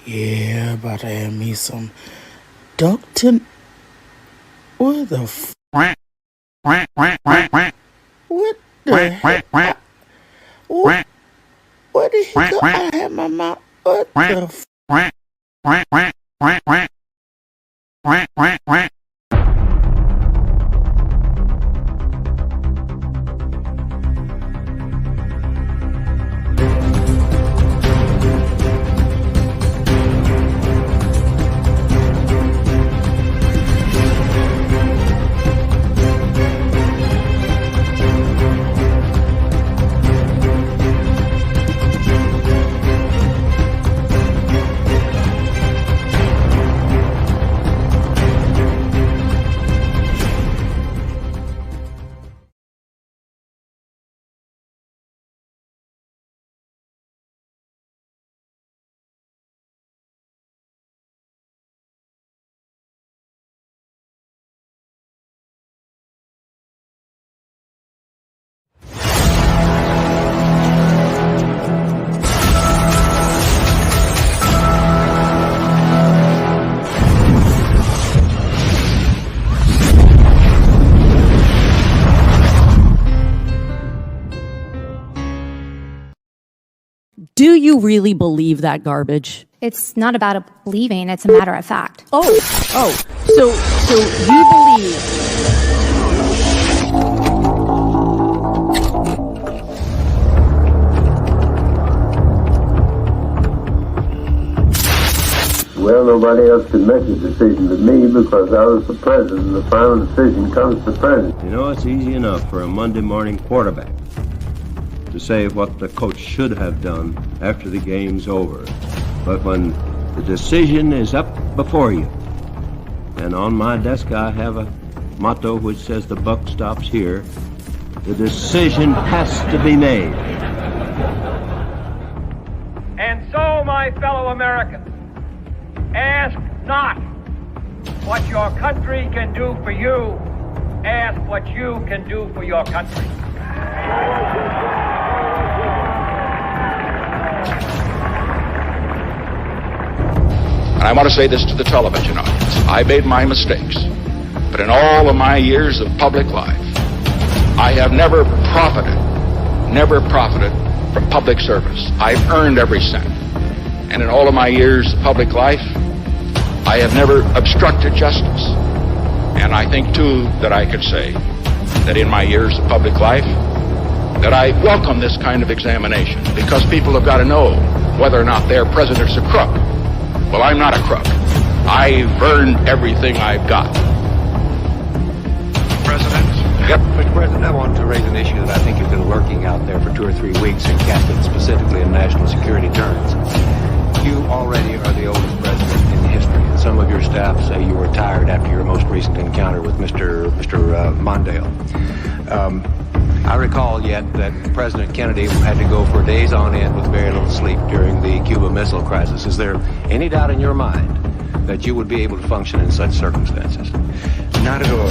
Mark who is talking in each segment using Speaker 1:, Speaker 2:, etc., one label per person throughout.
Speaker 1: Yeah, about to have me some duckton. What the What the heck? What the heck? I had my mouth. What the
Speaker 2: Do you really believe that garbage?
Speaker 3: It's not about a believing, it's a matter of fact.
Speaker 2: So you believe.
Speaker 4: Well, nobody else can make a decision but me because I was the president. The final decision comes to the president.
Speaker 5: You know, it's easy enough for a Monday morning quarterback to say what the coach should have done after the game's over. But when the decision is up before you, and on my desk I have a motto which says the buck stops here, the decision has to be made.
Speaker 6: And so, my fellow Americans, ask not what your country can do for you, ask what you can do for your country.
Speaker 7: And I want to say this to the television audience. I made my mistakes, but in all of my years of public life, I have never profited from public service. I've earned every cent. And in all of my years of public life, I have never obstructed justice. And I think, too, that I could say that in my years of public life, that I welcome this kind of examination, because people have got to know whether or not their president's a crook. Well, I'm not a crook. I've earned everything I've got.
Speaker 8: President?
Speaker 7: Yep.
Speaker 8: Mr. President, I want to raise an issue that I think has been lurking out there for 2 or 3 weeks and cast it specifically in national security terms. You already are the oldest president in history, and some of your staff say you retired after your most recent encounter with Mr. Mondale. I recall yet that President Kennedy had to go for days on end with very little sleep during the Cuba Missile Crisis. Is there any doubt in your mind that you would be able to function in such circumstances?
Speaker 9: Not at all,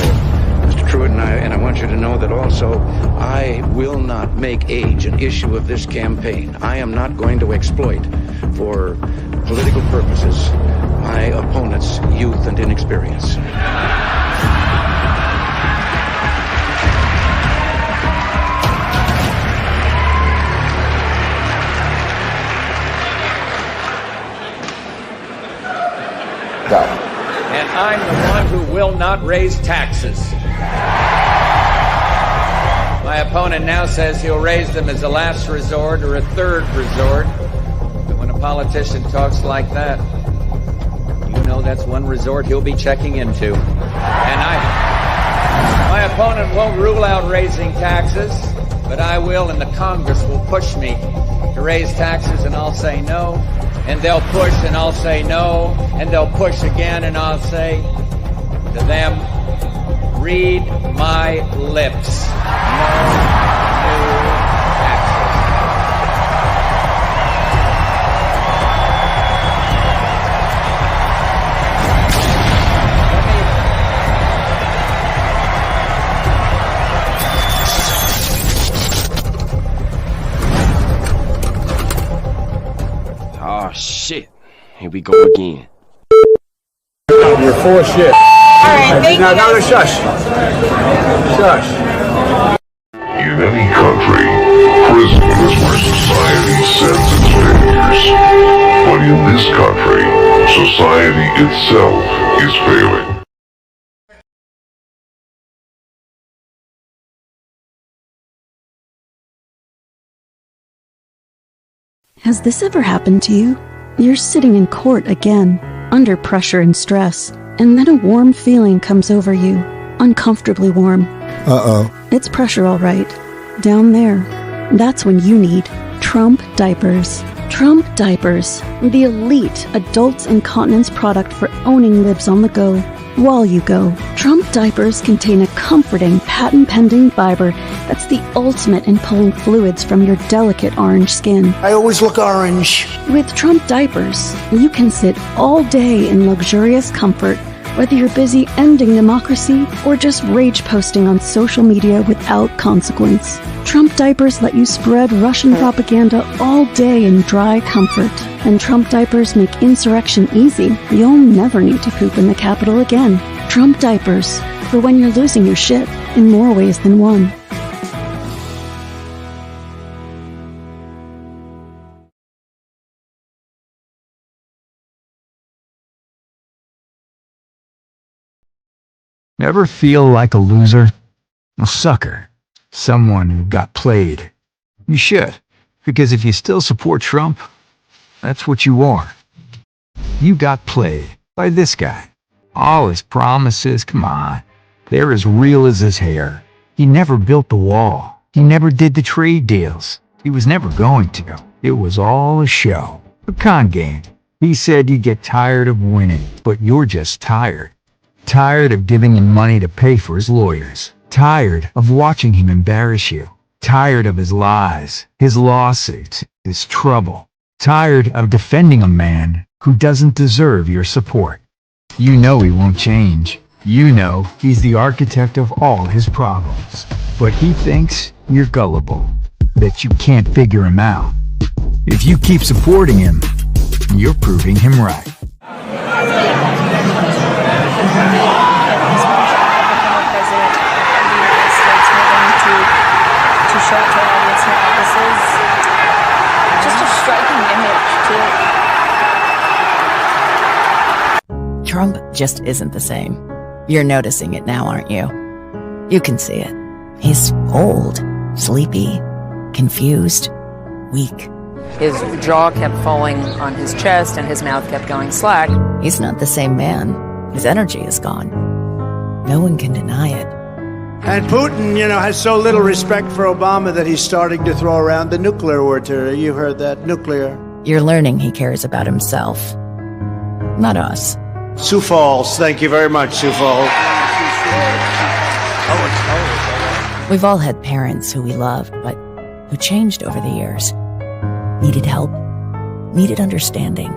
Speaker 9: Mr. Truitt, and I want you to know that also I will not make age an issue of this campaign. I am not going to exploit for political purposes my opponent's youth and inexperience.
Speaker 6: And I'm the one who will not raise taxes. My opponent now says he'll raise them as a last resort or a third resort. But when a politician talks like that, you know that's one resort he'll be checking into. And my opponent won't rule out raising taxes, but I will, and the Congress will push me to raise taxes, and I'll say no. And they'll push, and I'll say no. And they'll push again, and I'll say to them, read my lips. No new taxes.
Speaker 5: Oh, shit.
Speaker 10: Here we go again.
Speaker 11: You're full of shit.
Speaker 12: All right, thank you.
Speaker 11: No, shush. Shush.
Speaker 13: In any country, prison is where society sends its failures. But in this country, society itself is failing.
Speaker 14: Has this ever happened to you? You're sitting in court again, under pressure and stress, and then a warm feeling comes over you, uncomfortably warm.
Speaker 15: Uh-oh.
Speaker 14: It's pressure, all right. Down there. That's when you need Trump diapers. Trump diapers, the elite adults incontinence product for owning libs on the go while you go. Trump diapers contain a comforting, patent-pending fiber that's the ultimate in pulling fluids from your delicate orange skin.
Speaker 15: I always look orange.
Speaker 14: With Trump diapers, you can sit all day in luxurious comfort, whether you're busy ending democracy or just rage posting on social media without consequence. Trump diapers let you spread Russian propaganda all day in dry comfort. And Trump diapers make insurrection easy. You'll never need to poop in the Capitol again. Trump diapers, for when you're losing your shit in more ways than one.
Speaker 16: Ever feel like a loser? A sucker. Someone who got played. You should, because if you still support Trump, that's what you are. You got played by this guy. All his promises, come on, they're as real as his hair. He never built the wall. He never did the trade deals. He was never going to. It was all a show, a con game. He said you get tired of winning, but you're just tired. Tired of giving him money to pay for his lawyers. Tired of watching him embarrass you. Tired of his lies, his lawsuits, his trouble. Tired of defending a man who doesn't deserve your support. You know he won't change. You know he's the architect of all his problems. But he thinks you're gullible, that you can't figure him out. If you keep supporting him, you're proving him right.
Speaker 12: Show it to an audience now. This is just a striking image, too.
Speaker 17: Trump just isn't the same. You're noticing it now, aren't you? You can see it. He's old, sleepy, confused, weak.
Speaker 18: His jaw kept falling on his chest and his mouth kept going slack.
Speaker 17: He's not the same man. His energy is gone. No one can deny it.
Speaker 19: And Putin, has so little respect for Obama that he's starting to throw around the nuclear word. You heard that, nuclear.
Speaker 17: You're learning he cares about himself, not us.
Speaker 19: Sioux Falls, thank you very much, Sioux Falls.
Speaker 17: We've all had parents who we loved, but who changed over the years. Needed help, needed understanding,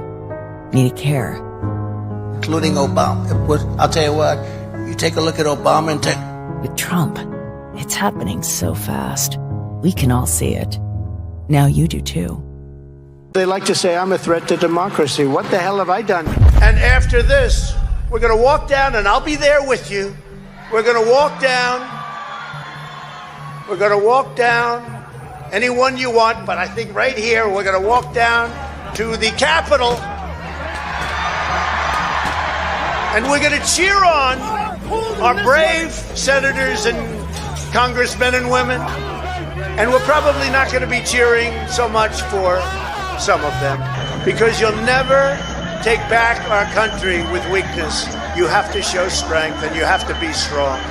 Speaker 17: needed care.
Speaker 15: Including Obama. I'll tell you what, you take a look at Obama and take...
Speaker 17: With Trump, it's happening so fast. We can all see it. Now you do too.
Speaker 19: They like to say I'm a threat to democracy. What the hell have I done? And after this, we're going to walk down, and I'll be there with you. We're going to walk down. We're going to walk down anyone you want, but I think right here, we're going to walk down to the Capitol. And we're going to cheer on our brave senators and congressmen and women. And we're probably not going to be cheering so much for some of them, because you'll never take back our country with weakness. You have to show strength, and you have to be strong.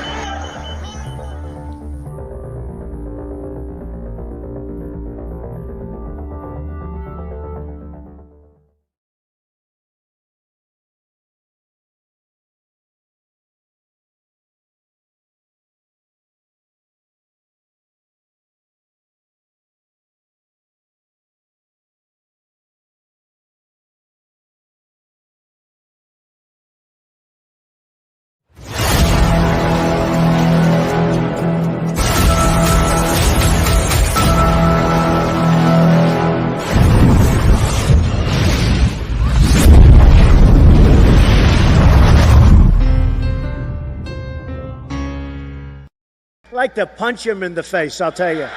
Speaker 19: like to punch him in the face, I'll tell you.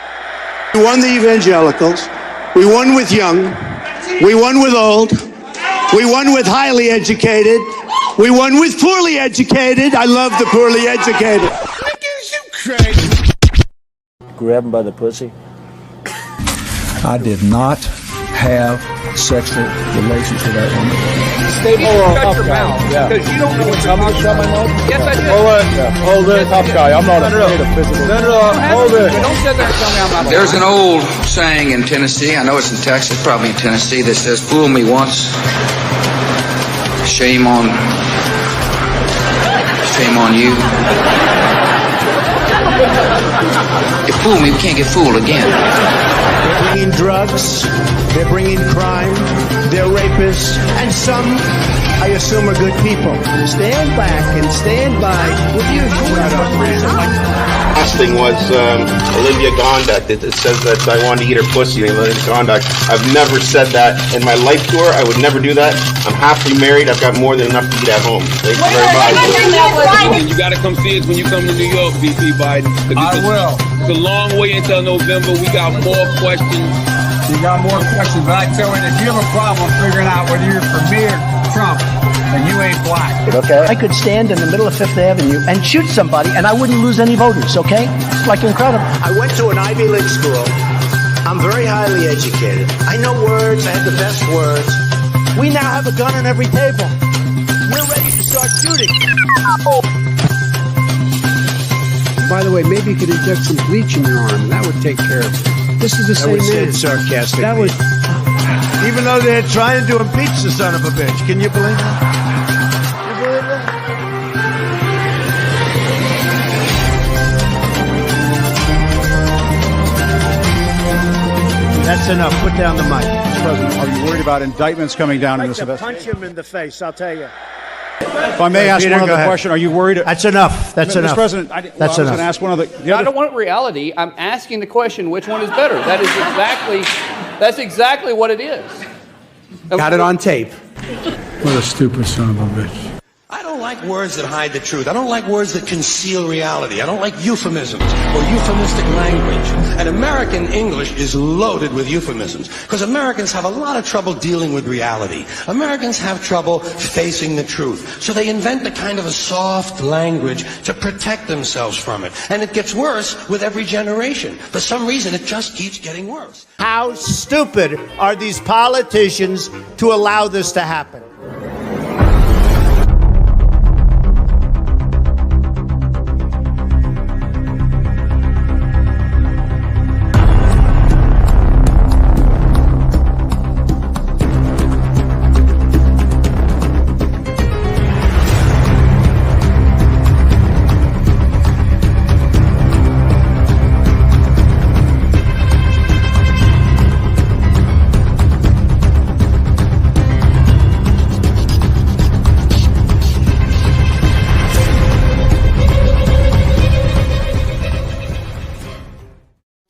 Speaker 10: We won the evangelicals. We won with young. We won with old. We won with highly educated. We won with poorly educated. I love the poorly educated.
Speaker 20: Grab him by the pussy.
Speaker 21: I did not have sexual relations with that woman.
Speaker 11: Shut your mouth, because you don't know what you're talking about. Yes, I did.
Speaker 21: Hold it, tough guy. I'm not afraid of physical. Hold it.
Speaker 11: Don't sit there and tell me I'm not.
Speaker 22: There's an old saying in Tennessee, I know it's in Texas, probably in Tennessee, that says, fool me once, shame on you. You fool me, we can't get fooled again.
Speaker 19: They're bringing drugs, they're bringing crime, they're rapists, and some, I assume, are good people. Stand back and stand by with your shut up,
Speaker 23: Last thing was Olivia Gondak. It says that I wanted to eat her pussy. Olivia Gondak. I've never said that in my life tour. I would never do that. I'm happily married. I've got more than enough to eat at home. Thank you very much.
Speaker 24: You got to come see us when you come to New York, VP Biden.
Speaker 11: I will.
Speaker 24: It's a long way until November. We got more questions.
Speaker 11: You got more questions, but I tell you, if you have a problem figuring out whether you're for me or Trump, then you ain't black.
Speaker 15: Okay. I could stand in the middle of Fifth Avenue and shoot somebody, and I wouldn't lose any voters, okay? It's like incredible.
Speaker 19: I went to an Ivy League school. I'm very highly educated. I know words. I have the best words. We now have a gun on every table. We're ready to start shooting.
Speaker 25: By the way, maybe you could inject some bleach in your arm, and that would take care of it. This is the same man.
Speaker 19: Sarcastically.
Speaker 25: That was...
Speaker 19: Even though they're trying to impeach the son of a bitch. Can you believe that? You believe that? That's enough. Put down the mic.
Speaker 21: Mr. President, are you worried about indictments coming down in this investigation?
Speaker 19: Punch him in the face, I'll tell you.
Speaker 21: If I may ask
Speaker 19: Peter,
Speaker 21: one other
Speaker 19: ahead.
Speaker 21: question, are you worried?
Speaker 19: That's enough. That's
Speaker 21: Mr.
Speaker 19: enough.
Speaker 21: President, I was going to ask one other.
Speaker 26: I don't want reality. I'm asking the question, which one is better? That's exactly what it is.
Speaker 25: Got it on tape.
Speaker 21: What a stupid son of a bitch.
Speaker 27: I don't like words that hide the truth. I don't like words that conceal reality. I don't like euphemisms or euphemistic language. And American English is loaded with euphemisms because Americans have a lot of trouble dealing with reality. Americans have trouble facing the truth. So they invent a kind of a soft language to protect themselves from it. And it gets worse with every generation. For some reason, it just keeps getting worse.
Speaker 19: How stupid are these politicians to allow this to happen?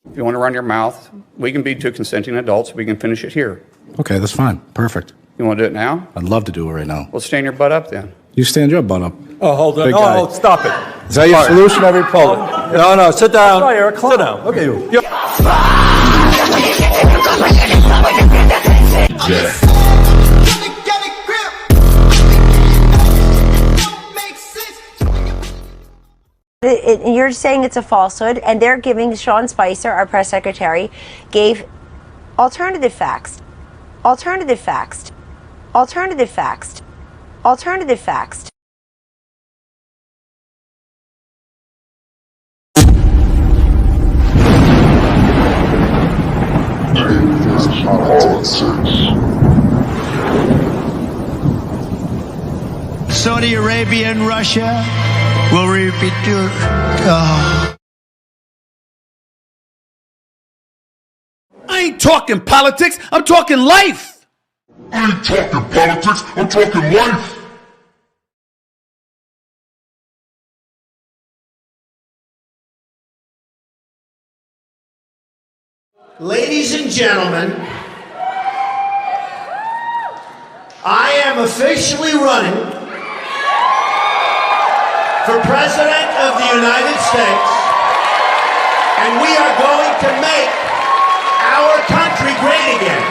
Speaker 28: If you want to run your mouth, we can be two consenting adults. We can finish it here.
Speaker 29: Okay, that's fine. Perfect.
Speaker 28: You want to do it now?
Speaker 29: I'd love to do it right now.
Speaker 28: Well, stand your butt up then.
Speaker 29: You stand your butt up.
Speaker 11: Oh, hold on.
Speaker 29: Big
Speaker 11: No,
Speaker 29: guy.
Speaker 11: no, stop it.
Speaker 29: Is that your solution every poll?
Speaker 11: No, sit down.
Speaker 29: Sorry, you're a clown.
Speaker 11: Sit down. Okay, you.
Speaker 30: You're saying it's a falsehood, and they're giving Sean Spicer, our press secretary, gave alternative facts. Alternative facts. Alternative facts. Alternative facts.
Speaker 19: Saudi Arabia and Russia will repeat your.
Speaker 1: I ain't talking politics, I'm talking life.
Speaker 13: I ain't talking politics, I'm talking life.
Speaker 19: Ladies and gentlemen, I am officially running for President of the United States. And we are going to make our country great again.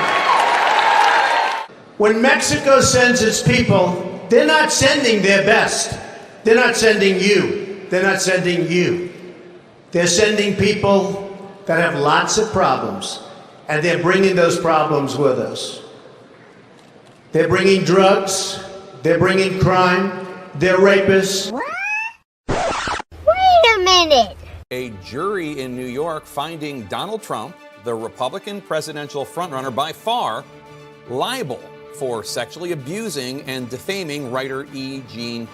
Speaker 19: When Mexico sends its people, they're not sending their best. They're not sending you. They're not sending you. They're sending people that have lots of problems, and they're bringing those problems with us. They're bringing drugs. They're bringing crime. They're rapists.
Speaker 2: Wait a minute.
Speaker 3: A jury in New York finding Donald Trump, the Republican presidential frontrunner, by far liable for sexually abusing and defaming writer E. Jean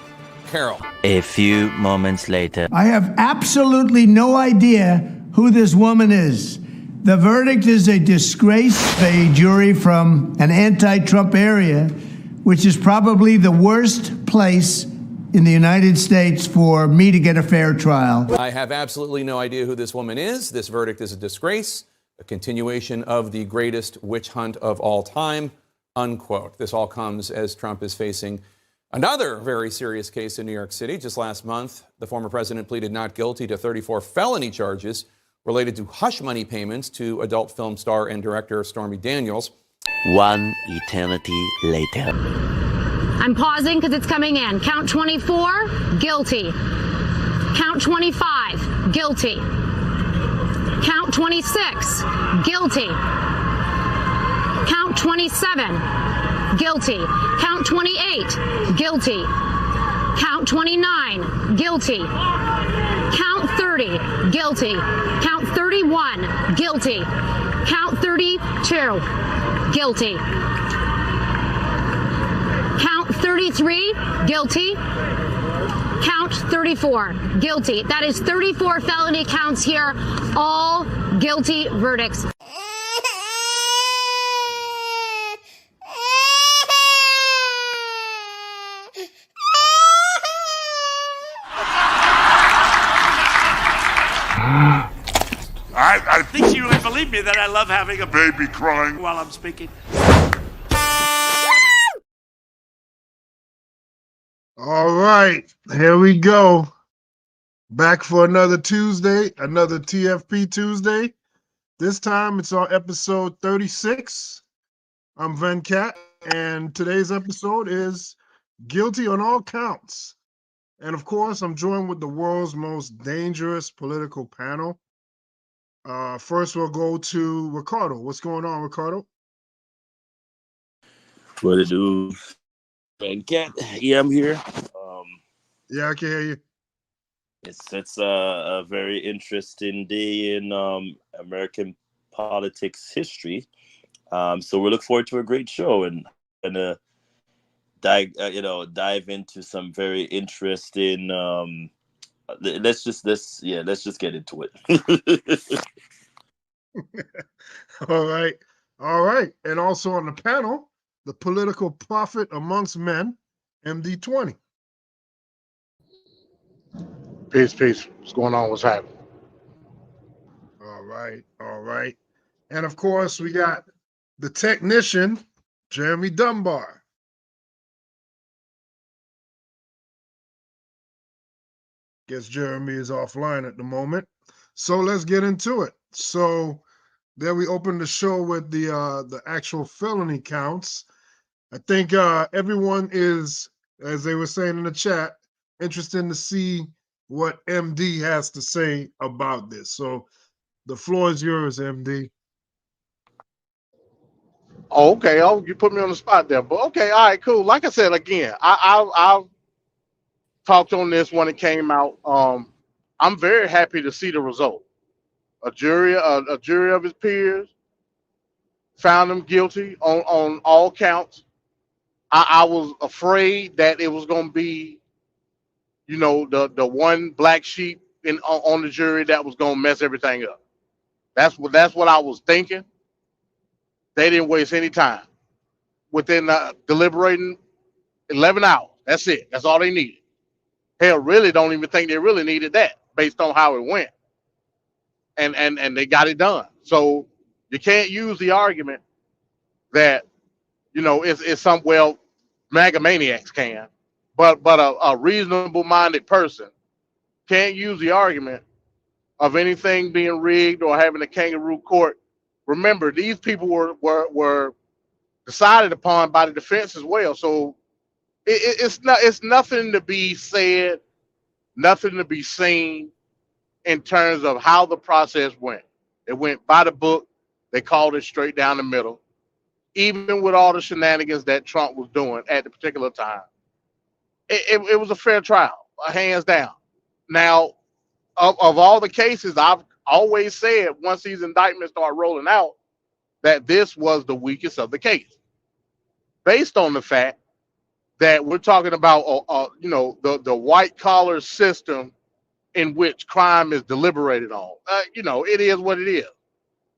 Speaker 3: Carroll.
Speaker 4: A few moments later.
Speaker 10: I have absolutely no idea who this woman is. The verdict is a disgrace. A jury from an anti-Trump area, which is probably the worst place in the United States for me to get a fair trial.
Speaker 3: I have absolutely no idea who this woman is. This verdict is a disgrace, a continuation of the greatest witch hunt of all time, unquote. This all comes as Trump is facing another very serious case in New York City. Just last month, the former president pleaded not guilty to 34 felony charges related to hush money payments to adult film star and director Stormy Daniels.
Speaker 4: One eternity later.
Speaker 5: I'm pausing because it's coming in. Count 24, guilty. Count 25, guilty. Count 26, guilty. Count 27, guilty. Count 28, guilty. Count 29, guilty. Count 30, guilty. Count 31, guilty. Count 32, guilty. Count 33, guilty. Count 34, guilty. That is 34 felony counts here, all guilty verdicts.
Speaker 6: I think she really believed me that I love having a baby crying while I'm speaking.
Speaker 7: All right, here we go. Back for another Tuesday, another TFP Tuesday. This time it's on episode 36. I'm Venkat, and today's episode is Guilty on All Counts. And of course, I'm joined with the world's most dangerous political panel. First, we'll go to Ricardo. What's going on, Ricardo?
Speaker 20: What to do? Venkat, yeah, I'm here.
Speaker 7: Yeah, I can hear you.
Speaker 20: It's a very interesting day in American politics history. So we look forward to a great show and dive into some very interesting. Let's just get into it.
Speaker 7: All right. And also on the panel, the political prophet amongst men, MD20.
Speaker 8: Peace. What's going on? What's happening?
Speaker 7: All right. And of course, we got the technician, Jeremy Dunbar. Guess Jeremy is offline at the moment. So let's get into it. So there we open the show with the actual felony counts. I think everyone is, as they were saying in the chat, interested to see what MD has to say about this. So the floor is yours, MD.
Speaker 8: Oh, okay. Oh, you put me on the spot there. But okay, all right, cool. Like I said, again, I've talked on this when it came out. I'm very happy to see the result. A jury of his peers found him guilty on all counts. I was afraid that it was going to be, the one black sheep on the jury that was going to mess everything up. That's what I was thinking. They didn't waste any time. Within deliberating 11 hours. That's it. That's all they needed. Hell, really don't even think they really needed that based on how it went. And they got it done. So you can't use the argument that, it's some, well, MAGA maniacs can, but a reasonable minded person can't use the argument of anything being rigged or having a kangaroo court, remember these people were decided upon by the defense as well. So it's nothing to be said, nothing to be seen in terms of how the process went. It went by the book. They called it straight down the middle. Even with all the shenanigans that Trump was doing at the particular time, it was a fair trial, hands down. Now, of all the cases, I've always said once these indictments start rolling out that this was the weakest of the case, based on the fact that we're talking about, the white collar system in which crime is deliberated on. It is what it is.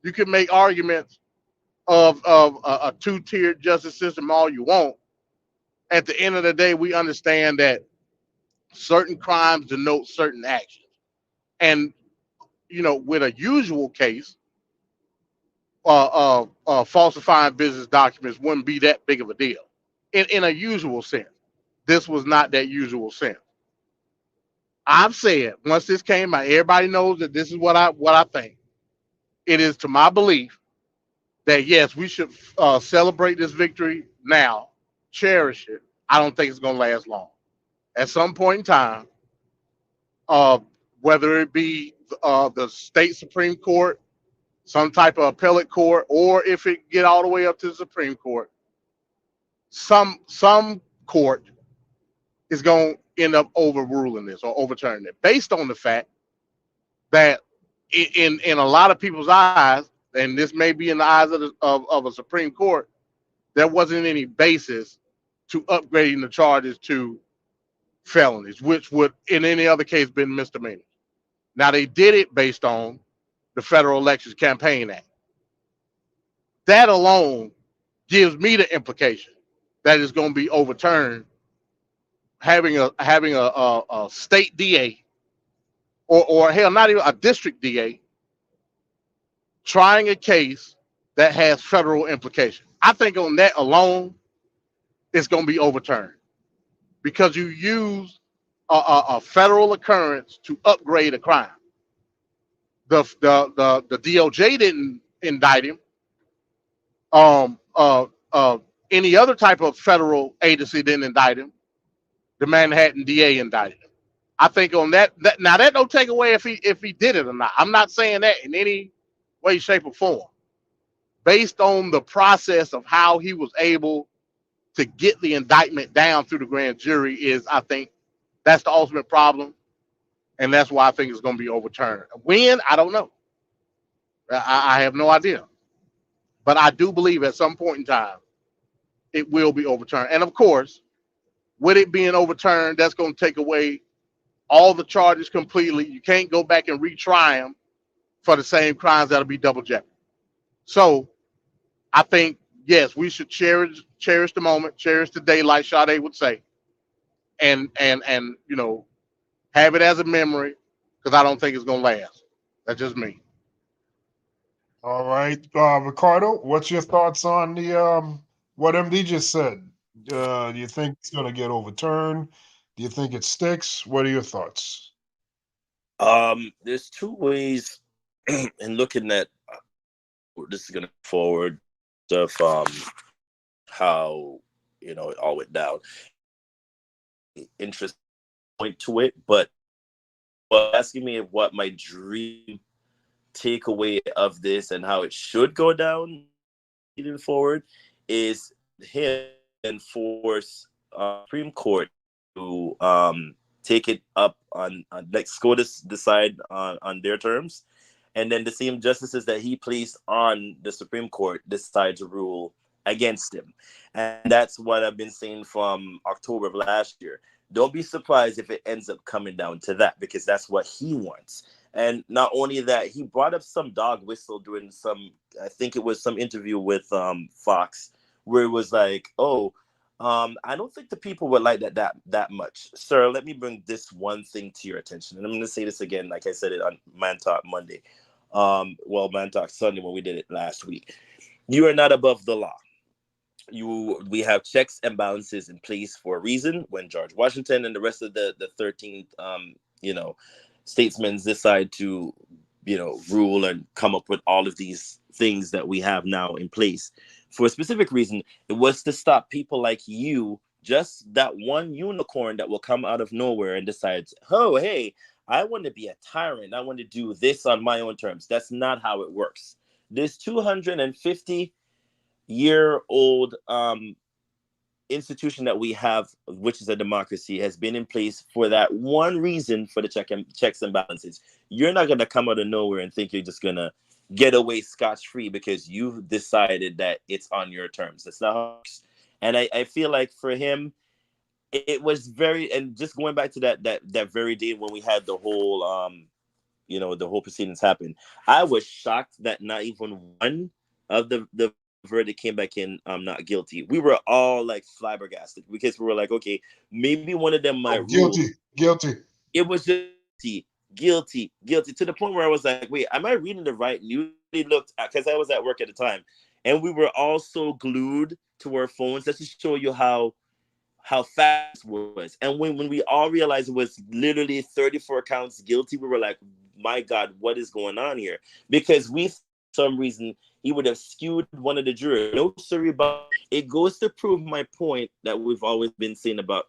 Speaker 8: You can make arguments of a two-tiered justice system all you want. At the end of the day, we understand that certain crimes denote certain actions. And, with a usual case, falsifying business documents wouldn't be that big of a deal. In a usual sense. This was not that usual sense. I've said, once this came out, everybody knows that this is what I think. It is to my belief that, yes, we should celebrate this victory now, cherish it. I don't think it's going to last long. At some point in time, whether it be the state Supreme Court, some type of appellate court, or if it get all the way up to the Supreme Court, some court is going to end up overruling this or overturning it, based on the fact that in a lot of people's eyes, and this may be in the eyes of a Supreme Court, there wasn't any basis to upgrading the charges to felonies, which would in any other case been misdemeanors. Now they did it based on the Federal Elections Campaign Act. That alone gives me the implication that it's going to be overturned. Having a state DA or hell, not even a district DA trying a case that has federal implication. I think on that alone, it's going to be overturned because you use a federal occurrence to upgrade a crime. The DOJ didn't indict him. Any other type of federal agency didn't indict him. The Manhattan DA indicted him. I think on that now that don't take away if he did it or not. I'm not saying that in any way, shape, or form. Based on the process of how he was able to get the indictment down through the grand jury I think that's the ultimate problem. And that's why I think it's going to be overturned. When? I don't know. I have no idea. But I do believe at some point in time, it will be overturned. And of course, with it being overturned, that's going to take away all the charges completely. You can't go back and retry them for the same crimes. That'll be double jeopardy. So I think, yes, we should cherish the moment, cherish the day, like Sade would say, and have it as a memory, because I don't think it's going to last. That's just me.
Speaker 7: All right, Ricardo, what's your thoughts on the what MD just said? Do you think it's going to get overturned? Do you think it sticks? What are your thoughts?
Speaker 20: There's two ways in looking at this is going to forward of how it all went down. Interest point to it, but asking me what my dream takeaway of this and how it should go down moving forward is him and force Supreme Court to take it up on next go to decide on their terms, and then the same justices that he placed on the Supreme Court decide to rule against him. And that's what I've been saying from October of last year. Don't be surprised if it ends up coming down to that, because that's what he wants. And not only that, he brought up some dog whistle during I think it was some interview with Fox, where it was like, I don't think the people would like that much. Sir, let me bring this one thing to your attention. And I'm going to say this again, like I said it on Man Talk Monday. Man Talk Sunday when we did it last week. You are not above the law. We have checks and balances in place for a reason. When George Washington and the rest of the 13th, statesmen decide to, rule and come up with all of these things that we have now in place for a specific reason. It was to stop people like you, just that one unicorn that will come out of nowhere and decides, oh, hey, I want to be a tyrant. I want to do this on my own terms. That's not how it works. This 250-year-old institution that we have, which is a democracy, has been in place for that one reason, for the checks and balances. You're not going to come out of nowhere and think you're just going to get away scotch-free because you've decided that it's on your terms. That's not how it works. And I feel like for him, it was very, and just going back to that very day when we had the whole the whole proceedings happen, I was shocked that not even one of the verdict came back in not guilty. We were all like flabbergasted because we were like, okay, maybe one of them might rule.
Speaker 7: Guilty.
Speaker 20: It was just guilty to the point where I was like, wait, am I reading the right news? They looked, because I was at work at the time, and we were all so glued to our phones. That's to show you how fast it was. And when we all realized it was literally 34 counts guilty, we were like, my God, what is going on here? Because we, for some reason, he would have skewed one of the jurors. No, sorry, but it goes to prove my point that we've always been saying about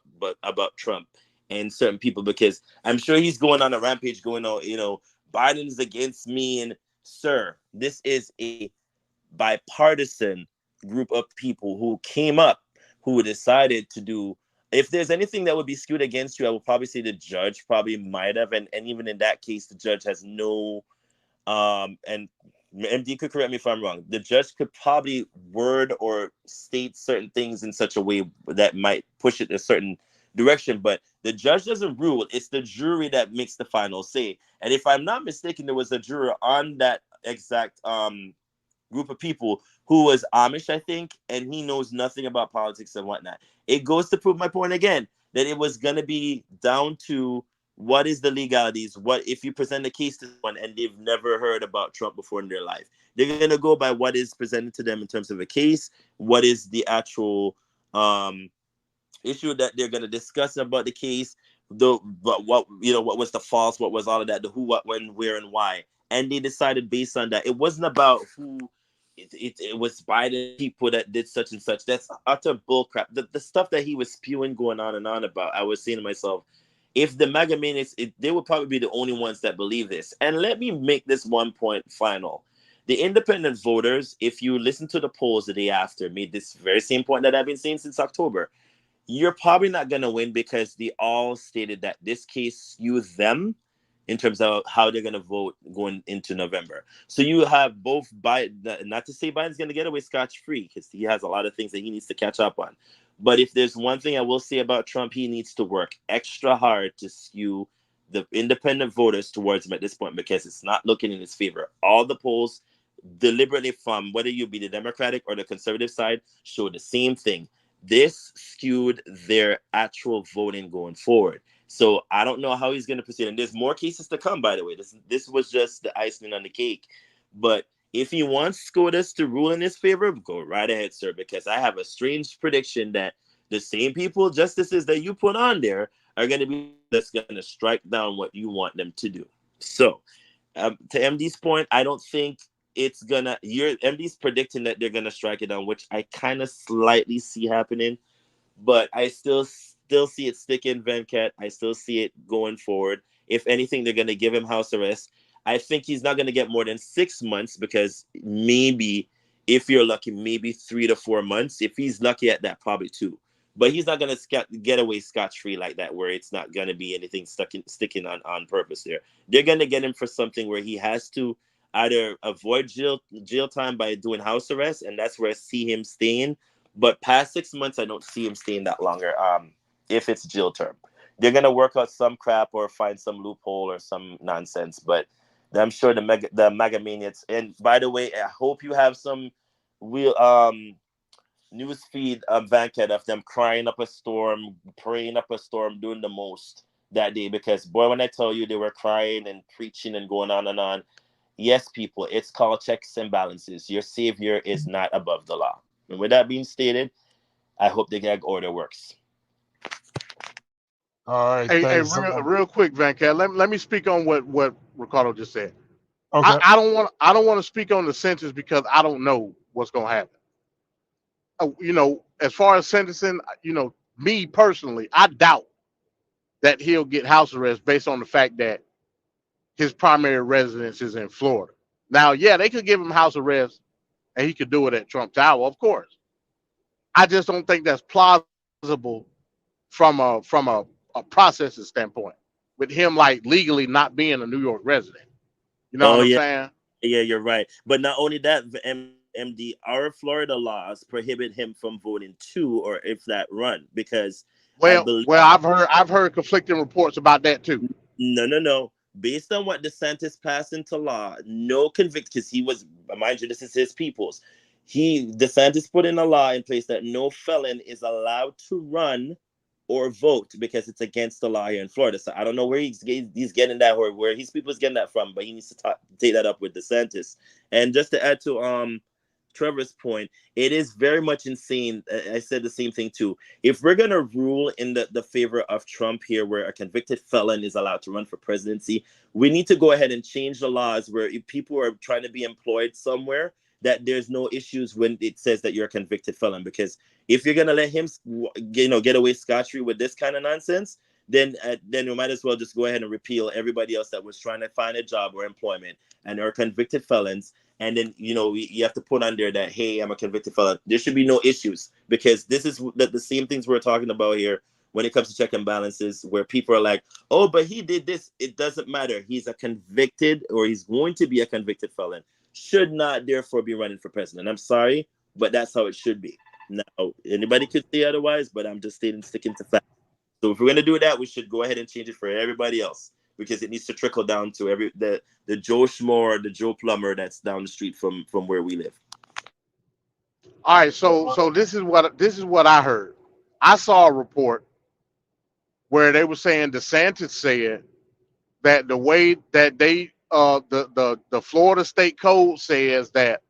Speaker 20: Trump and certain people, because I'm sure he's going on a rampage going on, Biden's against me. And sir, this is a bipartisan group of people who came up, who decided to do. If there's anything that would be skewed against you, I would probably say the judge probably might have, and even in that case, the judge has no and MD could correct me if I'm wrong. The judge could probably word or state certain things in such a way that might push it a certain direction, but the judge doesn't rule. It's the jury that makes the final say. And if I'm not mistaken, there was a juror on that exact group of people who was Amish, I think, and he knows nothing about politics and whatnot. It goes to prove my point again, that it was going to be down to what is the legalities. What if you present a case to someone and they've never heard about Trump before in their life? They're going to go by what is presented to them in terms of a case. What is the actual issue that they're going to discuss about the case? But what was the false? What was all of that? The who, what, when, where, and why? And they decided based on that. It wasn't about who. It was Biden people that did such and such. That's utter bullcrap. The stuff that he was spewing, going on and on about, I was saying to myself, if the MAGA maniacs, they would probably be the only ones that believe this. And let me make this one point final. The independent voters, if you listen to the polls the day after, made this very same point that I've been saying since October. You're probably not going to win because they all stated that this case skews them in terms of how they're going to vote going into November. So you have both Biden, not to say Biden's going to get away scotch-free, because he has a lot of things that he needs to catch up on. But if there's one thing I will say about Trump, he needs to work extra hard to skew the independent voters towards him at this point, because it's not looking in his favor. All the polls deliberately, from whether you be the Democratic or the conservative side, show the same thing. This skewed their actual voting going forward. So I don't know how he's going to proceed. And there's more cases to come, by the way. This was just the icing on the cake. But if he wants SCOTUS to rule in his favor, go right ahead, sir, because I have a strange prediction that the same people, justices that you put on there, are going to be that's going to strike down what you want them to do. So to MD's point, I don't think it's gonna. MD's predicting that they're gonna strike it down, which I kind of slightly see happening, but I still see it sticking, Venkat. I still see it going forward. If anything, they're gonna give him house arrest. I think he's not gonna get more than 6 months, because maybe, if you're lucky, maybe 3 to 4 months. If he's lucky at that, probably 2. But he's not gonna get away scotch-free like that, where it's not gonna be anything sticking on purpose there. They're gonna get him for something where he has to either avoid jail time by doing house arrest, and that's where I see him staying. But past 6 months, I don't see him staying that longer. If it's jail term, they're gonna work out some crap or find some loophole or some nonsense. But I'm sure the MAGA maniacs. And by the way, I hope you have some news feed, Venkat, of them crying up a storm, praying up a storm, doing the most that day. Because boy, when I tell you, they were crying and preaching and going on and on. Yes, people, it's called checks and balances. Your savior is not above the law. And with that being stated, I hope the gag order works.
Speaker 7: All right,
Speaker 8: Hey,
Speaker 7: thanks.
Speaker 8: real quick, Van Cat. Let me speak on what Ricardo just said.
Speaker 7: Okay.
Speaker 8: I don't want to speak on the sentence because I don't know what's gonna happen. As far as sentencing, me personally, I doubt that he'll get house arrest based on the fact that his primary residence is in Florida. Now, yeah, they could give him house arrest and he could do it at Trump Tower, of course. I just don't think that's plausible from a processing standpoint, with him like legally not being a New York resident. You know
Speaker 20: Oh
Speaker 8: what I'm
Speaker 20: yeah,
Speaker 8: saying?
Speaker 20: yeah, you're right. But not only that, the MD, our Florida laws prohibit him from voting two or if that run because I believe
Speaker 8: I've heard conflicting reports about that too.
Speaker 20: no. Based on what DeSantis passed into law, no convict because he was, mind you, this is his people's. DeSantis put in a law in place that no felon is allowed to run or vote because it's against the law here in Florida. So I don't know where he's getting that or where his people's getting that from, but he needs to take that up with DeSantis. And just to add to Trevor's point, it is very much insane. I said the same thing too. If we're gonna rule in the favor of Trump here, where a convicted felon is allowed to run for presidency, we need to go ahead and change the laws where if people are trying to be employed somewhere, that there's no issues when it says that you're a convicted felon. Because if you're gonna let him, get away scot-free with this kind of nonsense, then we might as well just go ahead and repeal everybody else that was trying to find a job or employment and are convicted felons. And then, you have to put on there that, hey, I'm a convicted felon. There should be no issues because this is the same things we're talking about here when it comes to check and balances, where people are like, oh, but he did this. It doesn't matter. He's a convicted, or he's going to be a convicted felon. Should not therefore be running for president. I'm sorry, but that's how it should be. Now, anybody could say otherwise, but I'm just sticking to facts. So if we're going to do that, we should go ahead and change it for everybody else, because it needs to trickle down to the Joe Schmo or the Joe Plumber that's down the street from where we live.
Speaker 8: All right, so this is what I heard. I saw a report where they were saying DeSantis said that the way that they the Florida state code says that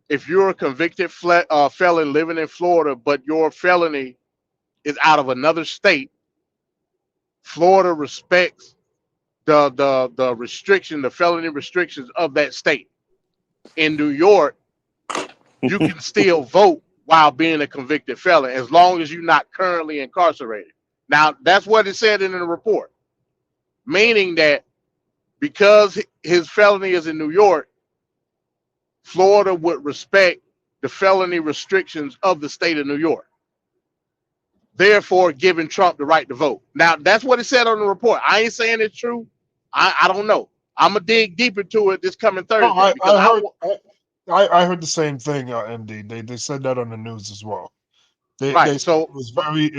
Speaker 8: if you're a convicted felon living in Florida, but your felony is out of another state, Florida respects the restriction, the felony restrictions of that state. In New York, you can still vote while being a convicted felon as long as you're not currently incarcerated. Now, that's what it said in the report, meaning that because his felony is in New York, Florida would respect the felony restrictions of the state of New York, therefore giving Trump the right to vote. Now, that's what it said on the report. I ain't saying it's true. I don't know. I'm going to dig deep into it this coming Thursday.
Speaker 7: I heard the same thing, MD. They said that on the news as well.
Speaker 8: So
Speaker 7: it was very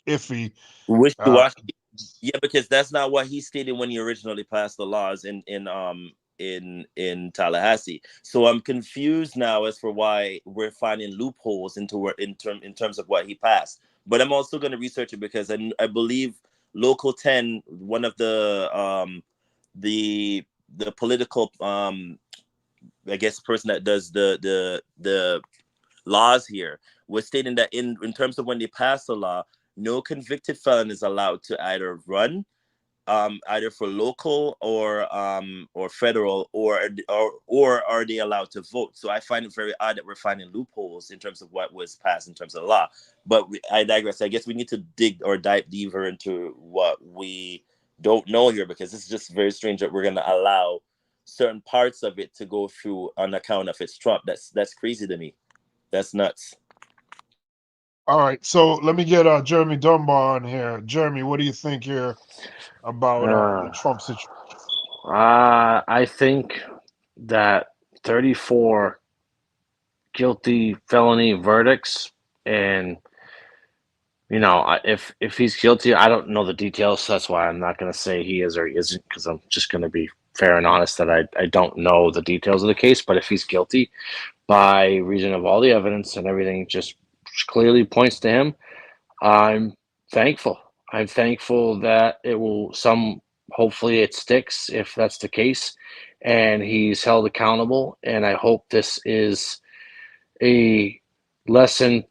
Speaker 7: iffy.
Speaker 20: Wishy-washy. Yeah, because that's not what he stated when he originally passed the laws in Tallahassee. So I'm confused now as for why we're finding loopholes in terms of what he passed. But I'm also going to research it because I believe Local 10, one of the political I guess person that does the laws here, was stating that in terms of when they pass the law, no convicted felon is allowed to either run, either for local or federal, or are they allowed to vote? So I find it very odd that we're finding loopholes in terms of what was passed in terms of the law. But I digress. I guess we need to dig or dive deeper into what we don't know here, because it's just very strange that we're going to allow certain parts of it to go through on account of it's Trump. That's crazy to me. That's nuts.
Speaker 7: All right, so let me get Jeremy Dunbar on here. Jeremy, what do you think here about the Trump situation?
Speaker 2: I think that 34 guilty felony verdicts, and if he's guilty, I don't know the details, so that's why I'm not going to say he is or he isn't, because I'm just going to be fair and honest that I don't know the details of the case. But if he's guilty, by reason of all the evidence and everything just clearly points to him, I'm thankful. I'm thankful that hopefully it sticks if that's the case, and he's held accountable. And I hope this is a lesson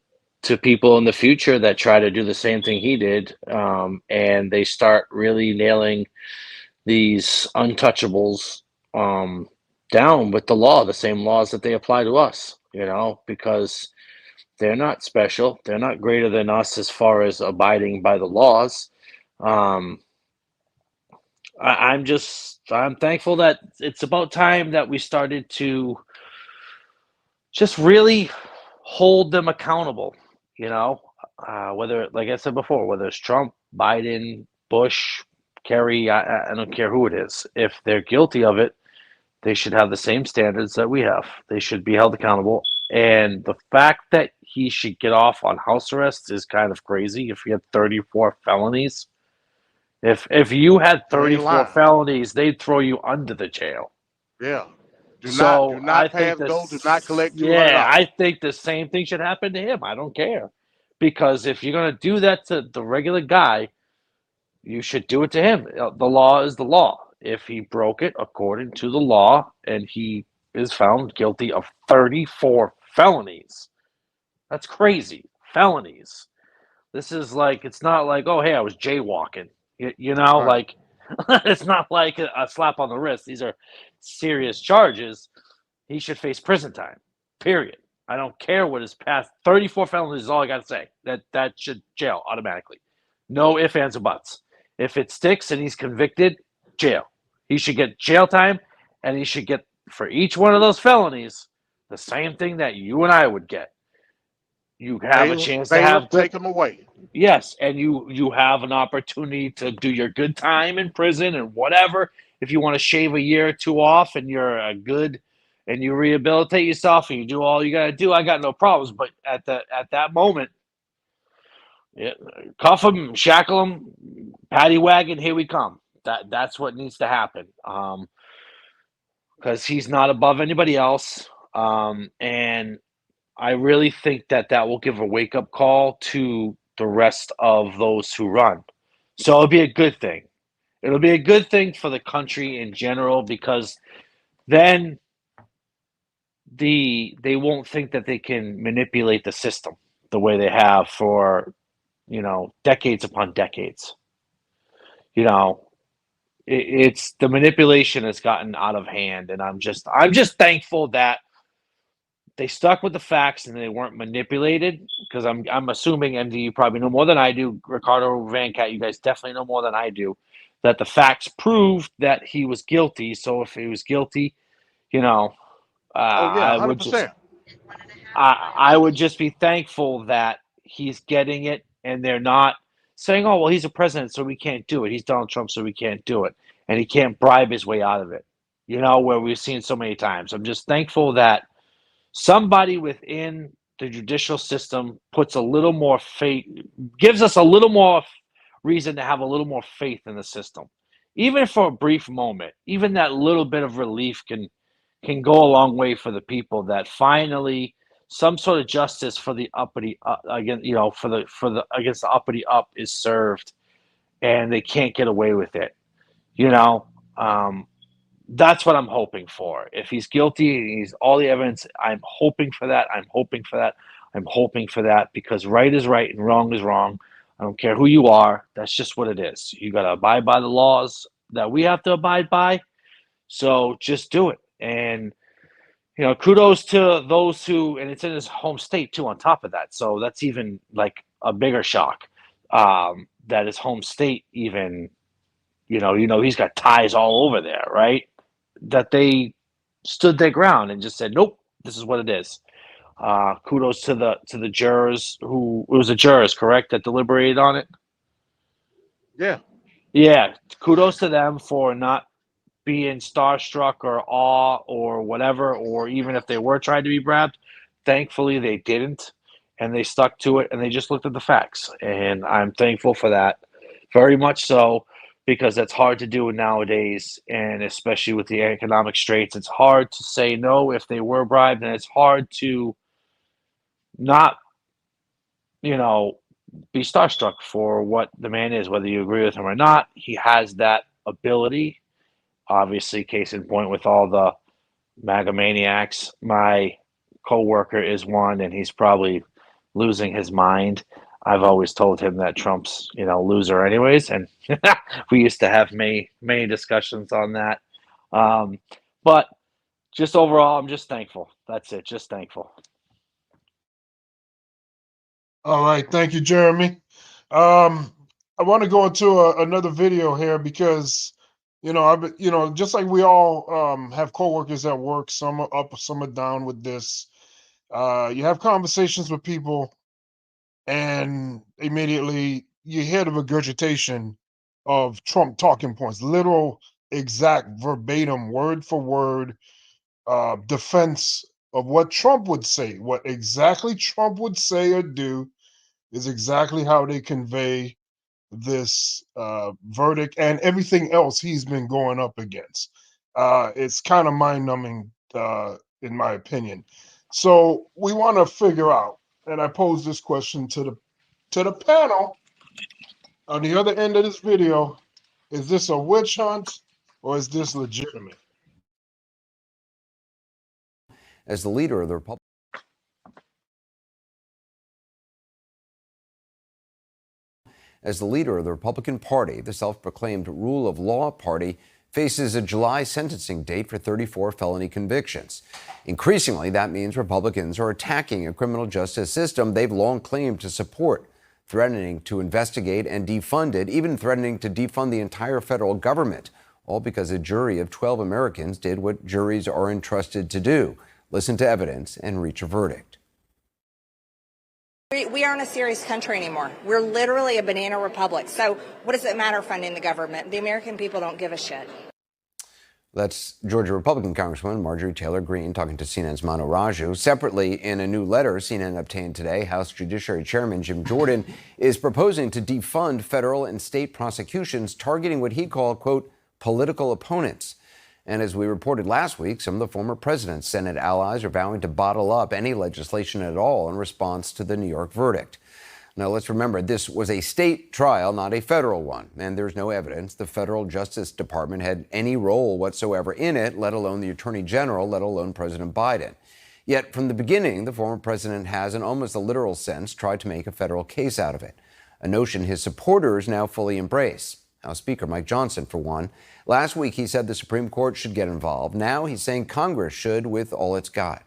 Speaker 2: to people in the future that try to do the same thing he did, and they start really nailing these untouchables down with the law, the same laws that they apply to us, because they're not special. They're not greater than us as far as abiding by the laws. I'm thankful that it's about time that we started to just really hold them accountable, whether, like I said before, whether it's Trump, Biden, Bush, Kerry, I don't care who it is. If they're guilty of it, they should have the same standards that we have. They should be held accountable. And the fact that he should get off on house arrest is kind of crazy. If he had 34 felonies, if you had 34 felonies, they'd throw you under the jail.
Speaker 8: Yeah. Do
Speaker 2: So
Speaker 8: not pass go. Do not collect $200.
Speaker 2: Yeah, I think the same thing should happen to him. I don't care, because if you're gonna do that to the regular guy, you should do it to him. The law is the law. If he broke it according to the law and he is found guilty of 34 felonies, that's crazy. Felonies. This is like, it's not like, oh, hey, I was jaywalking.
Speaker 8: Right.
Speaker 2: Like, it's not like a slap on the wrist. These are serious charges. He should face prison time, period. I don't care what his past. 34 felonies is all I got to say. That should jail automatically. No ifs, ands, or buts. If it sticks and he's convicted, jail. He should get jail time, and he should get, for each one of those felonies, the same thing that you and I would get. You have a chance to have
Speaker 8: take them away.
Speaker 2: Yes, and you have an opportunity to do your good time in prison and whatever. If you want to shave a year or two off and you're a good and you rehabilitate yourself and you do all you got to do, I got no problems. But at that moment, cuff them, shackle them, paddy wagon, here we come. That's what needs to happen. Because he's not above anybody else, and I really think that will give a wake-up call to the rest of those who run. So it'll be a good thing. It'll be a good thing for the country in general, because then they won't think that they can manipulate the system the way they have for, decades upon decades. It's the manipulation has gotten out of hand, and I'm just thankful that they stuck with the facts and they weren't manipulated, because I'm assuming, MD, you probably know more than I do, Ricardo, Van Cat, you guys definitely know more than I do, that the facts proved that he was guilty. So if he was guilty,
Speaker 8: I would 100%.
Speaker 2: I would just be thankful that he's getting it, and they're not saying, oh, well, he's a president, so we can't do it. He's Donald Trump, so we can't do it. And he can't bribe his way out of it, where we've seen so many times. I'm just thankful that somebody within the judicial system puts a little more faith, gives us a little more reason to have a little more faith in the system. Even for a brief moment, even that little bit of relief can go a long way for the people, that finally some sort of justice for the uppity against the uppity up is served, and they can't get away with it. That's what I'm hoping for. If he's guilty and he's all the evidence, I'm hoping for that. I'm hoping for that, because right is right and wrong is wrong. I don't care who you are. That's just what it is. You got to abide by the laws that we have to abide by. So just do it. And, kudos to those who, and it's in his home state too, on top of that. So that's even like a bigger shock, that his home state even, he's got ties all over there, right? That they stood their ground and just said, nope, this is what it is. Kudos to the jurors it was the jurors, correct, that deliberated on it? Yeah. Kudos to them for not being starstruck or awe or whatever, or even if they were trying to be bribed, thankfully they didn't, and they stuck to it, and they just looked at the facts. And I'm thankful for that, very much so, because that's hard to do nowadays, and especially with the economic straits, it's hard to say no if they were bribed, and it's hard to not, be starstruck for what the man is, whether you agree with him or not. He has that ability. Obviously, case in point with all the MAGA maniacs. My coworker is one, and he's probably losing his mind. I've always told him that Trump's, loser anyways, and we used to have many discussions on that. But just overall, I'm just thankful. That's it. Just thankful.
Speaker 7: All right, thank you, Jeremy. I want to go into another video here because, just like we all have coworkers at work, some are up, some are down with this. You have conversations with people, and immediately you hear the regurgitation of Trump talking points, literal, exact, verbatim, word for word defense of what Trump would say. What exactly Trump would say or do is exactly how they convey this verdict and everything else he's been going up against. It's kind of mind-numbing, in my opinion. So we want to figure out, and I pose this question to the panel on the other end of this video: is this a witch hunt or is this legitimate?
Speaker 9: As the leader of the Republican Party, the self-proclaimed rule of law party faces a July sentencing date for 34 felony convictions. Increasingly, that means Republicans are attacking a criminal justice system they've long claimed to support, threatening to investigate and defund it, even threatening to defund the entire federal government, all because a jury of 12 Americans did what juries are entrusted to do: listen to evidence and reach a verdict.
Speaker 12: We aren't a serious country anymore. We're literally a banana republic. So what does it matter funding the government? The American people don't give a shit.
Speaker 9: That's Georgia Republican Congresswoman Marjorie Taylor Greene talking to CNN's Manu Raju. Separately, in a new letter CNN obtained today, House Judiciary Chairman Jim Jordan is proposing to defund federal and state prosecutions targeting what he called, quote, political opponents. And as we reported last week, some of the former president's Senate allies are vowing to bottle up any legislation at all in response to the New York verdict. Now, let's remember, this was a state trial, not a federal one, and there's no evidence the federal Justice Department had any role whatsoever in it, let alone the Attorney General, let alone President Biden. Yet, from the beginning, the former president has, in almost a literal sense, tried to make a federal case out of it, a notion his supporters now fully embrace. House Speaker Mike Johnson, for one. Last week, he said the Supreme Court should get involved. Now he's saying Congress should with all it's got.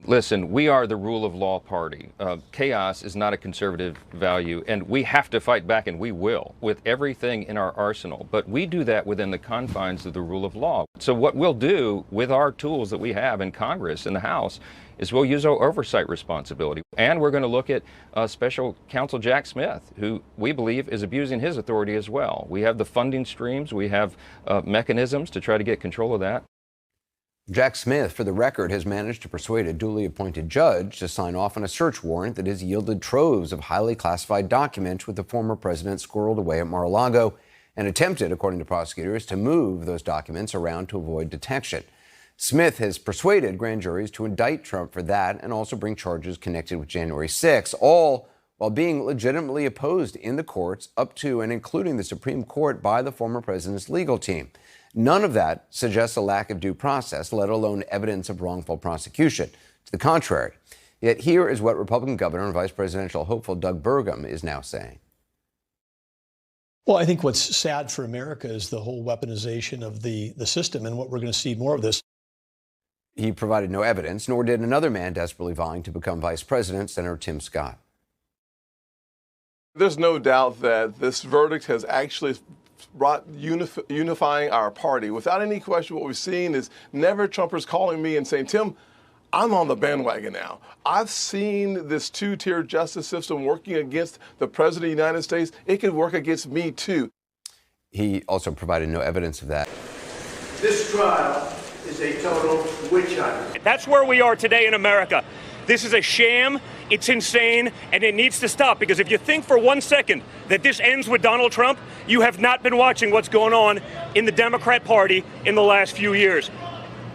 Speaker 14: Listen, we are the rule of law party. Chaos is not a conservative value, and we have to fight back, and we will, with everything in our arsenal. But we do that within the confines of the rule of law. So what we'll do with our tools that we have in Congress, in the House, is we'll use our oversight responsibility. And we're going to look at Special Counsel Jack Smith, who we believe is abusing his authority as well. We have the funding streams. We have mechanisms to try to get control of that.
Speaker 9: Jack Smith, for the record, has managed to persuade a duly appointed judge to sign off on a search warrant that has yielded troves of highly classified documents with the former president squirreled away at Mar-a-Lago and attempted, according to prosecutors, to move those documents around to avoid detection. Smith has persuaded grand juries to indict Trump for that and also bring charges connected with January 6, all while being legitimately opposed in the courts up to and including the Supreme Court by the former president's legal team. None of that suggests a lack of due process, let alone evidence of wrongful prosecution. To the contrary. Yet here is what Republican Governor and Vice Presidential hopeful Doug Burgum is now saying.
Speaker 15: Well, I think what's sad for America is the whole weaponization of the system and what we're going to see more of this.
Speaker 9: He provided no evidence, nor did another man desperately vying to become vice president, Senator Tim Scott.
Speaker 16: There's no doubt that this verdict has actually brought unifying our party. Without any question, what we've seen is never Trumpers calling me and saying, Tim, I'm on the bandwagon now. I've seen this two-tier justice system working against the President of the United States. It could work against me, too.
Speaker 9: He also provided no evidence of that.
Speaker 19: This trial is a total witch hunt.
Speaker 17: That's where we are today in America. This is a sham, it's insane, and it needs to stop, because if you think for 1 second that this ends with Donald Trump, you have not been watching what's going on in the Democrat Party in the last few years.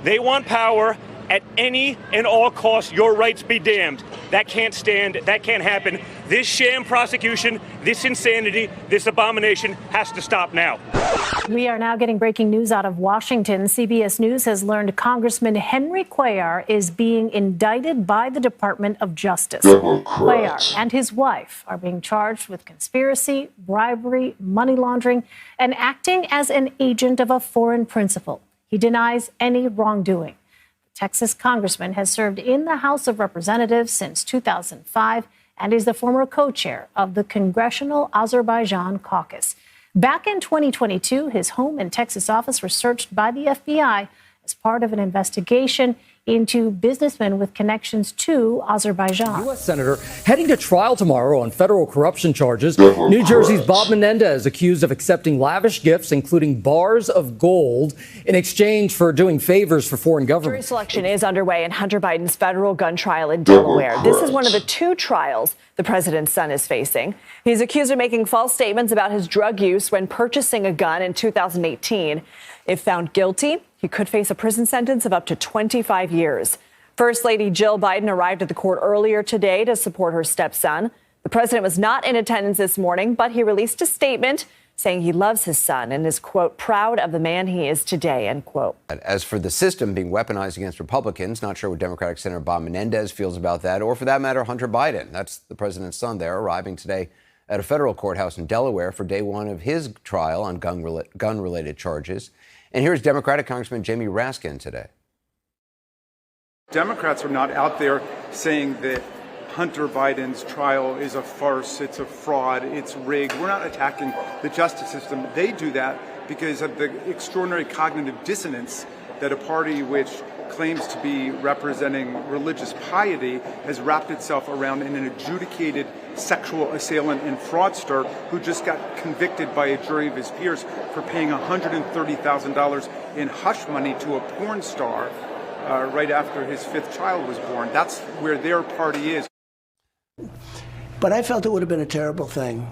Speaker 17: They want power, at any and all costs, your rights be damned. That can't stand. That can't happen. This sham prosecution, this insanity, this abomination has to stop now.
Speaker 18: We are now getting breaking news out of Washington. CBS News has learned Congressman Henry Cuellar is being indicted by the Department of Justice. Cuellar and his wife are being charged with conspiracy, bribery, money laundering, and acting as an agent of a foreign principal. He denies any wrongdoing. The Texas congressman has served in the House of Representatives since 2005 and is the former co-chair of the Congressional Azerbaijan Caucus. Back in 2022, his home and Texas office were searched by the FBI as part of an investigation into businessmen with connections to Azerbaijan.
Speaker 21: U.S. Senator heading to trial tomorrow on federal corruption charges. New Jersey's Bob Menendez accused of accepting lavish gifts, including bars of gold, in exchange for doing favors for foreign governments.
Speaker 22: Jury selection is underway in Hunter Biden's federal gun trial in Delaware. This is one of the 2 trials the president's son is facing. He's accused of making false statements about his drug use when purchasing a gun in 2018. If found guilty, he could face a prison sentence of up to 25 years. First Lady Jill Biden arrived at the court earlier today to support her stepson. The president was not in attendance this morning, but he released a statement saying he loves his son and is, quote, proud of the man he is today, end quote.
Speaker 9: As for the system being weaponized against Republicans, not sure what Democratic Senator Bob Menendez feels about that, or for that matter, Hunter Biden. That's the president's son there, arriving today at a federal courthouse in Delaware for day 1 of his trial on gun-related charges. And here's Democratic Congressman Jamie Raskin today.
Speaker 23: Democrats are not out there saying that Hunter Biden's trial is a farce, it's a fraud, it's rigged. We're not attacking the justice system. They do that because of the extraordinary cognitive dissonance that a party which claims to be representing religious piety has wrapped itself around in an adjudicated sexual assailant and fraudster who just got convicted by a jury of his peers for paying $130,000 in hush money to a porn star right after his 5th child was born. That's where their party is.
Speaker 10: But I felt it would have been a terrible thing.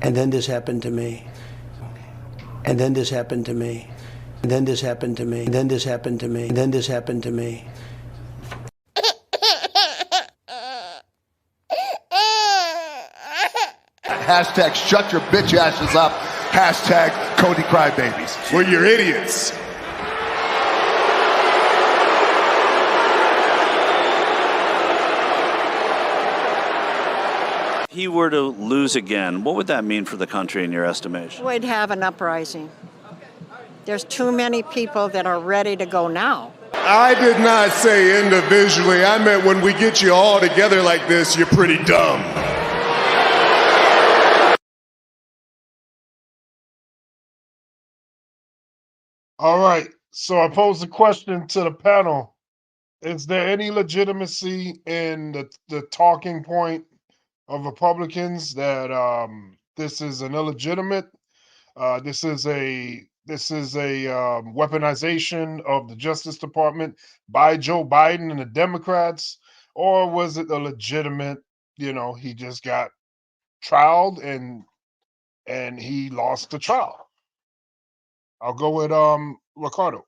Speaker 10: And then this happened to me. And then this happened to me. And then this happened to me. And then this happened to me. And then this happened to me.
Speaker 24: Hashtag shut your bitch asses up. Hashtag Cody Crybabies. Well, you're idiots.
Speaker 25: If he were to lose again, what would that mean for the country in your estimation?
Speaker 26: We'd have an uprising. There's too many people that are ready to go now.
Speaker 24: I did not say individually. I meant when we get you all together like this, you're pretty dumb.
Speaker 7: All right. So I posed a question to the panel. Is there any legitimacy in the talking point of Republicans that this is an illegitimate, this is a weaponization of the Justice Department by Joe Biden and the Democrats, or was it a legitimate, he just got trialed and he lost the trial? I'll go with Ricardo.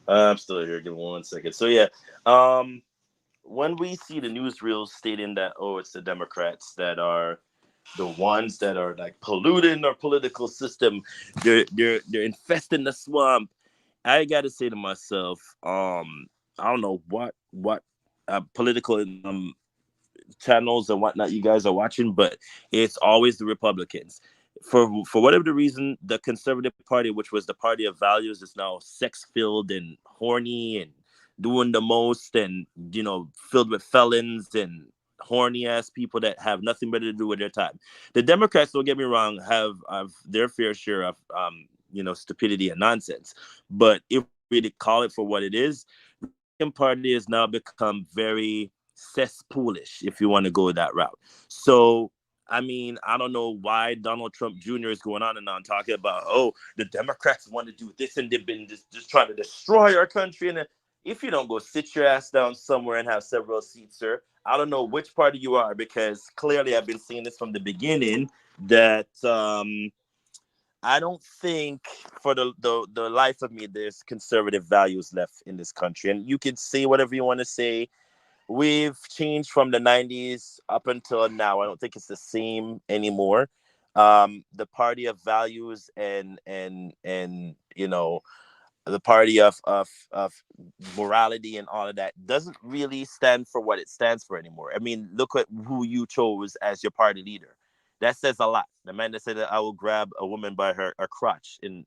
Speaker 20: I'm still here. Give me 1 second. So yeah, when we see the newsreels stating that, oh, it's the Democrats that are the ones that are like polluting our political system, they're infesting the swamp. I got to say to myself, I don't know what political channels and whatnot you guys are watching, but it's always the Republicans. For whatever the reason, the Conservative Party, which was the party of values, is now sex-filled and horny and doing the most and, filled with felons and horny-ass people that have nothing better to do with their time. The Democrats, don't get me wrong, have their fair share of, stupidity and nonsense. But if we really call it for what it is, the Republican Party has now become very cesspoolish, if you want to go that route. So, I mean, I don't know why Donald Trump Jr. is going on and on talking about, oh, the Democrats want to do this and they've been just trying to destroy our country. And if you don't go sit your ass down somewhere and have several seats, sir, I don't know which party you are, because clearly I've been saying this from the beginning that I don't think for the life of me there's conservative values left in this country. And you can say whatever you want to say. We've changed from the 90s up until now. I don't think it's the same anymore. The party of values and the party of morality and all of that doesn't really stand for what it stands for anymore. I mean, look at who you chose as your party leader. That says a lot. The man that said that I will grab a woman by her crotch and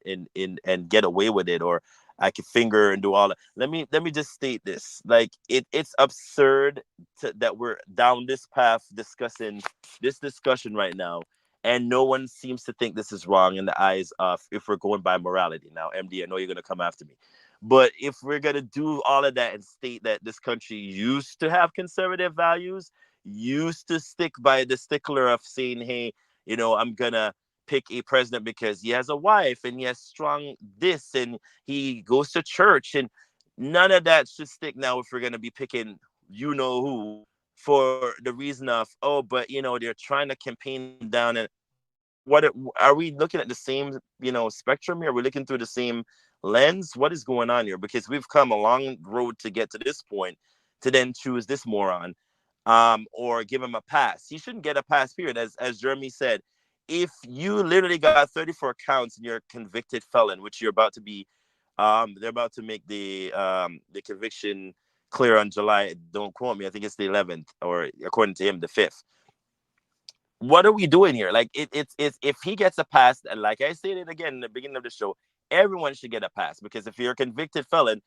Speaker 20: get away with it, or I could finger and do all that. Let me just state this. Like it's absurd that we're down this path discussing this discussion right now. And no one seems to think this is wrong in the eyes of if we're going by morality. Now, MD, I know you're going to come after me. But if we're going to do all of that and state that this country used to have conservative values, used to stick by the stickler of saying, hey, I'm going to pick a president because he has a wife and he has strong this and he goes to church, and none of that should stick now if we're going to be picking who for the reason of, but they're trying to campaign down. And what are we looking at the same spectrum here? Are we looking through the same lens? What is going on here? Because we've come a long road to get to this point to then choose this moron or give him a pass. He shouldn't get a pass, period. As Jeremy said, if you literally got 34 counts and you're a convicted felon, which you're about to be, they're about to make the conviction clear on July, don't quote me, I think it's the 11th, or according to him, the 5th. What are we doing here? Like it's if he gets a pass, and like I stated again in the beginning of the show, everyone should get a pass, because if you're a convicted felon,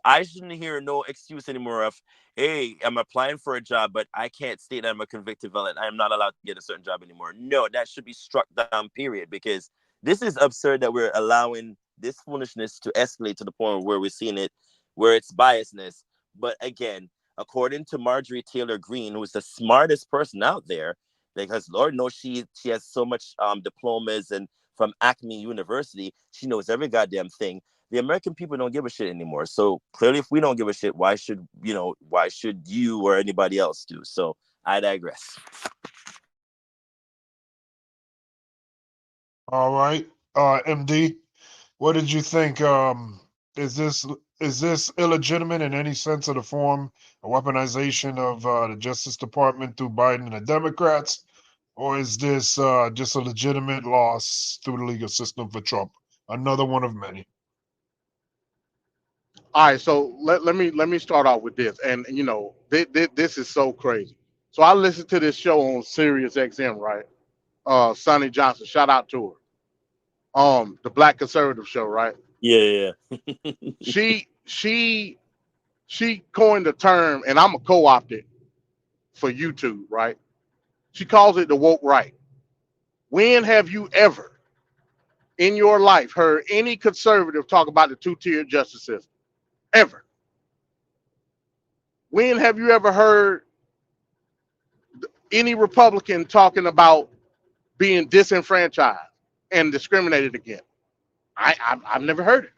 Speaker 20: I shouldn't hear no excuse anymore of, hey, I'm applying for a job, but I can't state that I'm a convicted felon. I'm not allowed to get a certain job anymore. No, that should be struck down, period, because this is absurd that we're allowing this foolishness to escalate to the point where we're seeing it, where it's biasness. But again, according to Marjorie Taylor Greene, who's the smartest person out there, because Lord knows she has so much diplomas and from Acme University, she knows every goddamn thing. The American people don't give a shit anymore. So clearly, if we don't give a shit, why should you or anybody else do? So I digress.
Speaker 7: All right, MD, what did you think? Is this illegitimate in any sense of the form, a weaponization of the Justice Department through Biden and the Democrats, or is this just a legitimate loss through the legal system for Trump? Another one of many.
Speaker 8: All right, so let me start off with this, and this is so crazy. So I listened to this show on Sirius XM, right? Sonny Johnson, shout out to her. The Black Conservative Show, right?
Speaker 20: Yeah.
Speaker 8: She coined the term, and I'm a co-opt it for YouTube, right? She calls it the woke right. When have you ever in your life heard any conservative talk about the two-tier justice system? Ever? When have you ever heard any Republican talking about being disenfranchised and discriminated against? I've never heard it.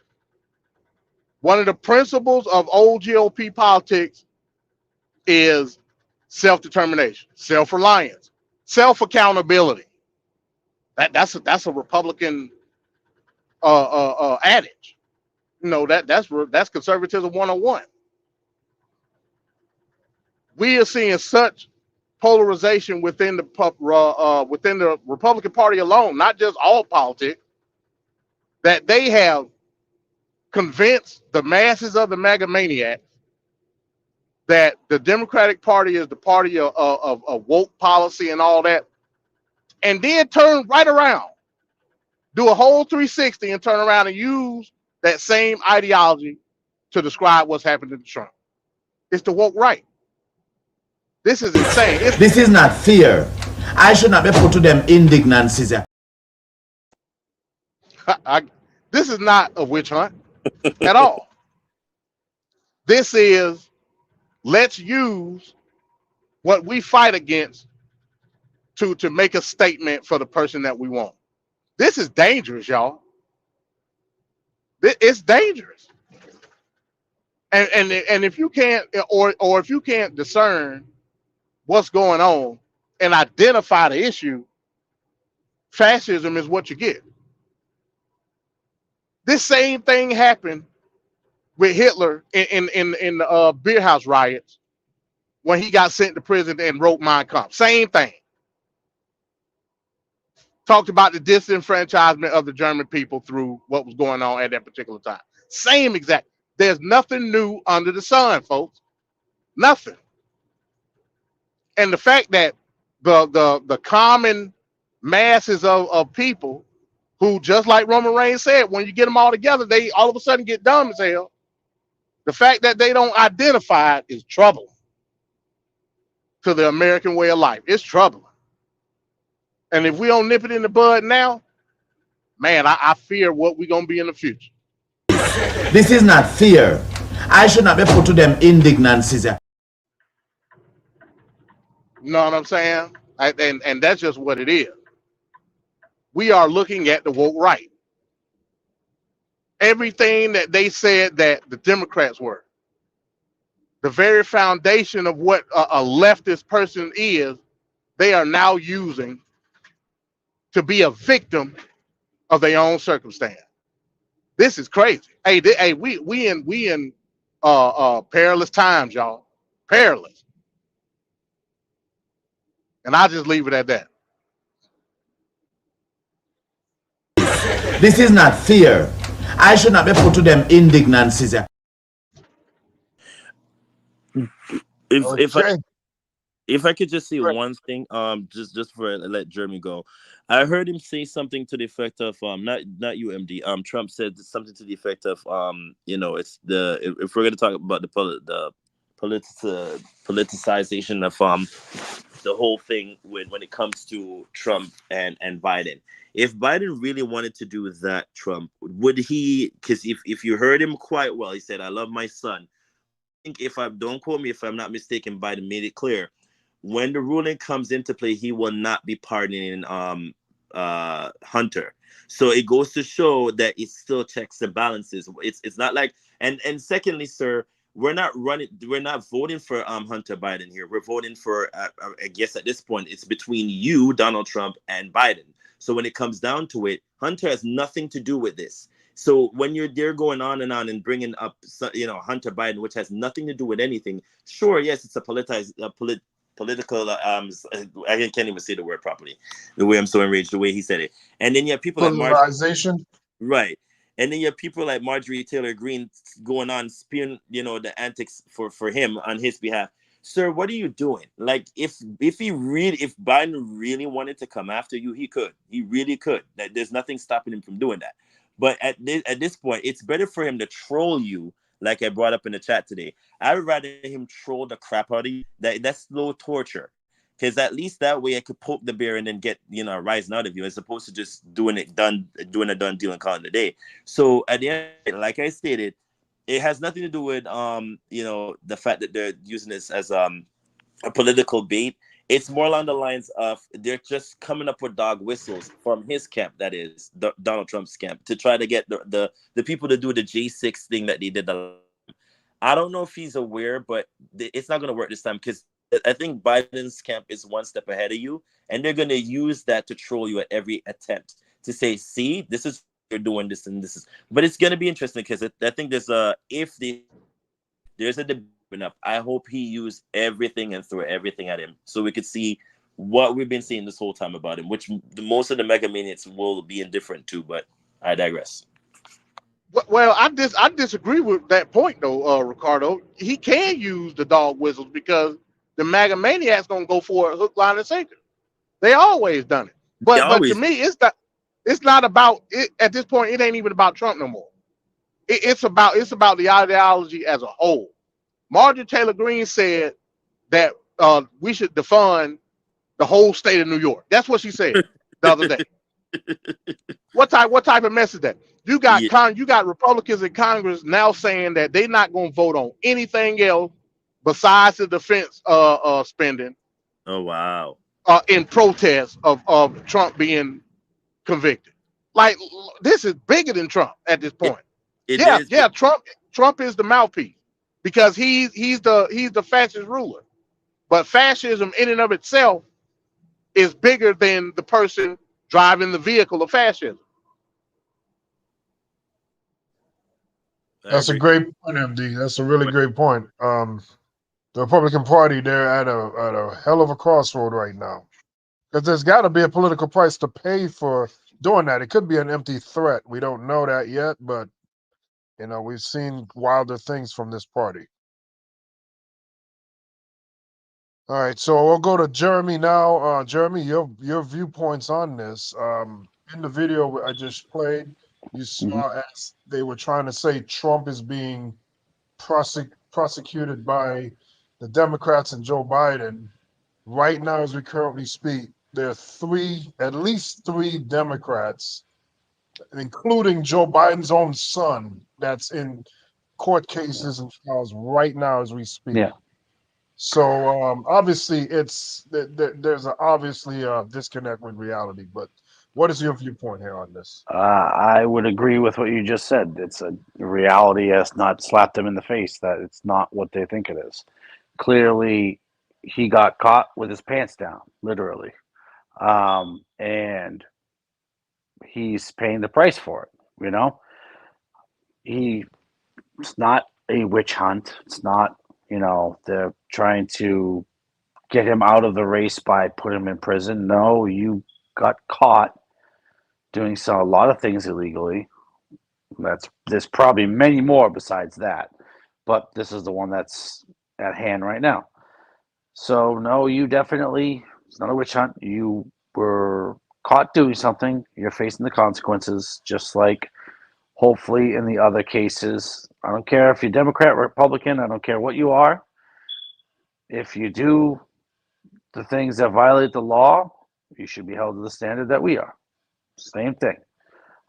Speaker 8: One of the principles of old GOP politics is self-determination, self-reliance, self-accountability. That's a Republican adage. That's conservatism 101. We are seeing such polarization within the Republican Party alone, not just all politics, that they have convinced the masses of the MAGA maniacs that the Democratic Party is the party of woke policy and all that, and then turn right around, do a whole 360 and turn around and use that same ideology to describe what's happening to Trump. It's the woke right. This is insane.
Speaker 1: This is not fear. I should not be put to them indignancies.
Speaker 8: This is not a witch hunt at all. This is, let's use what we fight against to make a statement for the person that we want. This is dangerous, y'all. It's dangerous. And if you can't, or if you can't discern what's going on and identify the issue, fascism is what you get. This same thing happened with Hitler in the beer house riots when he got sent to prison and wrote Mein Kampf. Same thing. Talked about the disenfranchisement of the German people through what was going on at that particular time. Same exact. There's nothing new under the sun, folks. Nothing. And the fact that the common masses of people who, just like Roman Reigns said, when you get them all together, they all of a sudden get dumb as hell. The fact that they don't identify it is trouble to the American way of life. It's troubling. And if we don't nip it in the bud now, man, I fear what we're going to be in the future.
Speaker 1: This is not fear. I should not be put to them indignancies.
Speaker 8: You know what I'm saying? And that's just what it is. We are looking at the woke right. Everything that they said that the Democrats were, the very foundation of what a leftist person is, they are now using to be a victim of their own circumstance. This is crazy. Hey, we in perilous times, y'all. Perilous. And I'll just leave it at that.
Speaker 1: This is not fear. I should not be put to them indignancies.
Speaker 20: If I could just say one thing, just for let Jeremy go. I heard him say something to the effect of not UMD. Trump said something to the effect of it's if we're gonna talk about the politicization of the whole thing when it comes to Trump and Biden. If Biden really wanted to do that, Trump, would he? Because if you heard him quite well, he said, "I love my son." I think don't quote me if I'm not mistaken, Biden made it clear when the ruling comes into play, he will not be pardoning Hunter. So it goes to show that it still checks and balances. It's not like and secondly, sir, we're not voting for Hunter Biden here. We're voting for I guess at this point it's between you, Donald Trump, and Biden. So when it comes down to it, Hunter has nothing to do with this. So when you're there going on and bringing up Hunter Biden, which has nothing to do with anything, sure, yes, it's a political I can't even say the word properly, the way I'm so enraged, the way he said it. And then you have people like
Speaker 7: polarization,
Speaker 20: right? And then you have people like Marjorie Taylor Greene going on spewing the antics for him on his behalf. Sir, what are you doing? Like if Biden really wanted to come after you, he really could. There's nothing stopping him from doing that. But at this point, it's better for him to troll you, like I brought up in the chat today. I would rather him troll the crap out of you. That's slow torture. Because at least that way I could poke the bear and then get, a rising out of you, as opposed to just doing a done deal and calling it a day. So at the end, like I stated, it has nothing to do with the fact that they're using this as a political bait. It's more along the lines of they're just coming up with dog whistles from his camp, that is Donald Trump's camp, to try to get the people to do the J6 thing that they did. I don't know if he's aware, but it's not going to work this time, because I think Biden's camp is one step ahead of you, and they're going to use that to troll you at every attempt to say, see, this is you're doing this and this is. But it's going to be interesting, because I think there's a debate enough. I hope he used everything and threw everything at him, so we could see what we've been seeing this whole time about him, which most of the mega maniacs will be indifferent to. But I digress.
Speaker 8: Well, I disagree with that point though, Ricardo. He can use the dog whistles because the MAGA maniacs gonna go for it hook, line, and sinker. They always done it. But to me, it's not about it at this point. It ain't even about Trump no more. It's about the ideology as a whole. Marjorie Taylor Greene said that we should defund the whole state of New York. That's what she said the other day. What type of mess is that? You got Republicans in Congress now saying that they're not going to vote on anything else besides the defense spending.
Speaker 20: Oh wow!
Speaker 8: In protest of Trump being convicted. Like, this is bigger than Trump at this point. Yeah. Trump is the mouthpiece because he's the fascist ruler. But fascism in and of itself is bigger than the person driving the vehicle of fascism.
Speaker 7: That's a great point, MD. That's a really great point. The Republican Party, they're at a hell of a crossroad right now. Because there's got to be a political price to pay for doing that. It could be an empty threat. We don't know that yet, but we've seen wilder things from this party. All right, so we'll go to Jeremy now. Jeremy, your viewpoints on this. In the video I just played, you saw as they were trying to say Trump is being prosecuted by the Democrats and Joe Biden. Right now, as we currently speak, there are at least three Democrats, including Joe Biden's own son, that's in court cases and trials right now as we speak.
Speaker 2: Yeah.
Speaker 7: So obviously, there's obviously a disconnect with reality. But what is your viewpoint here on this?
Speaker 2: I would agree with what you just said. It's a reality has not slapped them in the face that it's not what they think it is. Clearly, he got caught with his pants down, literally, and he's paying the price for it. It's not a witch hunt. It's not. They're trying to get him out of the race by putting him in prison. No, you got caught doing a lot of things illegally. There's probably many more besides that, but this is the one that's at hand right now. So no, you definitely, it's not a witch hunt. You were caught doing something. You're facing the consequences, just like hopefully in the other cases. I don't care if you're Democrat, Republican, I don't care what you are. If you do the things that violate the law, you should be held to the standard that we are. Same thing.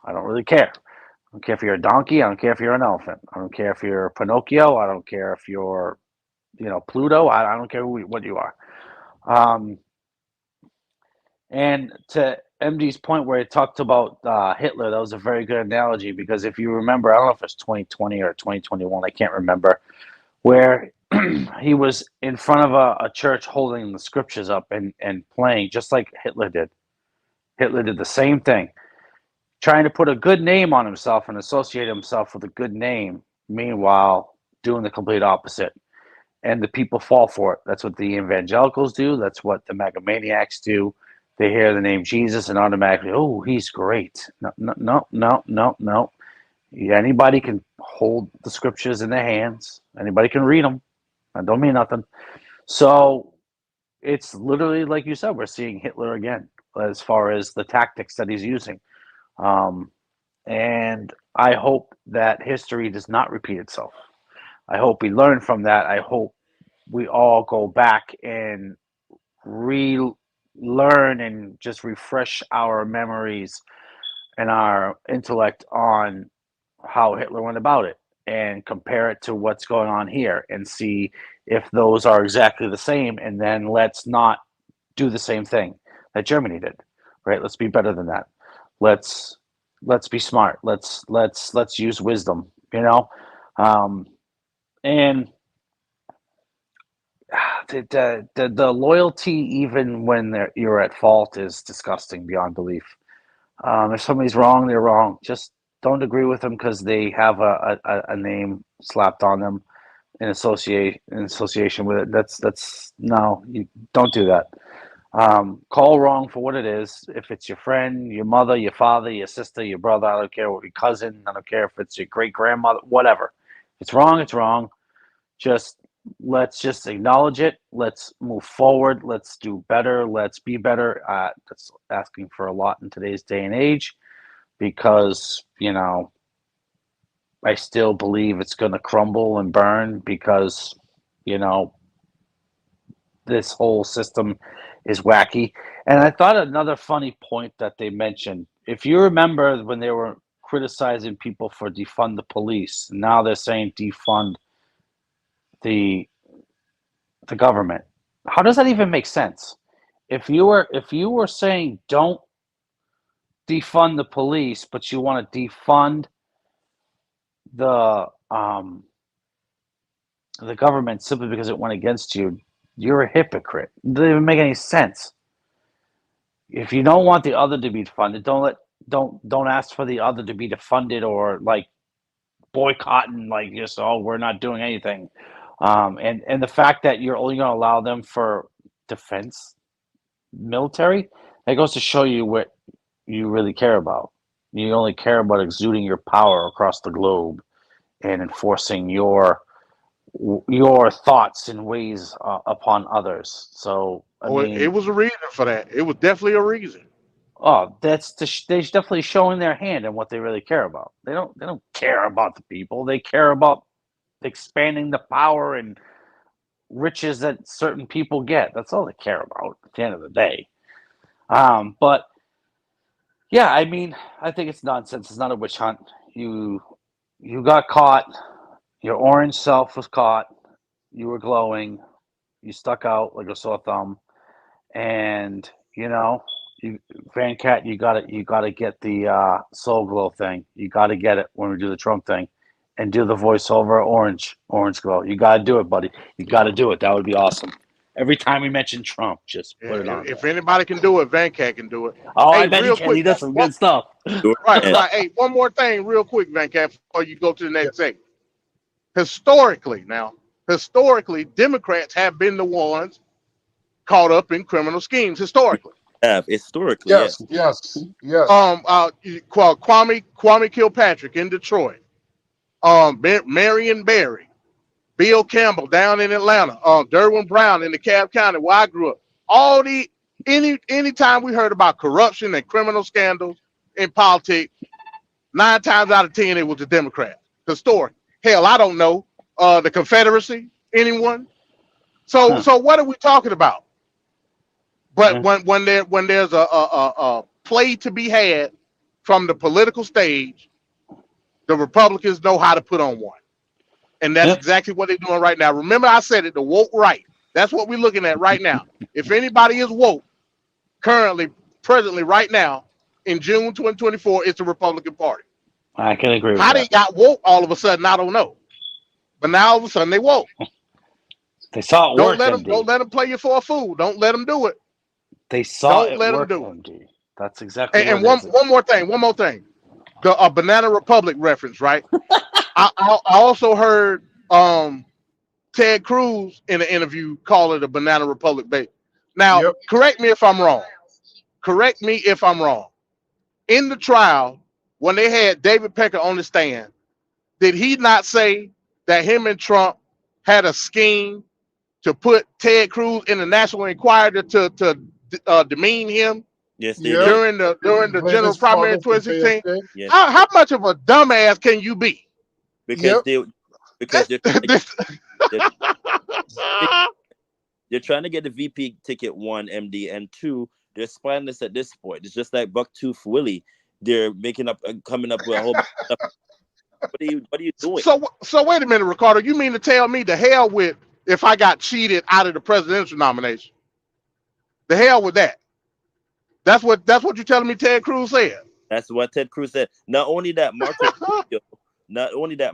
Speaker 2: I don't really care. I don't care if you're a donkey. I don't care if you're an elephant. I don't care if you're Pinocchio. I don't care if you're, Pluto. I don't care what you are. And to MD's point where he talked about Hitler, that was a very good analogy because if you remember, I don't know if it's 2020 or 2021, I can't remember, where he was in front of a church holding the scriptures up and playing just like Hitler did. Hitler did the same thing, trying to put a good name on himself and associate himself with a good name, meanwhile doing the complete opposite. And the people fall for it. That's what the evangelicals do. That's what the megalomaniacs do. They hear the name Jesus and automatically, oh, he's great. No. Anybody can hold the scriptures in their hands. Anybody can read them. That don't mean nothing. So it's literally, like you said, we're seeing Hitler again as far as the tactics that he's using. And I hope that history does not repeat itself. I hope we learn from that. I hope we all go back and relearn and just refresh our memories and our intellect on how Hitler went about it and compare it to what's going on here and see if those are exactly the same. And then let's not do the same thing that Germany did, right? Let's be better than that. Let's be smart. Let's use wisdom, and the loyalty, even when you're at fault, is disgusting beyond belief. If somebody's wrong, they're wrong. Just don't agree with them because they have a name slapped on them in association with it. That's no, you don't do that. Call wrong for what it is. If it's your friend, your mother, your father, your sister, your brother, I don't care what, your cousin, I don't care if it's your great grandmother, whatever. If it's wrong, it's wrong. Let's just acknowledge it. Let's move forward. Let's do better. Let's be better. That's asking for a lot in today's day and age because, I still believe it's going to crumble and burn because, this whole system is wacky. And I thought another funny point that they mentioned, if you remember when they were criticizing people for defund the police, now they're saying defund the government. How does that even make sense? If you were saying don't defund the police, but you want to defund the government simply because it went against you, you're a hypocrite. It doesn't even make any sense. If you don't want the other to be defunded, don't ask for the other to be defunded or boycotting, like just we're not doing anything, and the fact that you're only going to allow them for defense, military, that goes to show you what you really care about. You only care about exuding your power across the globe and enforcing your thoughts and ways upon others. So I mean,
Speaker 8: it was a reason for that. It was definitely a reason.
Speaker 2: oh, that's they're definitely showing their hand and what they really care about. They don't care about the people. They care about expanding the power and riches that certain people get. That's all they care about at the end of the day. But yeah, I mean, I think it's nonsense. It's not a witch hunt. You got caught. Your orange self was caught. You were glowing. You stuck out like a sore thumb. And Van Cat, you gotta get the soul glow thing. You gotta get it when we do the Trump thing, and do the voiceover orange glow. You gotta do it, buddy. You gotta do it. That would be awesome. Every time we mention Trump, just put it on.
Speaker 8: If anybody can do it, Van Cat can do it.
Speaker 2: Oh,
Speaker 8: hey,
Speaker 2: I bet he can. He does some good stuff.
Speaker 8: Right. Hey, one more thing, real quick, Van Cat, before you go to the next segment. Historically, Democrats have been the ones caught up in criminal schemes. Historically.
Speaker 20: Historically,
Speaker 7: yes.
Speaker 8: Kwame Kilpatrick in Detroit. Marion Barry, Bill Campbell down in Atlanta. Derwin Brown in DeKalb County, where I grew up. Anytime we heard about corruption and criminal scandals in politics, 9 times out of 10 it was the Democrats. Historic. Hell, I don't know. The Confederacy. Anyone? So what are we talking about? But when there's a play to be had from the political stage, the Republicans know how to put on one. And that's exactly what they're doing right now. Remember I said it, the woke right. That's what we're looking at right now. If anybody is woke, presently, right now, in June 2024, it's the Republican Party.
Speaker 2: I can agree with that.
Speaker 8: How they got woke all of a sudden, I don't know. But now all of a sudden they woke.
Speaker 2: They saw it work.
Speaker 8: Don't let them play you for a fool. Don't let them do it.
Speaker 2: They saw
Speaker 8: Don't let
Speaker 2: work,
Speaker 8: them do
Speaker 2: MD. That's exactly.
Speaker 8: And one more thing. The Banana Republic reference, right? I also heard Ted Cruz in an interview call it a Banana Republic bait. Now, correct me if I'm wrong. In the trial, when they had David Pecker on the stand, did he not say that him and Trump had a scheme to put Ted Cruz in the National Enquirer to demean him?
Speaker 20: Yes, they
Speaker 8: during the general primary in 2016. Yes. How much of a dumbass can you be?
Speaker 20: Because they're trying to get the VP ticket, 1, MD, and 2, they're spineless at this point. It's just like Bucktooth Willie. They're coming up with a whole bunch of stuff. What are you doing?
Speaker 8: So wait a minute, Ricardo. You mean to tell me the hell with if I got cheated out of the presidential nomination? The hell with that. That's what you're telling me Ted Cruz said.
Speaker 20: That's what Ted Cruz said. Not only that,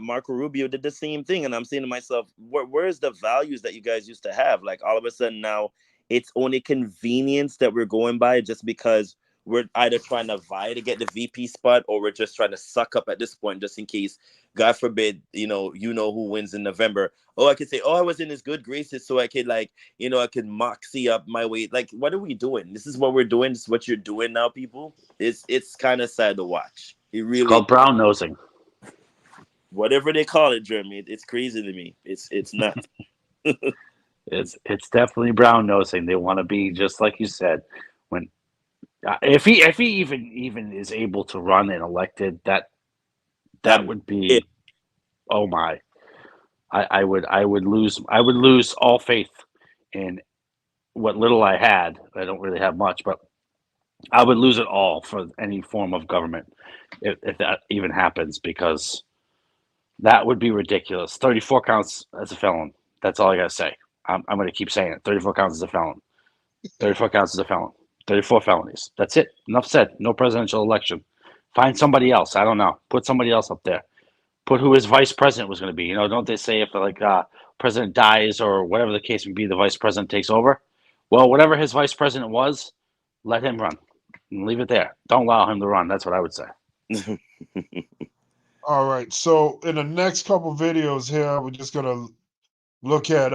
Speaker 20: Marco Rubio did the same thing. And I'm saying to myself, where's the values that you guys used to have? Like all of a sudden now it's only convenience that we're going by just because we're either trying to vie to get the VP spot or we're just trying to suck up at this point just in case, God forbid, who wins in November. Oh, I could say, I was in his good graces so I could I could moxie up my way. Like, what are we doing? This is what we're doing. This is what you're doing now, people. It's kind of sad to watch. It's
Speaker 2: called brown nosing.
Speaker 20: Whatever they call it, Jeremy. It's crazy to me. It's nuts.
Speaker 2: It's definitely brown nosing. They want to be just like you said. When if he even is able to run and elected, that would be, oh my, I would lose all faith in what little I had. I don't really have much, but I would lose it all for any form of government if that even happens, because that would be ridiculous. 34 counts as a felon. That's all I gotta say. I'm going to keep saying it. 34 counts as a felon. 34 counts as a felon. 34 felonies. That's it. Enough said. No presidential election. Find somebody else. I don't know. Put somebody else up there. Put who his vice president was going to be. Don't they say if president dies or whatever the case may be, the vice president takes over? Well, whatever his vice president was, let him run. And leave it there. Don't allow him to run. That's what I would say.
Speaker 7: All right. So in the next couple videos here, we're just gonna look at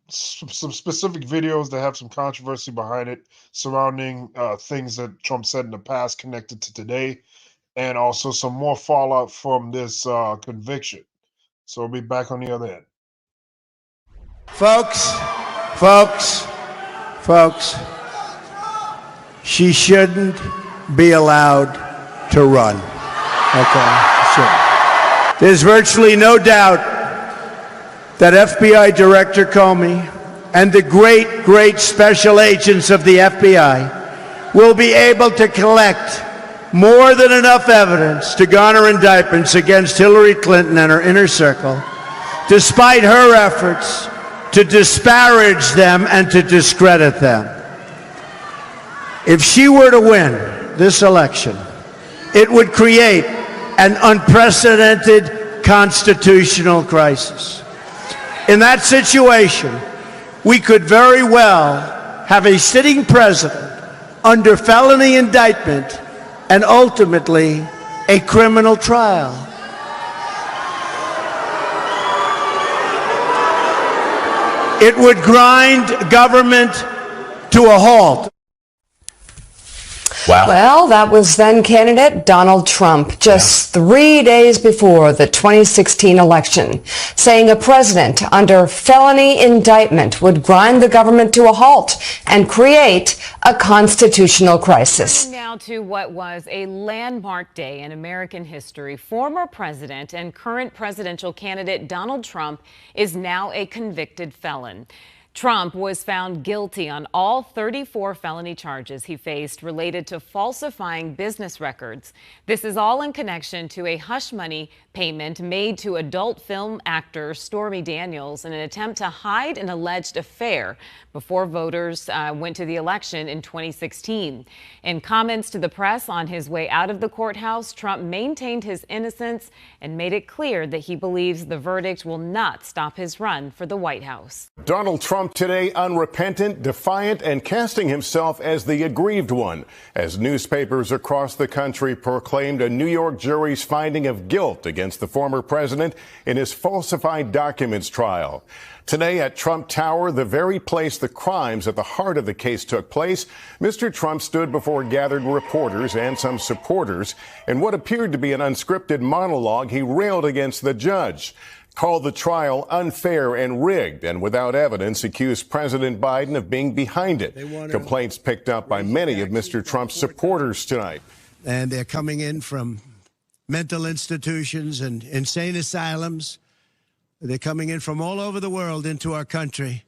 Speaker 7: some specific videos that have some controversy behind it surrounding things that Trump said in the past connected to today, and also some more fallout from this conviction. So we'll be back on the other end.
Speaker 10: Folks, she shouldn't be allowed to run. Okay, sure. There's virtually no doubt that FBI Director Comey and the great special agents of the FBI will be able to collect more than enough evidence to garner indictments against Hillary Clinton and her inner circle, despite her efforts to disparage them and to discredit them. If she were to win this election, it would create an unprecedented constitutional crisis. In that situation, we could very well have a sitting president under felony indictment and ultimately a criminal trial. It would grind government to a halt.
Speaker 3: Wow. Well, that was then candidate Donald Trump just 3 days before the 2016 election, saying a president under felony indictment would grind the government to a halt and create a constitutional crisis.
Speaker 4: Now to what was a landmark day in American history. Former president and current presidential candidate Donald Trump is now a convicted felon. Trump was found guilty on all 34 felony charges he faced related to falsifying business records. This is all in connection to a hush money payment made to adult film actor Stormy Daniels in an attempt to hide an alleged affair before voters went to the election in 2016. In comments to the press on his way out of the courthouse, Trump maintained his innocence and made it clear that he believes the verdict will not stop his run for the White House.
Speaker 5: Donald Trump today unrepentant, defiant, and casting himself as the aggrieved one, as newspapers across the country proclaimed a New York jury's finding of guilt against the former president in his falsified documents trial. Today at Trump Tower, the very place the crimes at the heart of the case took place, Mr. Trump stood before gathered reporters and some supporters. In what appeared to be an unscripted monologue, he railed against the judge, called the trial unfair and rigged, and without evidence accused President Biden of being behind it. Complaints picked up by many of Mr. Trump's supporters tonight.
Speaker 10: And they're coming in from mental institutions and insane asylums. They're coming in from all over the world into our country.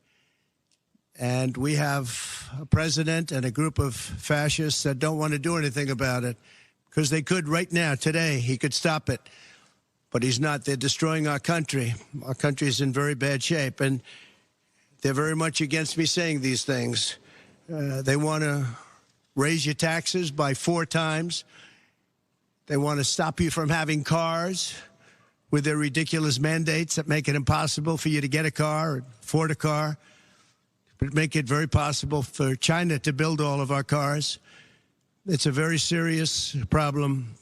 Speaker 10: And we have a president and a group of fascists that don't want to do anything about it, because they could right now, today, he could stop it. But he's not. They're destroying our country. Our country is in very bad shape. And they're very much against me saying these things. They want to raise your taxes by 4 times. They want to stop you from having cars with their ridiculous mandates that make it impossible for you to get a car or afford a car, but make it very possible for China to build all of our cars. It's a very serious problem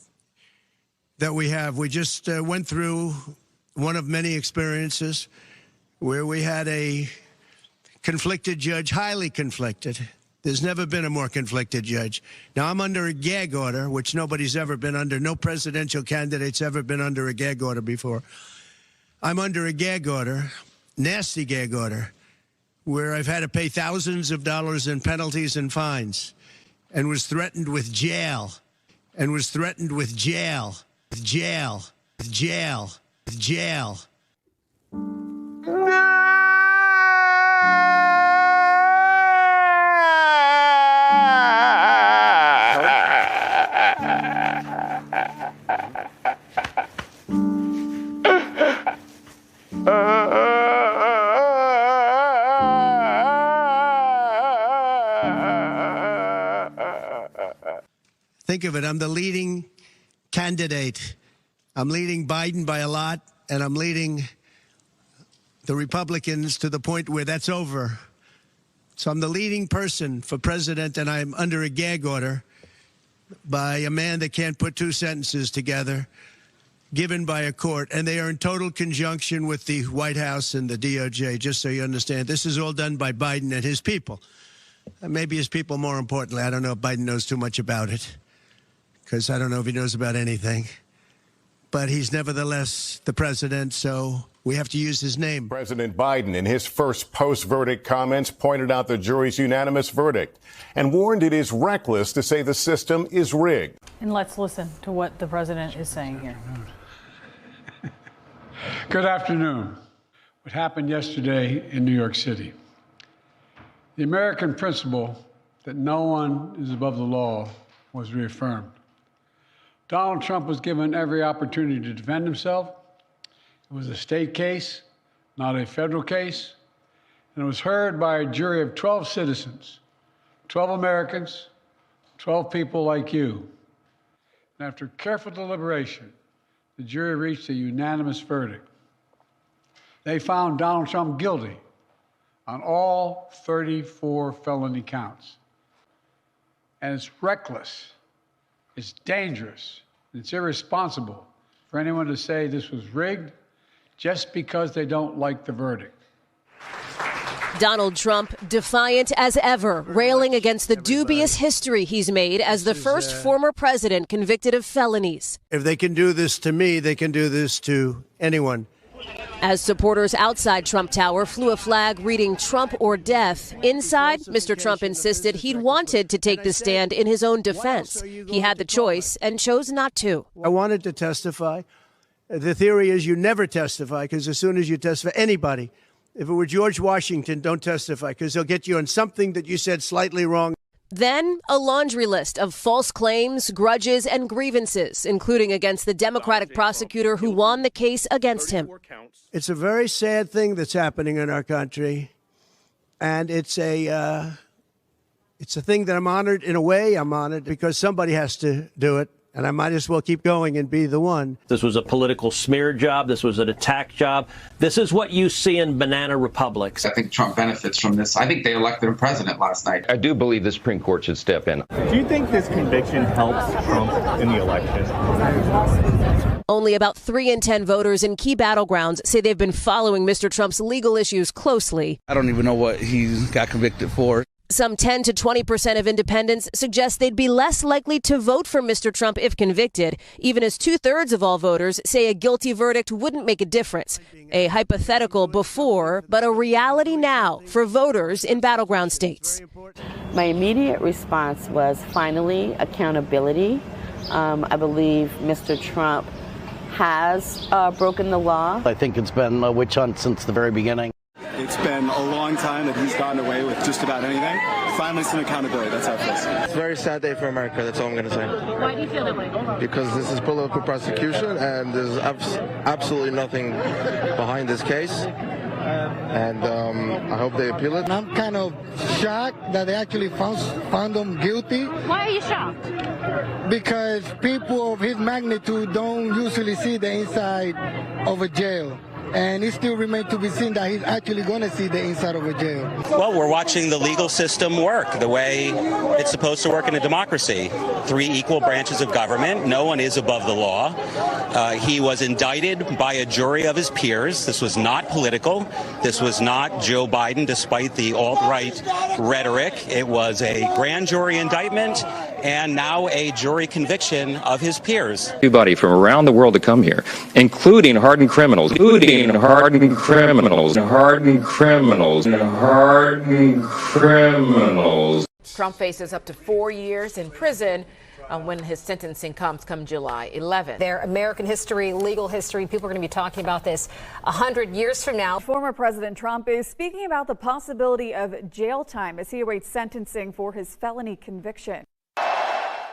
Speaker 10: that we have. We just went through one of many experiences where we had a conflicted judge, highly conflicted. There's never been a more conflicted judge. Now, I'm under a gag order, which nobody's ever been under. No presidential candidate's ever been under a gag order before. I'm under a gag order, nasty gag order, where I've had to pay thousands of dollars in penalties and fines, and was threatened with jail, and was threatened with jail, with jail, with jail, with jail. Think of it, I'm the leading candidate. I'm leading Biden by a lot, and I'm leading the Republicans to the point where that's over. So I'm the leading person for president, and I'm under a gag order by a man that can't put 2 sentences together. given by a court, and they are in total conjunction with the White House and the DOJ, just so you understand. This is all done by Biden and his people. Maybe his people more importantly. I don't know if Biden knows too much about it, because I don't know if he knows about anything. But he's nevertheless the president, so we have to use his name.
Speaker 5: President Biden, in his first post-verdict comments, pointed out the jury's unanimous verdict and warned it is reckless to say the system is rigged.
Speaker 6: And let's listen to what the president is saying here.
Speaker 11: Good afternoon. What happened yesterday in New York City? The American principle that no one is above the law was reaffirmed. Donald Trump was given every opportunity to defend himself. It was a state case, not a federal case, and it was heard by a jury of 12 citizens, 12 Americans, 12 people like you. And after careful deliberation, the jury reached a unanimous verdict. They found Donald Trump guilty on all 34 felony counts. And it's reckless, it's dangerous, it's irresponsible for anyone to say this was rigged just because they don't like the verdict.
Speaker 12: Donald Trump, defiant as ever, railing against the dubious history he's made as the first former president convicted of felonies.
Speaker 10: If they can do this to me, they can do this to anyone.
Speaker 12: As supporters outside Trump Tower flew a flag reading Trump or death, inside, Mr. Trump insisted he'd wanted to take the stand in his own defense. He had the choice and chose not to.
Speaker 10: I wanted to testify. The theory is you never testify, because as soon as you testify, anybody, if it were George Washington, don't testify, because they'll get you on something that you said slightly wrong.
Speaker 12: Then, a laundry list of false claims, grudges, and grievances, including against the Democratic prosecutor who won the case against him.
Speaker 10: It's a very sad thing that's happening in our country, and it's a thing that I'm honored. In a way, I'm honored because somebody has to do it, and I might as well keep going and be the one.
Speaker 13: This was a political smear job. This was an attack job. This is what you see in banana republics.
Speaker 14: I think Trump benefits from this. I think they elected him president last night.
Speaker 15: I do believe the Supreme Court should step in.
Speaker 27: Do you think this conviction helps Trump in the election?
Speaker 12: Only about 3 in 10 voters in key battlegrounds say they've been following Mr. Trump's legal issues closely.
Speaker 28: I don't even know what he got convicted for.
Speaker 12: Some 10 to 20% of independents suggest they'd be less likely to vote for Mr. Trump if convicted, even as 2/3 of all voters say a guilty verdict wouldn't make a difference. A hypothetical before, but a reality now for voters in battleground states.
Speaker 29: My immediate response was finally accountability. I believe Mr. Trump has broken the law.
Speaker 28: I think it's been a witch hunt since the very beginning.
Speaker 23: It's been a long time that he's gotten away with just about anything. Finally, some accountability. That's how it feels.
Speaker 30: It's a very sad day for America. That's all I'm going to say.
Speaker 6: Why do you feel that way?
Speaker 30: Because this is political prosecution, and there's absolutely nothing behind this case. And I hope they appeal it.
Speaker 31: I'm kind of shocked that they actually found him guilty.
Speaker 6: Why are you shocked?
Speaker 31: Because people of his magnitude don't usually see the inside of a jail. And it still remains to be seen that he's actually going to see the inside of a jail.
Speaker 32: Well, we're watching the legal system work the way it's supposed to work in a democracy. 3 equal branches of government. No one is above the law. He was indicted by a jury of his peers. This was not political. This was not Joe Biden, despite the alt-right rhetoric. It was a grand jury indictment and now a jury conviction of his peers.
Speaker 15: Everybody from around the world to come here, including hardened criminals, hardened criminals.
Speaker 33: Trump faces up to 4 years in prison when his sentencing comes come July 11th.
Speaker 34: Their American history, legal history, people are going to be talking about this 100 years from now.
Speaker 35: Former President Trump is speaking about the possibility of jail time as he awaits sentencing for his felony conviction.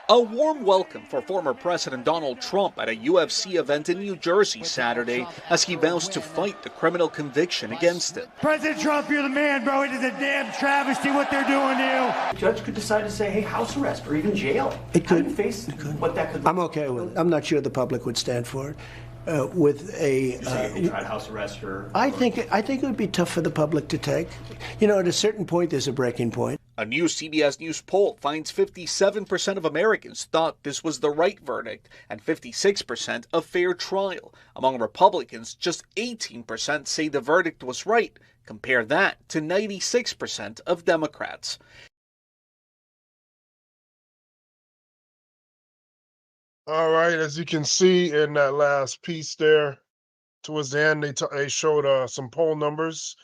Speaker 36: A warm welcome for former President Donald Trump at a UFC event in New Jersey Saturday as he vows to fight the criminal conviction against him.
Speaker 10: President Trump, you're the man, bro. It is a damn travesty what they're doing to you.
Speaker 37: The judge could decide to say, hey, house arrest or even jail.
Speaker 10: It could.
Speaker 37: How do you face what that could
Speaker 10: I'm okay with it. I'm not sure the public would stand for it.
Speaker 1: with a.
Speaker 27: Did you say if they tried house arrest or?
Speaker 1: I think it would be tough for the public to take. You know, at a certain point, there's a breaking point.
Speaker 36: A new CBS News poll finds 57% of Americans thought this was the right verdict and 56% a fair trial. Among Republicans, just 18% say the verdict was right. Compare that to 96% of Democrats.
Speaker 2: All right, as you can see in that last piece there, towards the end, they showed some poll numbers.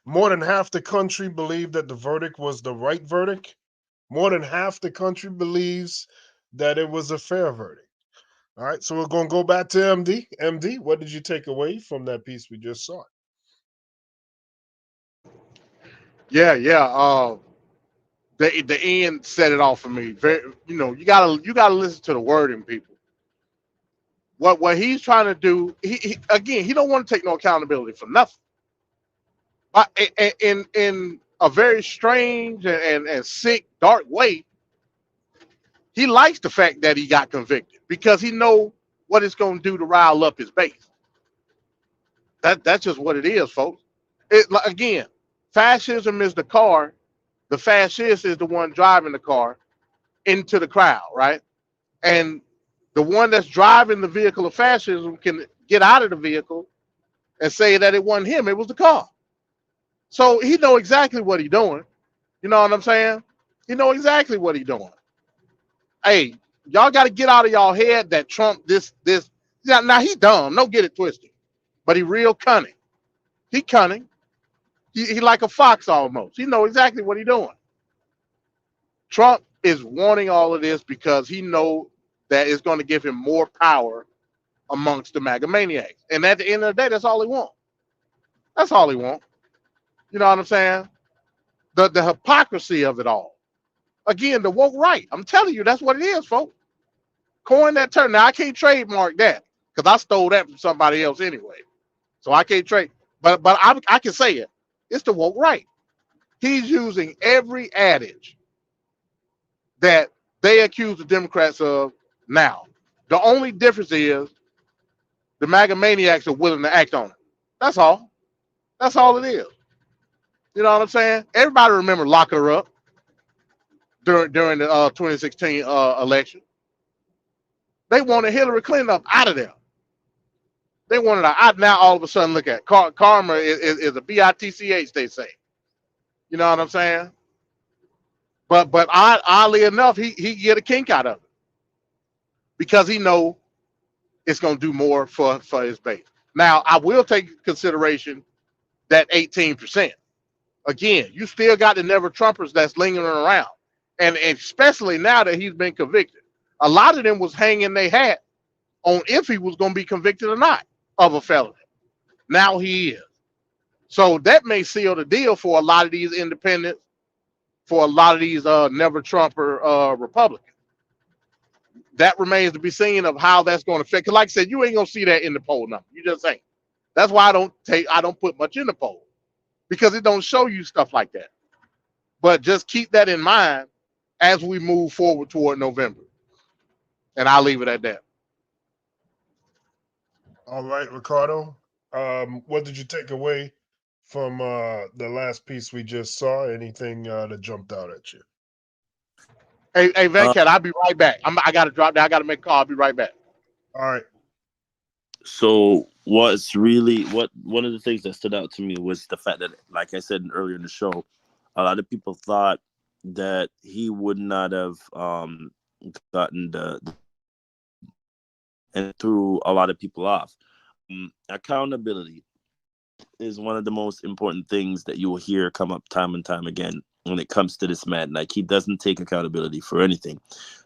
Speaker 2: More than half the country believed that the verdict was the right verdict. More than half the country believes that it was a fair verdict. All right, so we're going to go back to MD. MD, what did you take away from that piece we just saw?
Speaker 3: Yeah. The end set it off for me. You gotta listen to the wording, people. What he's trying to do, he don't want to take no accountability for nothing. In a very strange and sick, dark way, he likes the fact that he got convicted because he know what it's going to do to rile up his base. That's just what it is, folks. Again, fascism is the car. The fascist is the one driving the car into the crowd, right? And the one that's driving the vehicle of fascism can get out of the vehicle and say that it wasn't him, it was the car. So he know exactly what he's doing. You know what I'm saying? He know exactly what he's doing. Hey, y'all got to get out of y'all head that Trump this. Yeah, now he's dumb. Don't get it twisted. But he real cunning. He cunning. He like a fox almost. He know exactly what he's doing. Trump is wanting all of this because he know that it's going to give him more power amongst the MAGA maniacs. And at the end of the day, that's all he wants. That's all he wants. You know what I'm saying? The hypocrisy of it all. Again, the woke right. I'm telling you, that's what it is, folks. Coin that term. Now, I can't trademark that because I stole that from somebody else anyway. So I can't trade. But I can say it. It's the woke right. He's using every adage that they accuse the Democrats of now. The only difference is the MAGA maniacs are willing to act on it. That's all. That's all it is. You know what I'm saying? Everybody remember locking her up during the 2016 election. They wanted Hillary Clinton up out of there. They wanted her out. Now all of a sudden, look at karma is a bitch. They say. You know what I'm saying? But oddly enough, he get a kink out of it because he know it's gonna do more for his base. Now I will take consideration that 18%. Again, you still got the never Trumpers that's lingering around, and especially now that he's been convicted, a lot of them was hanging their hat on if he was going to be convicted or not of a felony. Now he is, so that may seal the deal for a lot of these independents, for a lot of these never Trumper Republicans. That remains to be seen of how that's going to affect. Because, like I said, you ain't gonna see that in the poll number. You just ain't. That's why I don't put much in the poll. Because it don't show you stuff like that. But just keep that in mind as we move forward toward November. And I'll leave it at that.
Speaker 2: All right, Ricardo. What did you take away from the last piece we just saw? Anything that jumped out at you?
Speaker 3: Hey, Venkat, I'll be right back. I got to drop down. I got to make a call. I'll be right back.
Speaker 2: All right.
Speaker 4: So one of the things that stood out to me was the fact that, like I said earlier in the show, a lot of people thought that he would not have gotten and threw a lot of people off. Accountability is one of the most important things that you will hear come up time and time again when it comes to this man. Like, he doesn't take accountability for anything.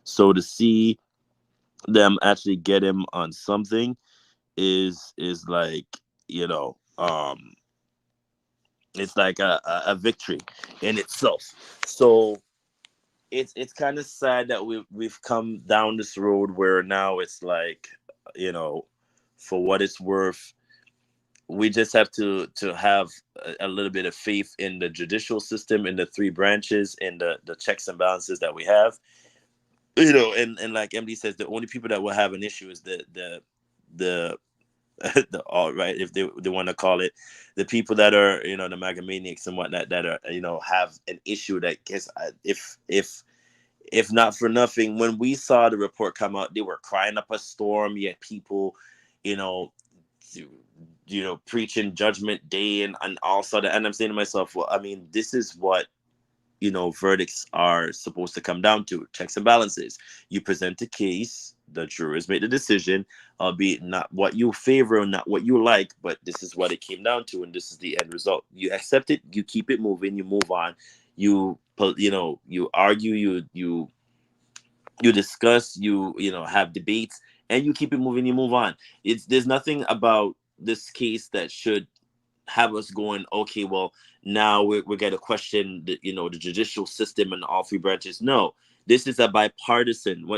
Speaker 4: So to see them actually get him on something is like, it's like a victory in itself. So it's kind of sad that we've come down this road where now it's like, for what it's worth, we just have to have a little bit of faith in the judicial system, in the three branches, in the checks and balances that we have. And like MD says, the only people that will have an issue is the the alt-right, if they want to call it, the people that are, you know, the megamaniacs and whatnot, that are, you know, have an issue that gets, if not for nothing, when we saw the report come out, they were crying up a storm. You had people, you know, preaching Judgment Day and all sort of. And I'm saying to myself, well, I mean, this is what, you know, verdicts are supposed to come down to: checks and balances. You present a case, the jurors make the decision, albeit not what you favor, not what you like, but this is what it came down to, and this is the end result. You accept it, you keep it moving, you move on, you argue, you discuss, you know, have debates, and you keep it moving, you move on. There's nothing about this case that should have us going, okay, well, now we're going to question the, you know, the judicial system and all three branches. No, this is a bipartisan.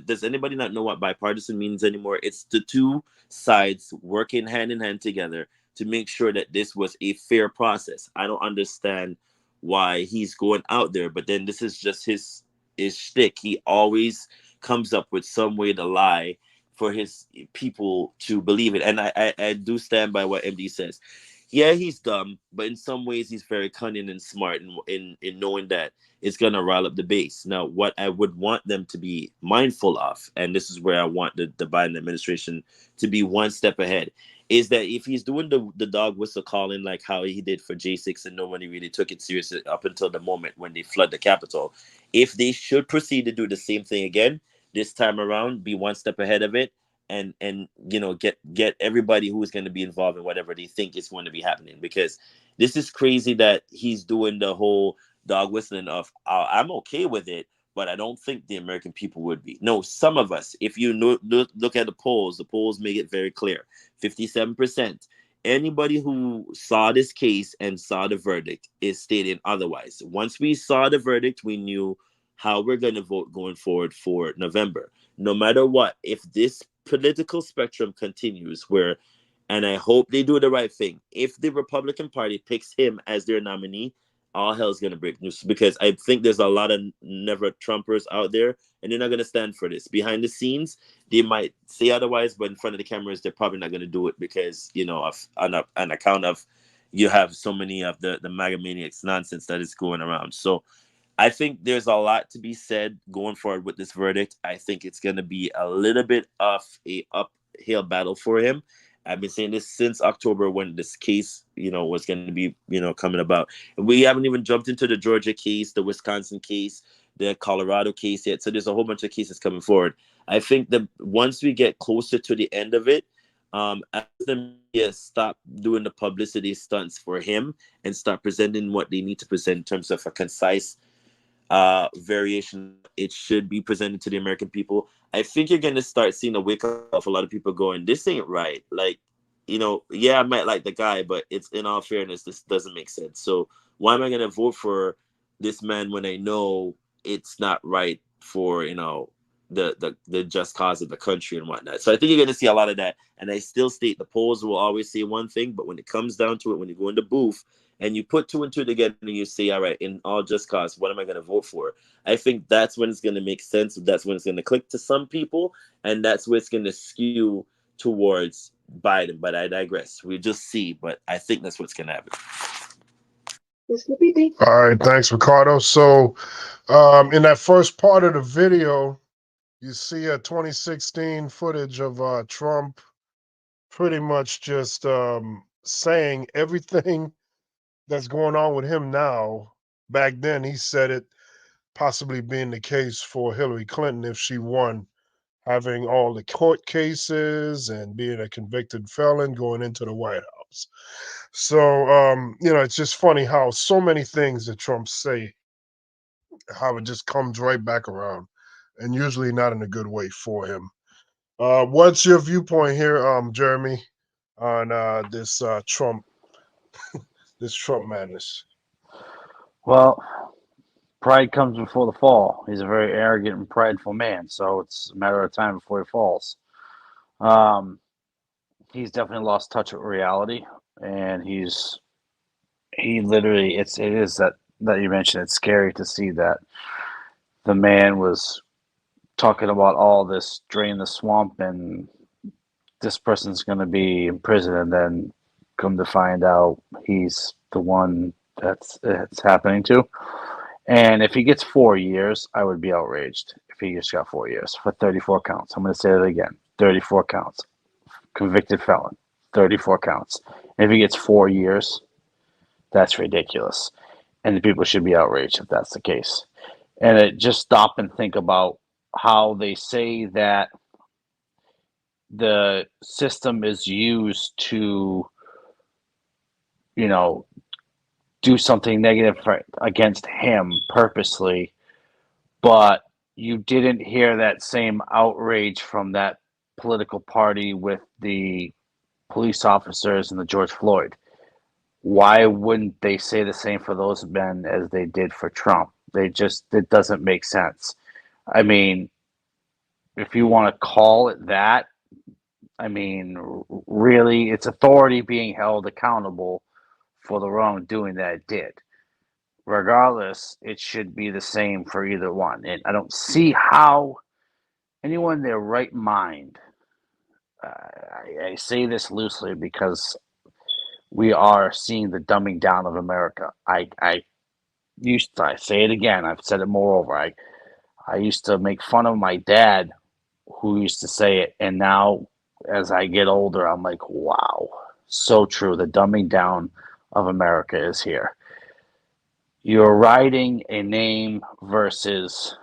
Speaker 4: Does anybody not know what bipartisan means anymore? It's the two sides working hand in hand together to make sure that this was a fair process. I don't understand why he's going out there, but then this is just his shtick. He always comes up with some way to lie for his people to believe it. And I do stand by what MD says. Yeah, he's dumb, but in some ways he's very cunning and smart in knowing that it's going to rile up the base. Now, what I would want them to be mindful of, and this is where I want the Biden administration to be one step ahead, is that if he's doing the dog whistle calling like how he did for J6 and nobody really took it seriously up until the moment when they flood the Capitol, if they should proceed to do the same thing again this time around, be one step ahead of it, and you know, get everybody who is going to be involved in whatever they think is going to be happening, because this is crazy that he's doing the whole dog whistling of I'm okay with it, but I don't think the American people would be. No, some of us, if you look at the polls make it very clear. 57%. Anybody who saw this case and saw the verdict is stating otherwise. Once we saw the verdict, we knew how we're going to vote going forward for November. No matter what, if this political spectrum continues where, and I hope they do the right thing, if the Republican Party picks him as their nominee, all hell's going to break loose, because I think there's a lot of never Trumpers out there, and they're not going to stand for this. Behind the scenes, they might say otherwise, but in front of the cameras, they're probably not going to do it because, you know, on account of you have so many of the MAGA maniacs nonsense that is going around. So I think there's a lot to be said going forward with this verdict. I think it's going to be a little bit of a uphill battle for him. I've been saying this since October when this case, you know, was going to be, you know, coming about. We haven't even jumped into the Georgia case, the Wisconsin case, the Colorado case yet. So there's a whole bunch of cases coming forward. I think that once we get closer to the end of it, as the media stop doing the publicity stunts for him and start presenting what they need to present in terms of a concise variation, it should be presented to the American people. I think you're going to start seeing a wake up of a lot of people going, this ain't right. Like, you know, yeah, I might like the guy, but it's, in all fairness, this doesn't make sense. So why am I going to vote for this man when I know it's not right for, you know, the just cause of the country and whatnot? So I think you're going to see a lot of that. And I still state the polls will always say one thing, but when it comes down to it, when you go in the booth and you put two and two together and you say, all right, in all just cause, what am I going to vote for? I think that's when it's going to make sense. That's when it's going to click to some people. And that's where it's going to skew towards Biden. But I digress. We just see. But I think that's what's going to happen.
Speaker 2: All right, thanks, Ricardo. So in that first part of the video, you see a 2016 footage of Trump pretty much just saying everything that's going on with him now. Back then, he said it possibly being the case for Hillary Clinton if she won, having all the court cases and being a convicted felon going into the White House. So, you know, it's just funny how so many things that Trump say, how it just comes right back around, and usually not in a good way for him. What's your viewpoint here, Jeremy, on this Trump madness?
Speaker 28: Well, pride comes before the fall. He's a very arrogant and prideful man, so it's a matter of time before he falls. He's definitely lost touch with reality, and he literally, it is that you mentioned. It's scary to see that the man was talking about all this drain the swamp and this person's going to be in prison, and then come to find out he's the one that's it's happening to. And if he gets 4 years, I would be outraged if he just got 4 years for 34 counts. I'm going to say it again, 34 counts. Convicted felon, 34 counts. And if he gets 4 years, that's ridiculous. And the people should be outraged if that's the case. And just stop and think about how they say that the system is used to, do something negative against him purposely, but you didn't hear that same outrage from that political party with the police officers and the George Floyd. Why wouldn't they say the same for those men as they did for Trump? It doesn't make sense. I mean, if you want to call it that, I mean, really, it's authority being held accountable for the wrongdoing that it did. Regardless, it should be the same for either one. And I don't see how anyone in their right mind, I say this loosely because we are seeing the dumbing down of America. I say it again, I've said it moreover. I used to make fun of my dad who used to say it, and now as I get older, I'm like, wow, so true. The dumbing down of America is here. You're writing a name versus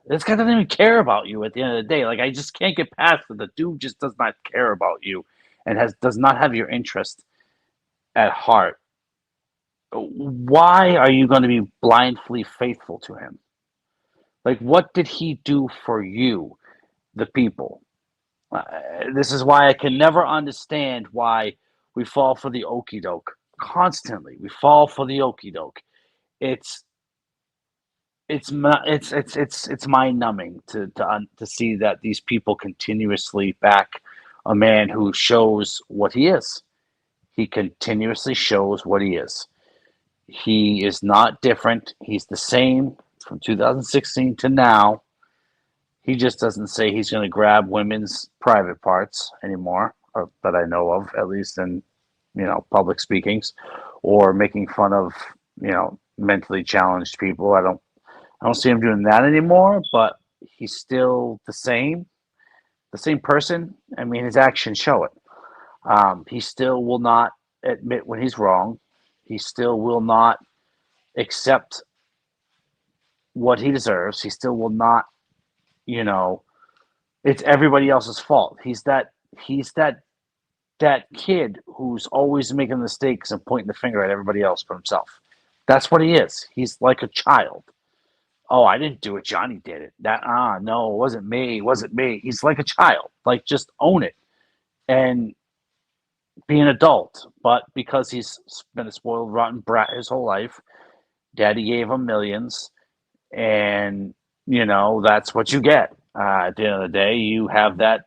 Speaker 28: this guy doesn't even care about you at the end of the day. Like, I just can't get past it. The dude just does not care about you and does not have your interest at heart. Why are you going to be blindly faithful to him? Like, what did he do for you, the people? This is why I can never understand why we fall for the okie doke constantly. We fall for the okie doke. It's mind numbing to see that these people continuously back a man who shows what he is. He continuously shows what he is. He is not different. He's the same from 2016 to now. He just doesn't say he's going to grab women's private parts anymore, or that I know of, at least in, public speakings, or making fun of, mentally challenged people. I don't see him doing that anymore, but he's still the same person. I mean, his actions show it. He still will not admit when he's wrong. He still will not accept what he deserves. He still will not, it's everybody else's fault. He's that kid who's always making mistakes and pointing the finger at everybody else but himself. That's what he is. He's like a child. Oh, I didn't do it. Johnny did it. No, it wasn't me. It wasn't me. He's like a child. Like, just own it and be an adult. But because he's been a spoiled, rotten brat his whole life, daddy gave him millions, and, that's what you get. At the end of the day, you have that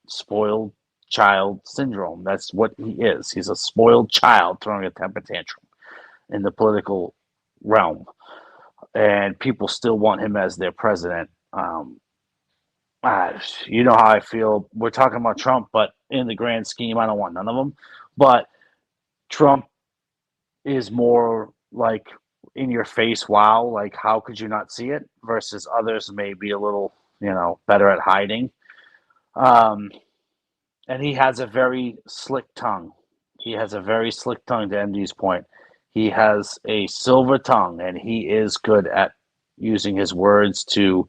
Speaker 28: spoiled child syndrome. That's what he is. He's a spoiled child throwing a temper tantrum in the political realm. And people still want him as their president. You know how I feel. We're talking about Trump, but in the grand scheme, I don't want none of them. But Trump is more like in your face, wow, like how could you not see it? Versus others may be a little, better at hiding. And he has a very slick tongue. He has a very slick tongue, to MD's point. He has a silver tongue, and he is good at using his words to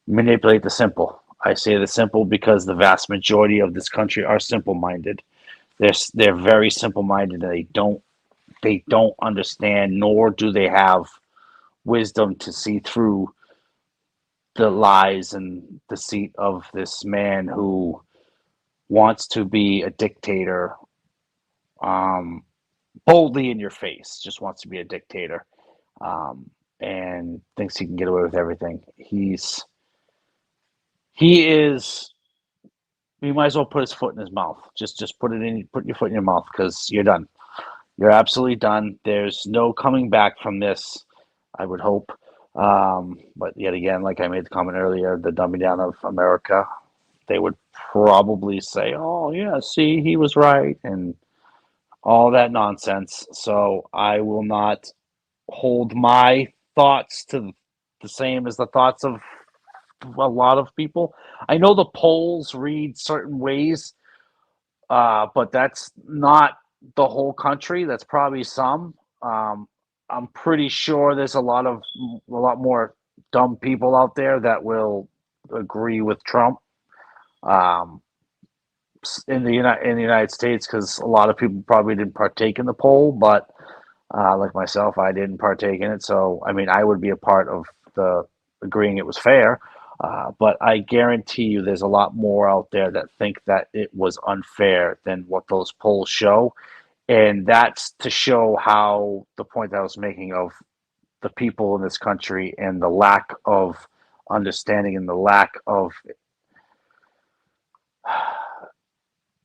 Speaker 28: manipulate the simple. I say the simple because the vast majority of this country are simple-minded. They're very simple-minded, and they don't understand, nor do they have wisdom to see through the lies and deceit of this man who wants to be a dictator, boldly in your face, just wants to be a dictator, and thinks he can get away with everything. He might as well put his foot in his mouth. Just put your foot in your mouth, because you're done. You're absolutely done. There's no coming back from this, I would hope. But yet again, like I made the comment earlier, the dumbing down of America they would probably say, "Oh yeah, see, he was right," and all that nonsense. So I will not hold my thoughts to the same as the thoughts of a lot of people. I know the polls read certain ways, but that's not the whole country. That's probably some. I'm pretty sure there's a lot more dumb people out there that will agree with Trump in the United States, because a lot of people probably didn't partake in the poll, but like myself, I didn't partake in it. So I mean, I would be a part of the agreeing it was fair. But I guarantee you there's a lot more out there that think that it was unfair than what those polls show. And that's to show how the point that I was making of the people in this country and the lack of understanding and the lack of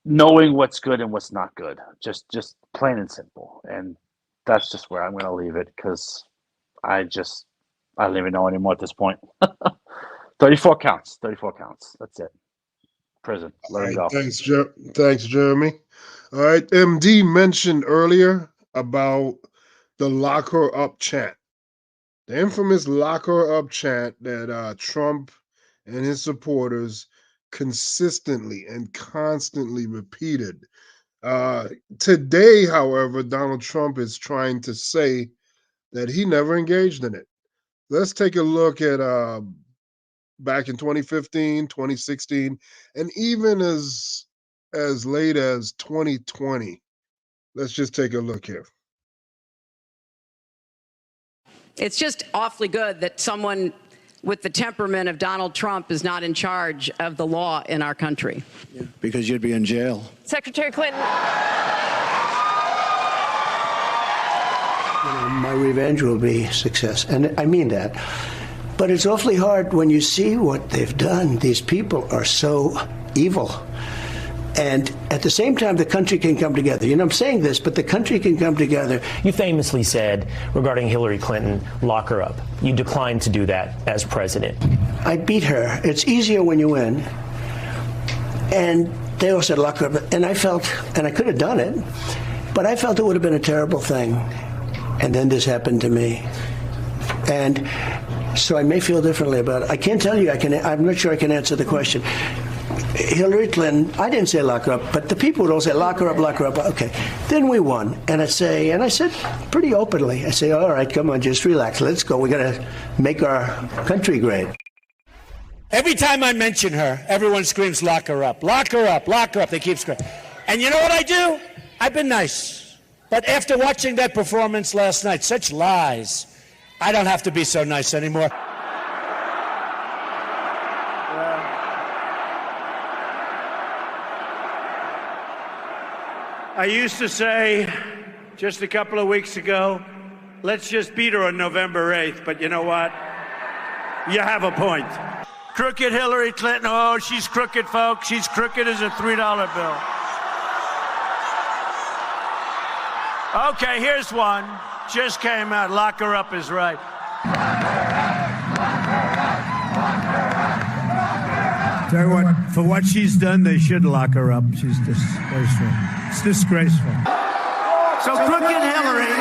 Speaker 28: knowing what's good and what's not good. Just plain and simple. And that's just where I'm going to leave it, because I don't even know anymore at this point. 34 counts. 34 counts. That's it. Prison. Let him go.
Speaker 2: Thanks, Jeremy. All right. MD mentioned earlier about the lock her up chant. The infamous lock her up chant that Trump and his supporters consistently and constantly repeated. Today, however, Donald Trump is trying to say that he never engaged in it. Let's take a look at back in 2015, 2016, and even as late as 2020. Let's just take a look here.
Speaker 5: It's just awfully good that someone with the temperament of Donald Trump is not in charge of the law in our country.
Speaker 10: Yeah, because you'd be in jail.
Speaker 34: Secretary Clinton.
Speaker 1: My revenge will be success, and I mean that. But it's awfully hard when you see what they've done. These people are so evil. And at the same time, the country can come together. You know, I'm saying this, but the country can come together.
Speaker 7: You famously said regarding Hillary Clinton, lock her up. You declined to do that as president.
Speaker 1: I beat her. It's easier when you win. And they all said lock her up. And I felt, and I could have done it, but I felt it would have been a terrible thing. And then this happened to me. And so I may feel differently about it. I can't tell you. I'm not sure I can answer the question. Hillary Clinton, I didn't say lock her up, but the people would all say lock her up, lock her up. Okay. Then we won. And I said pretty openly, I say, all right, come on, just relax. Let's go. We got to make our country great.
Speaker 10: Every time I mention her, everyone screams, lock her up, lock her up, lock her up. They keep screaming. And you know what I do? I've been nice. But after watching that performance last night, such lies, I don't have to be so nice anymore. I used to say just a couple of weeks ago, let's just beat her on November 8th. But you know what? You have a point. Crooked Hillary Clinton. Oh, she's crooked, folks. She's crooked as a $3 bill. Okay, here's one. Just came out. Lock her up is right. Tell you what, for what she's done, they should lock her up. She's disgraceful. It's disgraceful. So crooked Hillary,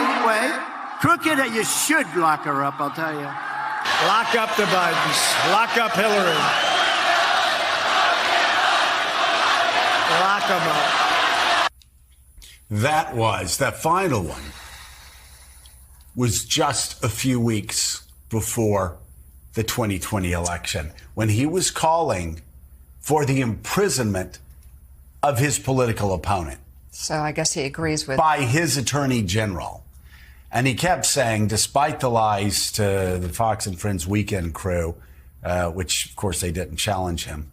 Speaker 10: crooked, you should lock her up, I'll tell you. Lock up the Bidens. Lock up Hillary. Lock them up.
Speaker 8: That final one was just a few weeks before the 2020 election, when he was calling for the imprisonment of his political opponent.
Speaker 34: So I guess he agrees with...
Speaker 8: by his attorney general. And he kept saying, despite the lies to the Fox and Friends weekend crew, which, of course, they didn't challenge him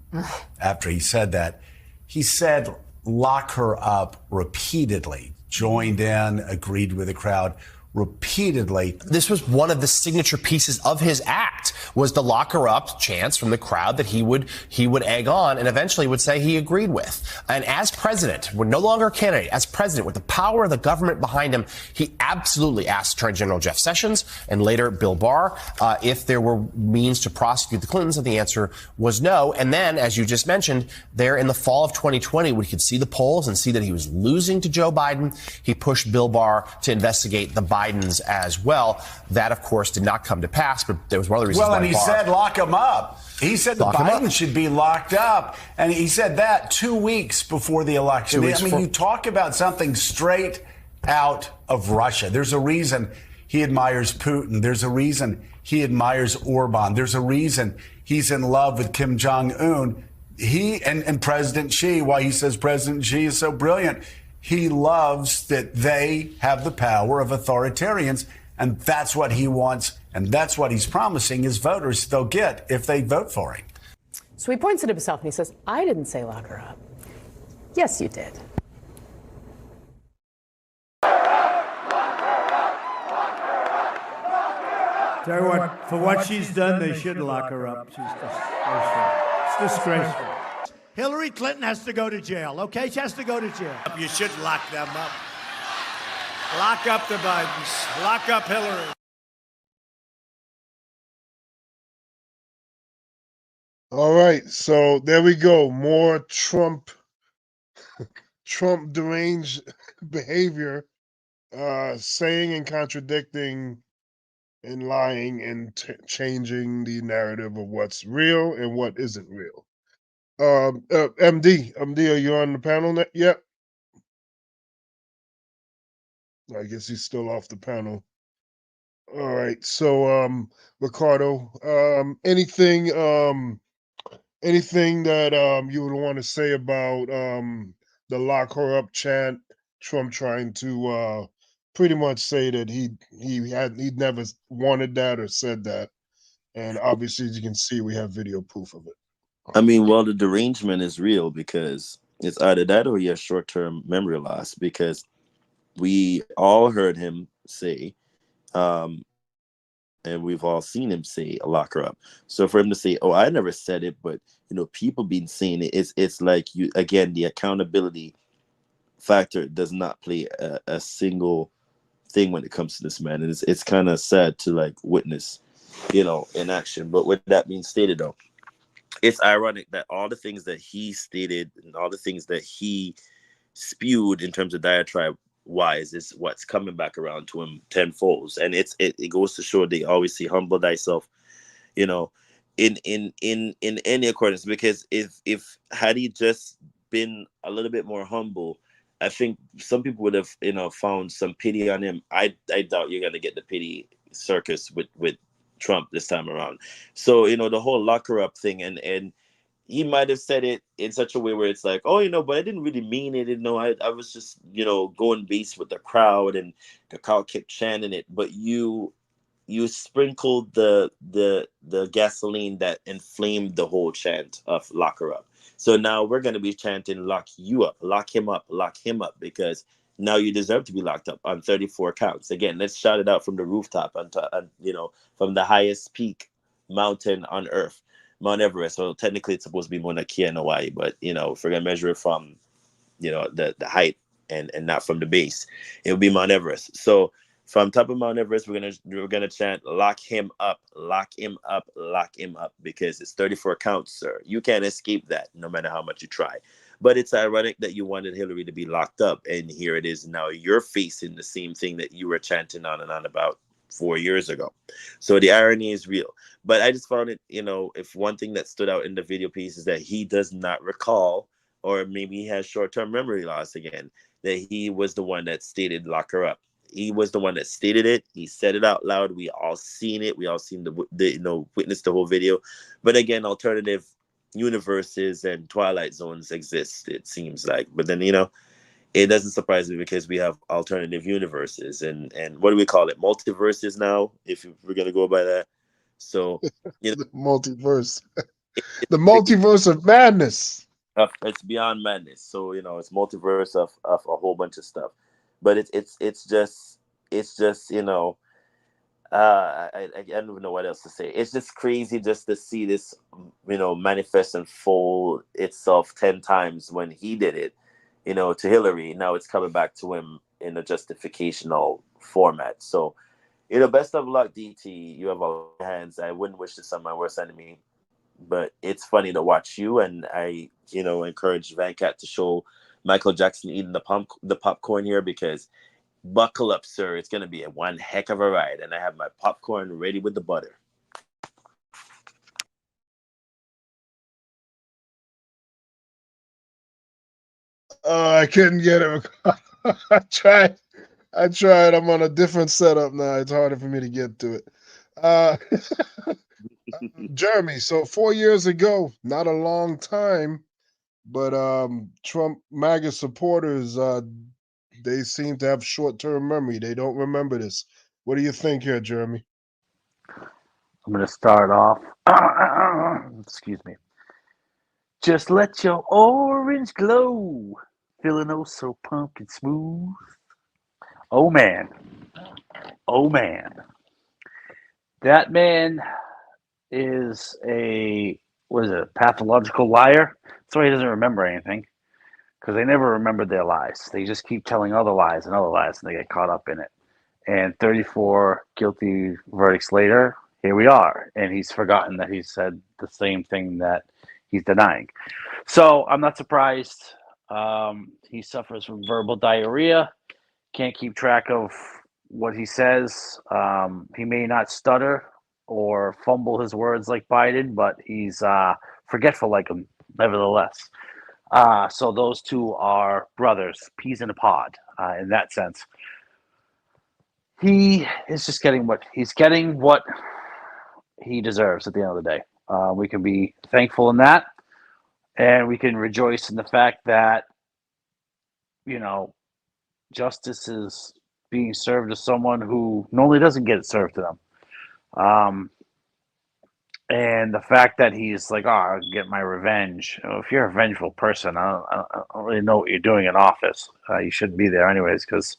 Speaker 8: after he said that, he said, lock her up repeatedly, joined in, agreed with the crowd repeatedly.
Speaker 9: This was one of the signature pieces of his act. fact was the lock her up chants from the crowd that he would egg on and eventually would say he agreed with. And as president, we're no longer a candidate, as president with the power of the government behind him, he absolutely asked Attorney General Jeff Sessions and later Bill Barr if there were means to prosecute the Clintons, and the answer was no. And then, as you just mentioned, there in the fall of 2020, we could see the polls and see that he was losing to Joe Biden. He pushed Bill Barr to investigate the Bidens as well. That, of course, did not come to pass, but there was one of the reasons
Speaker 8: Well, and
Speaker 9: why
Speaker 8: he
Speaker 9: Barr
Speaker 8: said lock him up. He said the Biden should be locked up. And he said that 2 weeks before the election. I mean, you talk about something straight out of Russia. There's a reason he admires Putin. There's a reason he admires Orban. There's a reason he's in love with Kim Jong-un. He and President Xi, why he says President Xi is so brilliant, he loves that they have the power of authoritarians. And that's what he wants. And that's what he's promising his voters they'll get if they vote for him.
Speaker 11: So he points at himself and he says, I didn't say lock her up. Yes, you did.
Speaker 12: Tell you what, for what she's done, they should lock her up. She's disgraceful. It's disgraceful. Hillary Clinton has to go to jail, okay? She has to go to jail. You should lock them up. Lock up the Bidens. Lock up Hillary.
Speaker 2: All right, so there we go. More Trump deranged behavior, saying and contradicting and lying and changing the narrative of what's real and what isn't real. MD, are you on the panel yet? I guess he's still off the panel. All right, so Ricardo, anything that you would want to say about the lock her up chant, Trump trying to pretty much say that he'd never wanted that or said that, and obviously as you can see we have video proof of it.
Speaker 4: I mean, well, the derangement is real because it's either that or he has short-term memory loss, because we all heard him say, and we've all seen him say, lock her up. So for him to say, oh, I never said it, but people been saying it, it's like, you again, the accountability factor does not play a single thing when it comes to this man. And it's kind of sad to like witness, in action. But with that being stated, though, it's ironic that all the things that he stated and all the things that he spewed in terms of diatribe wise is what's coming back around to him tenfold. And it goes to show they always say humble thyself, in any accordance, because if had he just been a little bit more humble, I think some people would have found some pity on him. I doubt you're gonna get the pity circus with Trump this time around. So the whole locker up thing, and he might have said it in such a way where it's like, oh, but I didn't really mean it. I was just, going base with the crowd, and the crowd kept chanting it. But you sprinkled the gasoline that inflamed the whole chant of lock her up. So now we're going to be chanting lock you up, lock him up, because now you deserve to be locked up on 34 counts. Again, let's shout it out from the rooftop, from the highest peak mountain on earth, Mount Everest. So technically it's supposed to be Mauna Kea in Hawaii, but if we're gonna measure it from the height and not from the base, it would be Mount Everest. So from top of Mount Everest, we're gonna chant lock him up, lock him up, lock him up, because it's 34 counts, sir. You can't escape that no matter how much you try. But it's ironic that you wanted Hillary to be locked up, and here it is now you're facing the same thing that you were chanting on and on about 4 years ago. So the irony is real. But I just found it, if one thing that stood out in the video piece is that he does not recall, or maybe he has short-term memory loss again, that he was the one that stated lock her up. He was the one that stated it. He said it out loud. We all seen it. We all seen the witnessed the whole video. But again, alternative universes and twilight zones exist, it seems like. But then, it doesn't surprise me, because we have alternative universes and what do we call it? Multiverses now, if we're going to go by that. So,
Speaker 2: the multiverse, the multiverse of madness.
Speaker 4: It's beyond madness. So, it's multiverse of a whole bunch of stuff. But it's just I don't even know what else to say. It's just crazy just to see this, manifest and fold itself 10 times when he did it, to Hillary. Now it's coming back to him in a justificational format. So, best of luck, DT. You have all your hands. I wouldn't wish this on my worst enemy, but it's funny to watch you. And I, encourage Van Cat to show Michael Jackson eating the popcorn here, because buckle up, sir. It's going to be one heck of a ride. And I have my popcorn ready with the butter.
Speaker 2: I couldn't get it. I tried. I'm on a different setup now. It's harder for me to get to it. Jeremy, so 4 years ago, not a long time, but Trump MAGA supporters, they seem to have short-term memory. They don't remember this. What do you think here, Jeremy?
Speaker 28: I'm going to start off. Excuse me. Just let your orange glow, feeling oh so pumpkin smooth. Oh man, that man is a pathological liar. That's why he doesn't remember anything, because they never remember their lies. They just keep telling other lies, and they get caught up in it. And 34 guilty verdicts later, here we are, and he's forgotten that he said the same thing that he's denying. So I'm not surprised. He suffers from verbal diarrhea. Can't keep track of what he says. He may not stutter or fumble his words like Biden, but he's forgetful like him, nevertheless. So those two are brothers, peas in a pod, in that sense. He is just getting what he deserves at the end of the day. We can be thankful in that, and we can rejoice in the fact that, justice is being served to someone who normally doesn't get it served to them. And the fact that he's like, I'll get my revenge. If you're a vengeful person, I don't really know what you're doing in office. You shouldn't be there anyways, because,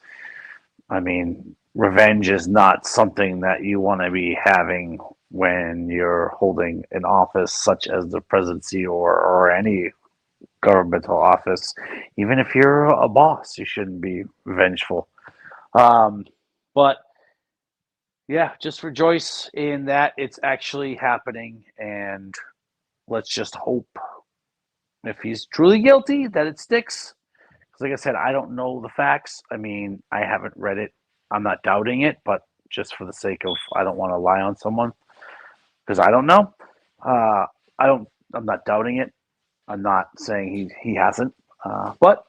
Speaker 28: revenge is not something that you want to be having when you're holding an office such as the presidency or any governmental office. Even if you're a boss, you shouldn't be vengeful. But yeah, just rejoice in that it's actually happening, and let's just hope, if he's truly guilty, that it sticks. Because like I said, I don't know the facts. I haven't read it. I'm not doubting it, but just for the sake of, I don't want to lie on someone, because I don't know. I'm not doubting it. I'm not saying he hasn't. But,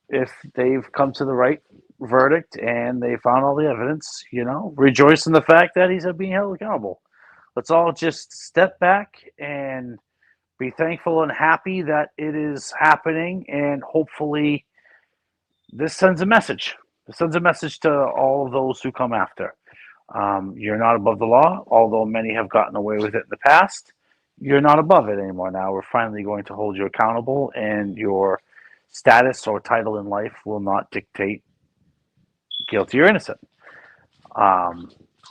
Speaker 28: if they've come to the right verdict and they found all the evidence, rejoice in the fact that he's being held accountable. Let's all just step back and be thankful and happy that it is happening, and hopefully this sends a message. It sends a message to all of those who come after. You're not above the law, although many have gotten away with it in the past. You're not above it anymore now. We're finally going to hold you accountable, and your status or title in life will not dictate guilty or innocent.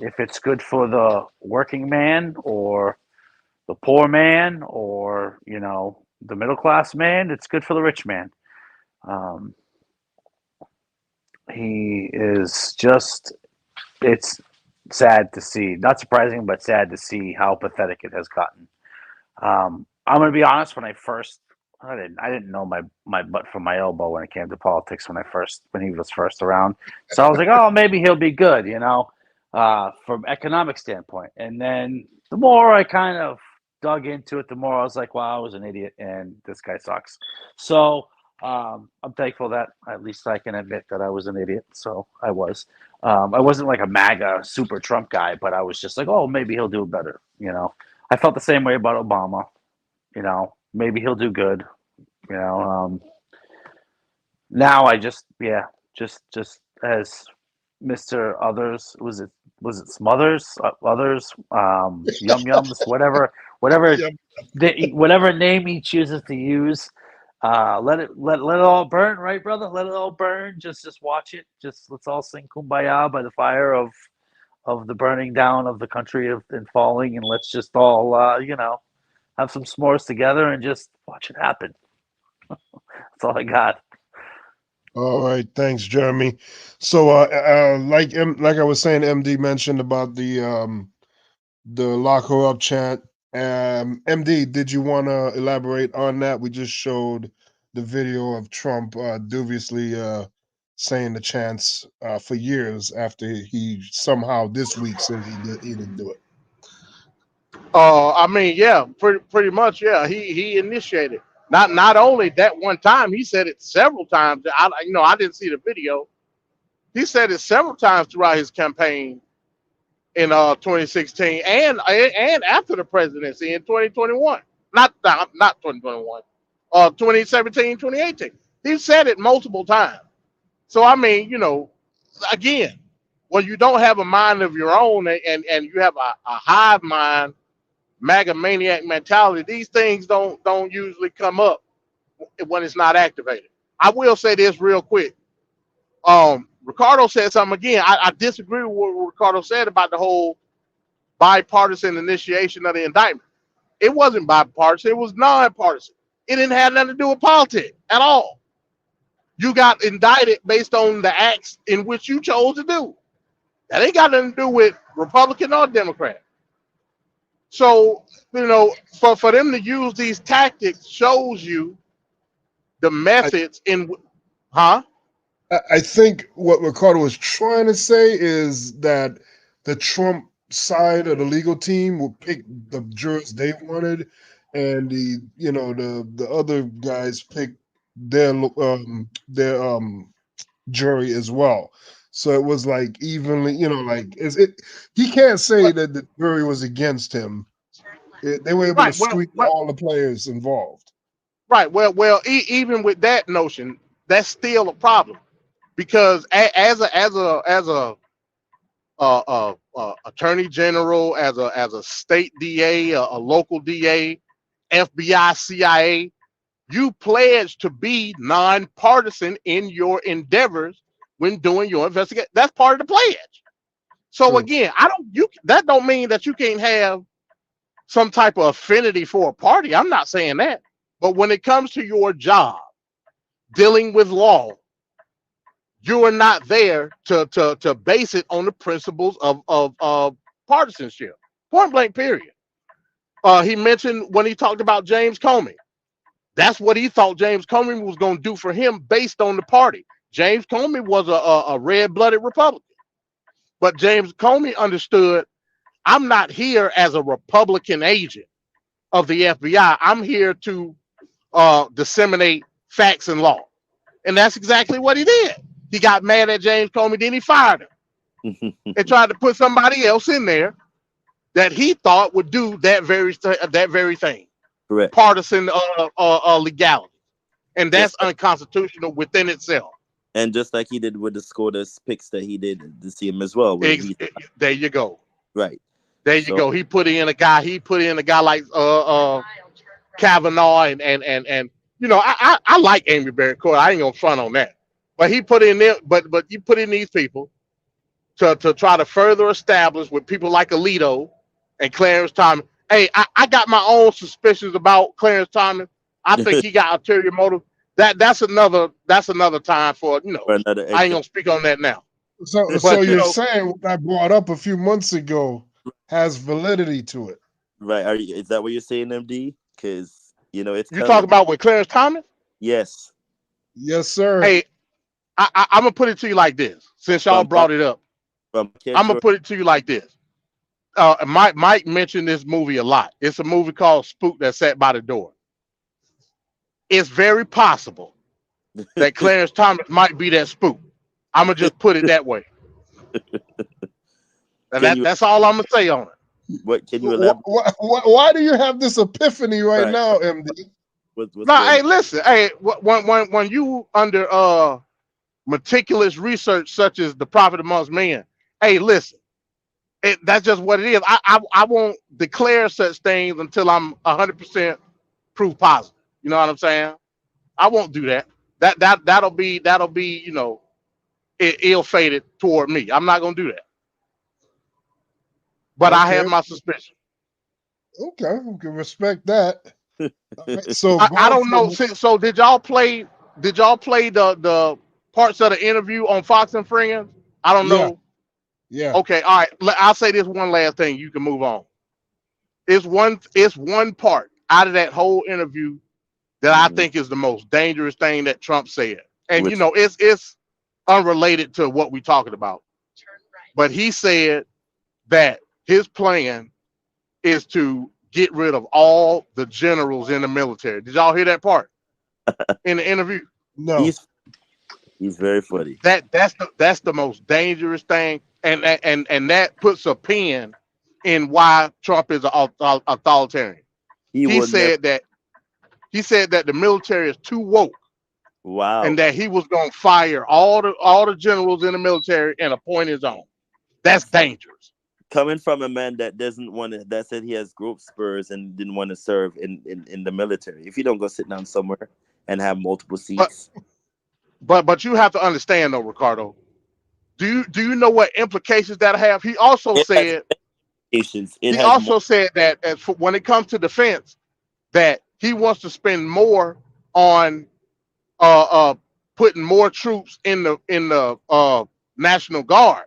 Speaker 28: If it's good for the working man or the poor man or, the middle class man, it's good for the rich man. He is just, it's sad to see, not surprising, but sad to see how pathetic it has gotten. I'm going to be honest. When I didn't know my butt from my elbow when it came to politics when he was first around. So I was like, oh, maybe he'll be good, from economic standpoint. And then the more I kind of dug into it, the more I was like, wow, I was an idiot, and this guy sucks. So I'm thankful that at least I can admit that I was an idiot. So I was. I wasn't like a MAGA super Trump guy, but I was just like, oh, maybe he'll do better. I felt the same way about Obama. Maybe he'll do good. Now I just as Mr. Others, was it Smothers, Others, Yum Yums, whatever name he chooses to use. Let it all burn, right, brother? Let it all burn. Just watch it. Just let's all sing "Kumbaya" by the fire of of the burning down of the country and falling, and let's just all have some s'mores together and just watch it happen. That's all I got.
Speaker 2: All right, thanks, Jeremy. So, like I was saying, MD mentioned about the lock her up chant. MD, did you want to elaborate on that? We just showed the video of Trump dubiously saying the chants for years after he somehow this week said he didn't do it.
Speaker 3: I mean, yeah, pretty much, yeah. He initiated. Not only that one time, he said it several times. I didn't see the video. He said it several times throughout his campaign in 2016 and after the presidency in 2021. Not 2021. 2017, 2018. He said it multiple times. So I mean, again, when you don't have a mind of your own and you have a hive mind, MAGA maniac mentality, these things don't usually come up when it's not activated. I will say this real quick. Ricardo said something again. I disagree with what Ricardo said about the whole bipartisan initiation of the indictment. It wasn't bipartisan. It was nonpartisan. It didn't have nothing to do with politics at all. You got indicted based on the acts in which you chose to do. That ain't got nothing to do with Republican or Democrat. So, for them to use these tactics shows you the methods
Speaker 2: I think what Ricardo was trying to say is that the Trump side of the legal team will pick the jurors they wanted, and the other guys pick their jury as well. So it was like evenly, he can't say that the jury was against him. They were able to squeeze all the players involved.
Speaker 3: Right. Well, even with that notion, that's still a problem, because as a attorney general, as a state DA, a local DA, FBI, CIA, you pledge to be nonpartisan in your endeavors when doing your investigation. That's part of the pledge. So again, that don't mean that you can't have some type of affinity for a party. I'm not saying that. But when it comes to your job, dealing with law, you are not there to base it on the principles of partisanship. Point blank, period. He mentioned when he talked about James Comey. That's what he thought James Comey was going to do for him based on the party. James Comey was a red-blooded Republican. But James Comey understood, I'm not here as a Republican agent of the FBI. I'm here to disseminate facts and law. And that's exactly what he did. He got mad at James Comey, then he fired him and tried to put somebody else in there that he thought would do that very thing.
Speaker 4: Correct.
Speaker 3: Partisan legality. And that's unconstitutional within itself.
Speaker 4: And just like he did with the SCOTUS picks that he did to see him as well.
Speaker 3: There you go.
Speaker 4: Right.
Speaker 3: There you go. He put in a guy like Kavanaugh and I like Amy Barrett Court. I ain't gonna front on that. But he put in there, but you put in these people to try to further establish with people like Alito and Clarence Thomas. Hey, I got my own suspicions about Clarence Thomas. I think he got ulterior motive. That's another time for I ain't gonna speak on that now.
Speaker 2: So you're saying what I brought up a few months ago has validity to it,
Speaker 4: right? Is that what you're saying, MD? Because it's
Speaker 3: you talk about with Clarence Thomas.
Speaker 4: Yes,
Speaker 2: sir.
Speaker 3: Hey, I'm gonna put it to you like this. Since y'all brought it up, I'm gonna put it to you like this. Mike mentioned this movie a lot. It's a movie called Spook That Sat by the Door. It's very possible that Clarence Thomas might be that spook. I'm gonna just put it that way. And that's all I'm gonna say on it.
Speaker 4: What can you elaborate?
Speaker 2: Why do you have this epiphany right now, MD?
Speaker 3: Hey, listen. Hey, when you under meticulous research such as the Prophet Amongst Men, hey, listen. That's just what it is. I won't declare such things until I'm 100% proof positive. You know what I'm saying? I won't do that. That'll be ill-fated toward me. I'm not gonna do that. but I
Speaker 2: Okay.
Speaker 3: have my suspicion.
Speaker 2: Okay, we can respect that. All right, so
Speaker 3: I
Speaker 2: going
Speaker 3: don't know.
Speaker 2: from
Speaker 3: So did y'all play? Did y'all play the parts of the interview on Fox and Friends? I don't
Speaker 2: yeah,
Speaker 3: know.
Speaker 2: yeah.
Speaker 3: Okay, all right. I'll say this one last thing. You can move on. It's one part out of that whole interview that I think is the most dangerous thing that Trump said. And
Speaker 4: Which
Speaker 3: it's unrelated to what we're talking about. But he said that his plan is to get rid of all the generals in the military. Did y'all hear that part in the interview?
Speaker 2: No.
Speaker 4: he's very funny.
Speaker 3: That's the most dangerous thing, and that puts a pin in why Trump is an authoritarian.
Speaker 4: He
Speaker 3: He
Speaker 4: would never.
Speaker 3: said that the military is too woke, and
Speaker 4: Wow.
Speaker 3: that he was going to fire all the generals in the military and appoint his own. That's dangerous.
Speaker 4: Coming from a man that doesn't want to, that said he has growth spurs and didn't want to serve in the military. If you don't go sit down somewhere and have multiple seats,
Speaker 3: But you have to understand though, Ricardo. Do you know what implications that have? He also
Speaker 4: it has
Speaker 3: said
Speaker 4: implications. It
Speaker 3: he
Speaker 4: has more.
Speaker 3: also said that when it comes to defense, that he wants to spend more on putting more troops in the National Guard.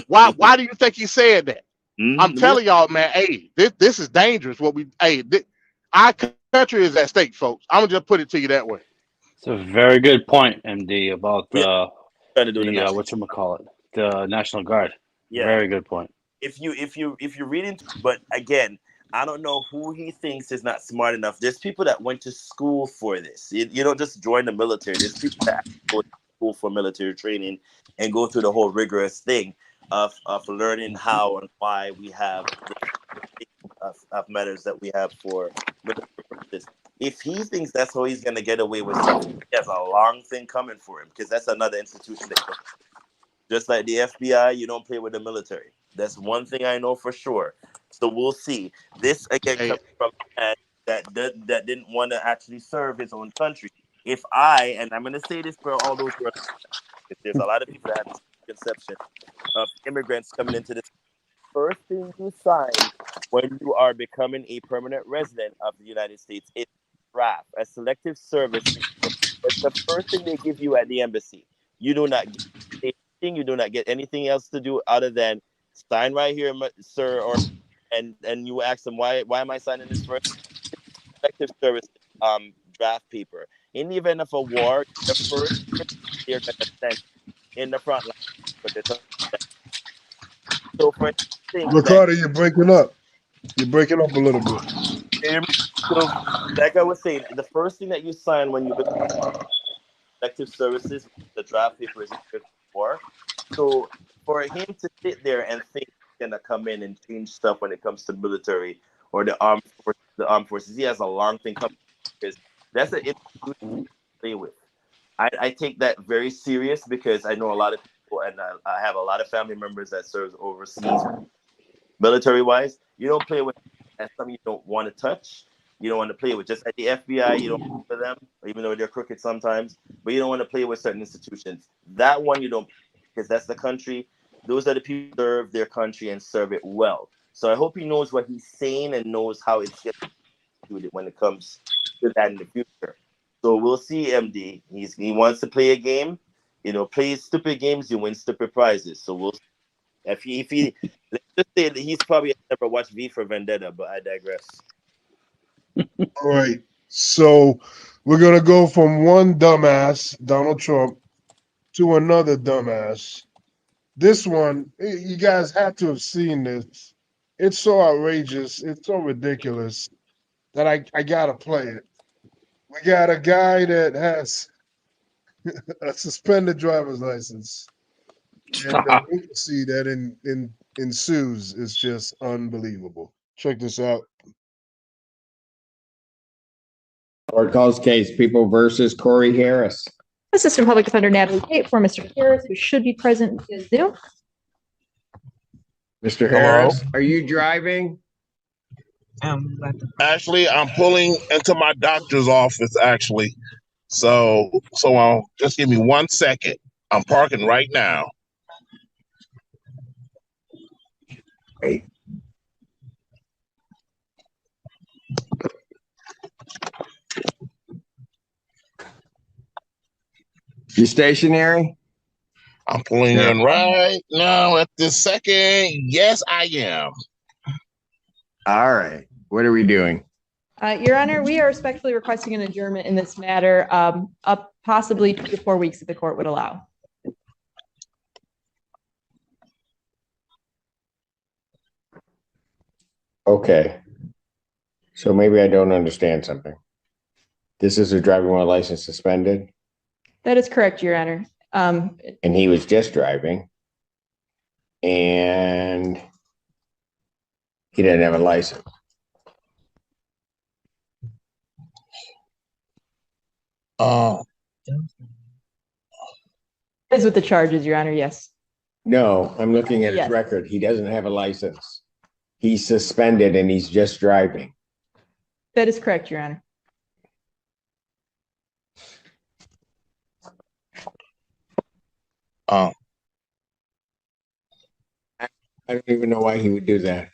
Speaker 3: Why do you think he said that? I'm telling y'all, man. Hey, this is dangerous. Our country is at stake, folks. I'm gonna just put it to you that way.
Speaker 28: It's a very good point, MD, about
Speaker 4: We are trying to do the national.
Speaker 28: whatchamacallit, the National Guard.
Speaker 4: Yeah.
Speaker 28: Very good point.
Speaker 4: If you read into, but again, I don't know who he thinks is not smart enough. There's people that went to school for this. You don't just join the military. There's people that go to school for military training and go through the whole rigorous thing of learning how and why we have of matters that we have for military purposes. If he thinks that's how he's gonna get away with stuff, he has a long thing coming for him, because that's another institution that, just like the FBI, you don't play with the military. That's one thing I know for sure. So we'll see. This again comes from a man that didn't want to actually serve his own country. If and I'm going to say this for all those who are, if there's a lot of people that have this conception of immigrants coming into this. First thing you sign when you are becoming a permanent resident of the United States is draft, a selective service. It's the first thing they give you at the embassy. You do not get anything. You do not get anything else to do other than sign right here, sir, and you ask them, why am I signing this first? Selective service draft paper. In the event of a war, the first they're going to send in the front line. So for things
Speaker 2: Ricardo, you're breaking up. You're breaking up a little bit.
Speaker 4: So, like I was saying, the first thing that you sign when you become elective services, the draft paper is for. So for him to sit there and think he's gonna come in and change stuff when it comes to military or the armed forces, he has a long thing coming, because that's an institution to play with. I take that very serious, because I know a lot of people, and I have a lot of family members that serves overseas, military wise. You don't play with that's something you don't want to touch. You don't want to play with. Just like the FBI, you don't play with them, even though they're crooked sometimes. But you don't want to play with certain institutions. That one you don't, because that's the country. Those are the people who serve their country and serve it well. So I hope he knows what he's saying and knows how it's going to do it when it comes to that in the future. So we'll see, MD. He wants to play a game. Play stupid games, you win stupid prizes. So we'll see. If he let's just say that he's probably never watched V for Vendetta, but I digress.
Speaker 2: All right. So we're gonna go from one dumbass, Donald Trump, to another dumbass. This one, you guys have to have seen this. It's so outrageous, it's so ridiculous that I gotta play it. We got a guy that has a suspended driver's license, and the lunacy that ensues is just unbelievable. Check this out.
Speaker 6: Court calls case People versus Corey Harris.
Speaker 13: Assistant Public Defender Natalie Tate for Mr. Harris, who should be present via Zoom.
Speaker 6: Mr. Harris, are you driving?
Speaker 14: Actually, I'm pulling into my doctor's office, actually. So just give me 1 second. I'm parking right now.
Speaker 6: Great. You stationary?
Speaker 14: I'm pulling in right now at this second. Yes, I am.
Speaker 6: All right. What are we doing?
Speaker 13: Your Honor, we are respectfully requesting an adjournment in this matter, up possibly 2 to 4 weeks if the court would allow.
Speaker 6: Okay. So maybe I don't understand something. This is a driving while license suspended,
Speaker 13: That is correct, Your Honor.
Speaker 6: and he was just driving, and he didn't have a license.
Speaker 13: Is with the charges, Your Honor, yes.
Speaker 6: No, I'm looking at his
Speaker 13: Yes.
Speaker 6: record. He doesn't have a license. He's suspended and he's just driving.
Speaker 13: That is correct, Your Honor.
Speaker 6: I don't even know why he would do that.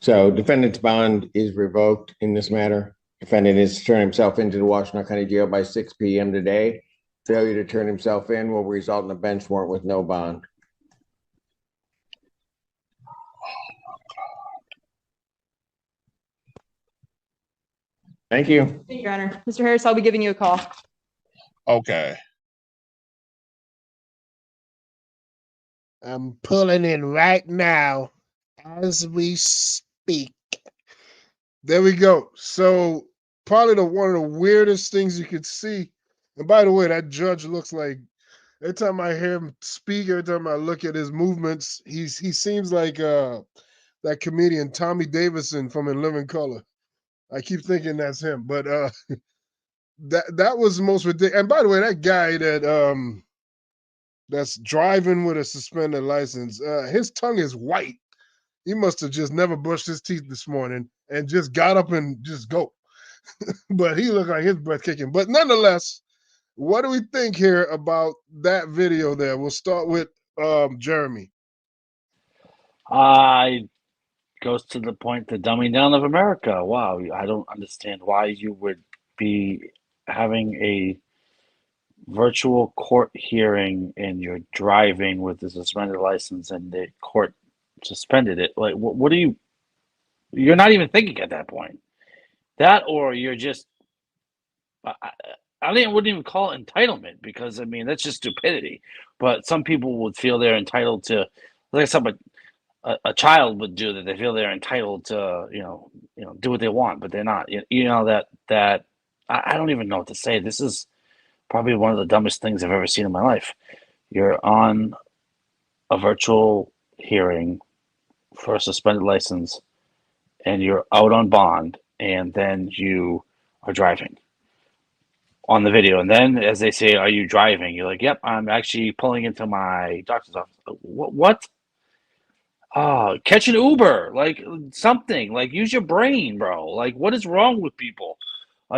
Speaker 6: So defendant's bond is revoked in this matter. Defendant is to turn himself into the Washington County Jail by 6 p.m. today. Failure to turn himself in will result in a bench warrant with no bond. Thank you.
Speaker 13: Thank you, Your Honor. Mr. Harris, I'll be giving you a call.
Speaker 14: Okay.
Speaker 2: I'm pulling in right now as we speak. There we go. So probably one of the weirdest things you could see. And by the way, that judge looks like, every time I hear him speak, every time I look at his movements, he seems like that comedian Tommy Davidson from In Living Color. I keep thinking that's him, but that was the most ridiculous. And by the way, that guy that's driving with a suspended license, his tongue is white. He must have just never brushed his teeth this morning and just got up and just go. But he looked like his breath kicking. But nonetheless, what do we think here about that video there? We'll start with Jeremy.
Speaker 28: Goes to the point, the dumbing down of America. Wow, I don't understand why you would be having a virtual court hearing and you're driving with a suspended license and the court suspended it. Like, what are you? You're not even thinking at that point. That, or you're just. I wouldn't even call it entitlement, because I mean that's just stupidity. But some people would feel they're entitled to, like somebody, a child would do that. They feel they're entitled to, do what they want, but they're not. That I don't even know what to say. This is probably one of the dumbest things I've ever seen in my life. You're on a virtual hearing for a suspended license, and you're out on bond, and then you are driving on the video. And then as they say, are you driving? You're like, yep, I'm actually pulling into my doctor's office. What? Oh, catch an Uber, like something, like use your brain, bro. Like, what is wrong with people?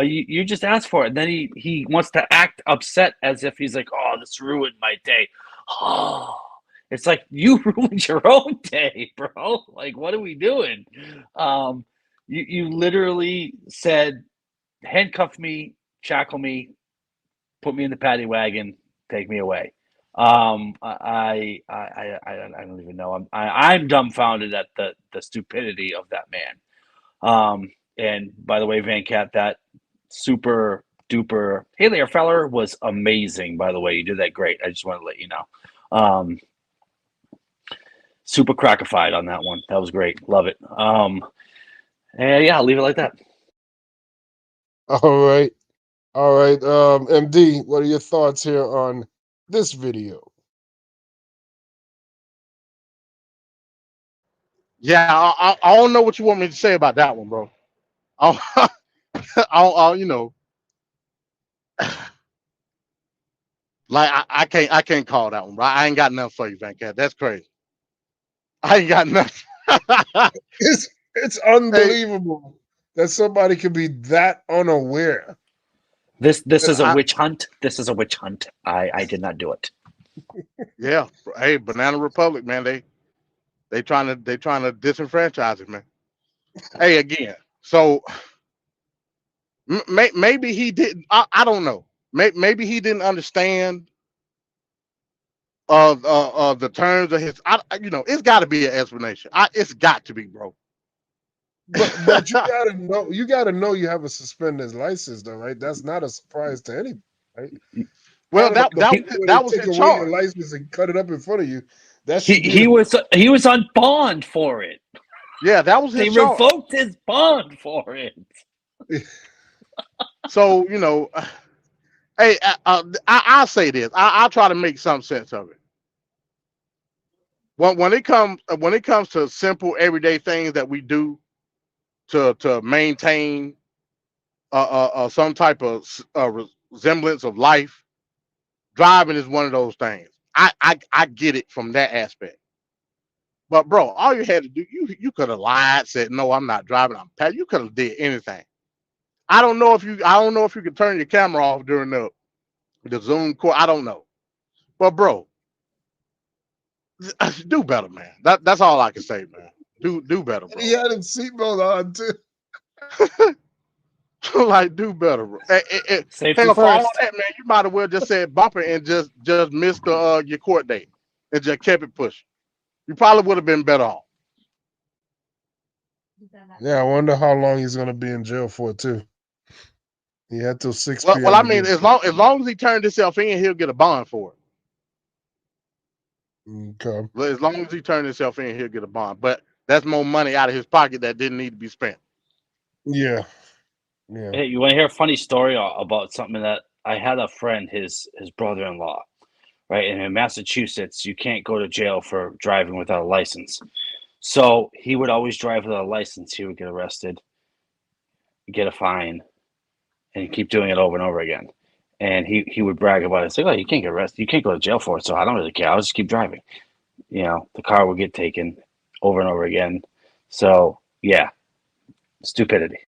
Speaker 28: You just asked for it. And then he wants to act upset as if he's like, oh, this ruined my day. Oh, it's like you ruined your own day, bro. Like, what are we doing? You literally said, handcuff me, shackle me, put me in the paddy wagon, take me away. I don't even know. I'm dumbfounded at the stupidity of that man. And by the way, Van Cat, that super duper hey there feller was amazing. By the way, you did that great. I just want to let you know. Super crackified on that one. That was great. Love it. And yeah, I'll leave it like that.
Speaker 2: All right. MD, what are your thoughts here on this video?
Speaker 3: Yeah, I don't know what you want me to say about that one, bro. Like I can't call that one, bro. I ain't got nothing for you, Van Cat. That's crazy. I ain't got nothing.
Speaker 2: It's unbelievable that somebody could be that unaware.
Speaker 9: This is a witch hunt. This is a witch hunt. I did not do it.
Speaker 3: Yeah. Hey, Banana Republic, man. They trying to disenfranchise him, man. Hey, again. So maybe he didn't. I don't know. Maybe he didn't understand the terms of his. It's got to be an explanation. It's got to be, bro.
Speaker 2: But you gotta know you have a suspended license though, right? That's not a surprise to anybody, right?
Speaker 3: Well,
Speaker 2: Part of
Speaker 3: that was
Speaker 2: take
Speaker 3: his
Speaker 2: away your
Speaker 3: charge.
Speaker 2: license and cut it up in front of you. That should be
Speaker 28: He was on bond for it.
Speaker 3: Yeah, that was
Speaker 28: They
Speaker 3: his charge.
Speaker 28: revoked his bond for it.
Speaker 3: So hey, I'll say this. I'll try to make some sense of it. When it comes to simple everyday things that we do to maintain some type of resemblance of life, driving is one of those things. I get it from that aspect. But bro, all you had to do, you could have lied, said no, I'm not driving. I'm passing. You could have did anything. I don't know if you could turn your camera off during the Zoom call. I don't know. But bro, do better, man. That's all I can say, man. Do better, bro.
Speaker 2: He had his seatbelt on too.
Speaker 3: Like, do better, bro.
Speaker 28: Safety
Speaker 3: Hell, for all
Speaker 28: first.
Speaker 3: that, man, you might as well just said bumper and just missed your court date and just kept it pushing. You probably would have been better off.
Speaker 2: Yeah, I wonder how long he's gonna be in jail for too. He had till 6 p.m.
Speaker 3: Well, I mean, as long as he turned himself in, he'll get a bond for
Speaker 2: it. Okay.
Speaker 3: Well, as long as he turned himself in, he'll get a bond. But that's more money out of his pocket that didn't need to be spent.
Speaker 2: Yeah. Yeah.
Speaker 28: Hey, you want to hear a funny story about something that I had a friend, his brother-in-law, right? And in Massachusetts, you can't go to jail for driving without a license. So he would always drive without a license. He would get arrested, get a fine, and keep doing it over and over again. And he would brag about it. Say, "Oh, you can't get arrested. You can't go to jail for it. So I don't really care. I'll just keep driving." The car would get taken over and over again. So yeah, stupidity.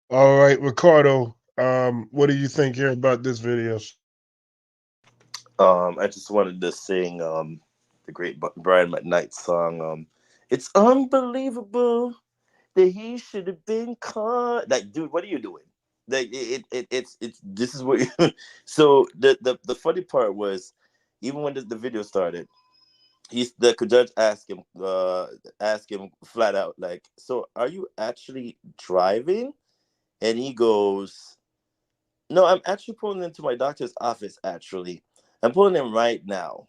Speaker 2: All right, Ricardo. What do you think here about this video?
Speaker 4: I just wanted to sing the great Brian McKnight song. It's unbelievable that he should have been caught. Like, dude, what are you doing? Like, it's this is what. So the funny part was, even when the video started, the judge asked him flat out, like, so are you actually driving? And he goes, no, I'm actually pulling into my doctor's office. Actually, I'm pulling in right now.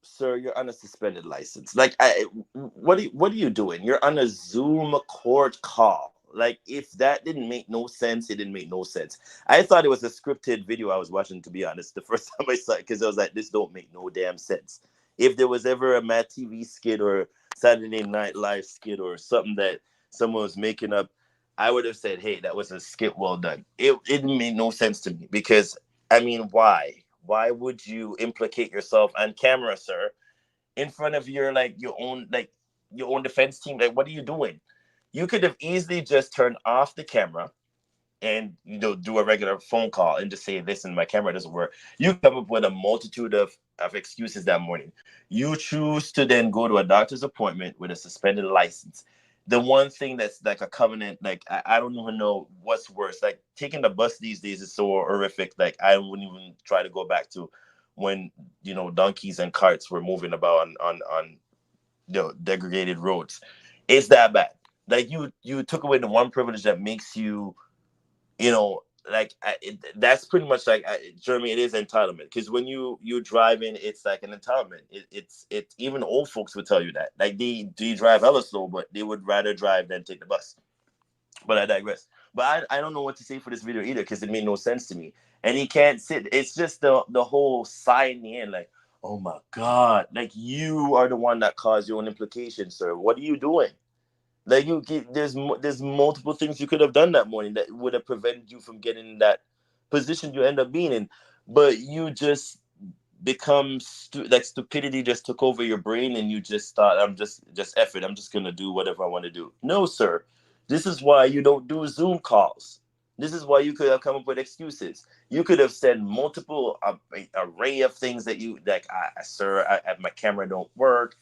Speaker 4: Sir, you're on a suspended license. Like, what are you doing? You're on a Zoom court call. Like, if that didn't make no sense, it didn't make no sense. I thought it was a scripted video I was watching, to be honest, the first time I saw it, because I was like, this don't make no damn sense. If there was ever a Mad TV skit or Saturday Night Live skit or something that someone was making up, I would have said, hey, that was a skit well done. It didn't make no sense to me, because, I mean, why? Why would you implicate yourself on camera, sir, in front of your own defense team? Like, what are you doing? You could have easily just turned off the camera and do a regular phone call and just say, listen, my camera doesn't work. You come up with a multitude of excuses that morning. You choose to then go to a doctor's appointment with a suspended license. The one thing that's like a covenant, like, I don't even know what's worse. Like, taking the bus these days is so horrific. Like, I wouldn't even try to go back to when donkeys and carts were moving about on degraded roads. It's that bad. Like, you took away the one privilege that makes you, that's pretty much like, Jeremy, it is entitlement. Because when you're driving, it's like an entitlement. It's even old folks would tell you that. Like, they drive hella slow, but they would rather drive than take the bus. But I digress. But I don't know what to say for this video either, because it made no sense to me. And he can't sit. It's just the whole sigh in the end, like, oh my God, like, you are the one that caused your own implications, sir. What are you doing? Like, there's multiple things you could have done that morning that would have prevented you from getting in that position you end up being in. But you just become stupidity just took over your brain, and you just thought, I'm just F it. I'm just gonna do whatever I want to do. No, sir. This is why you don't do Zoom calls. This is why you could have come up with excuses. You could have said multiple array of things that you like. Sir, my camera don't work,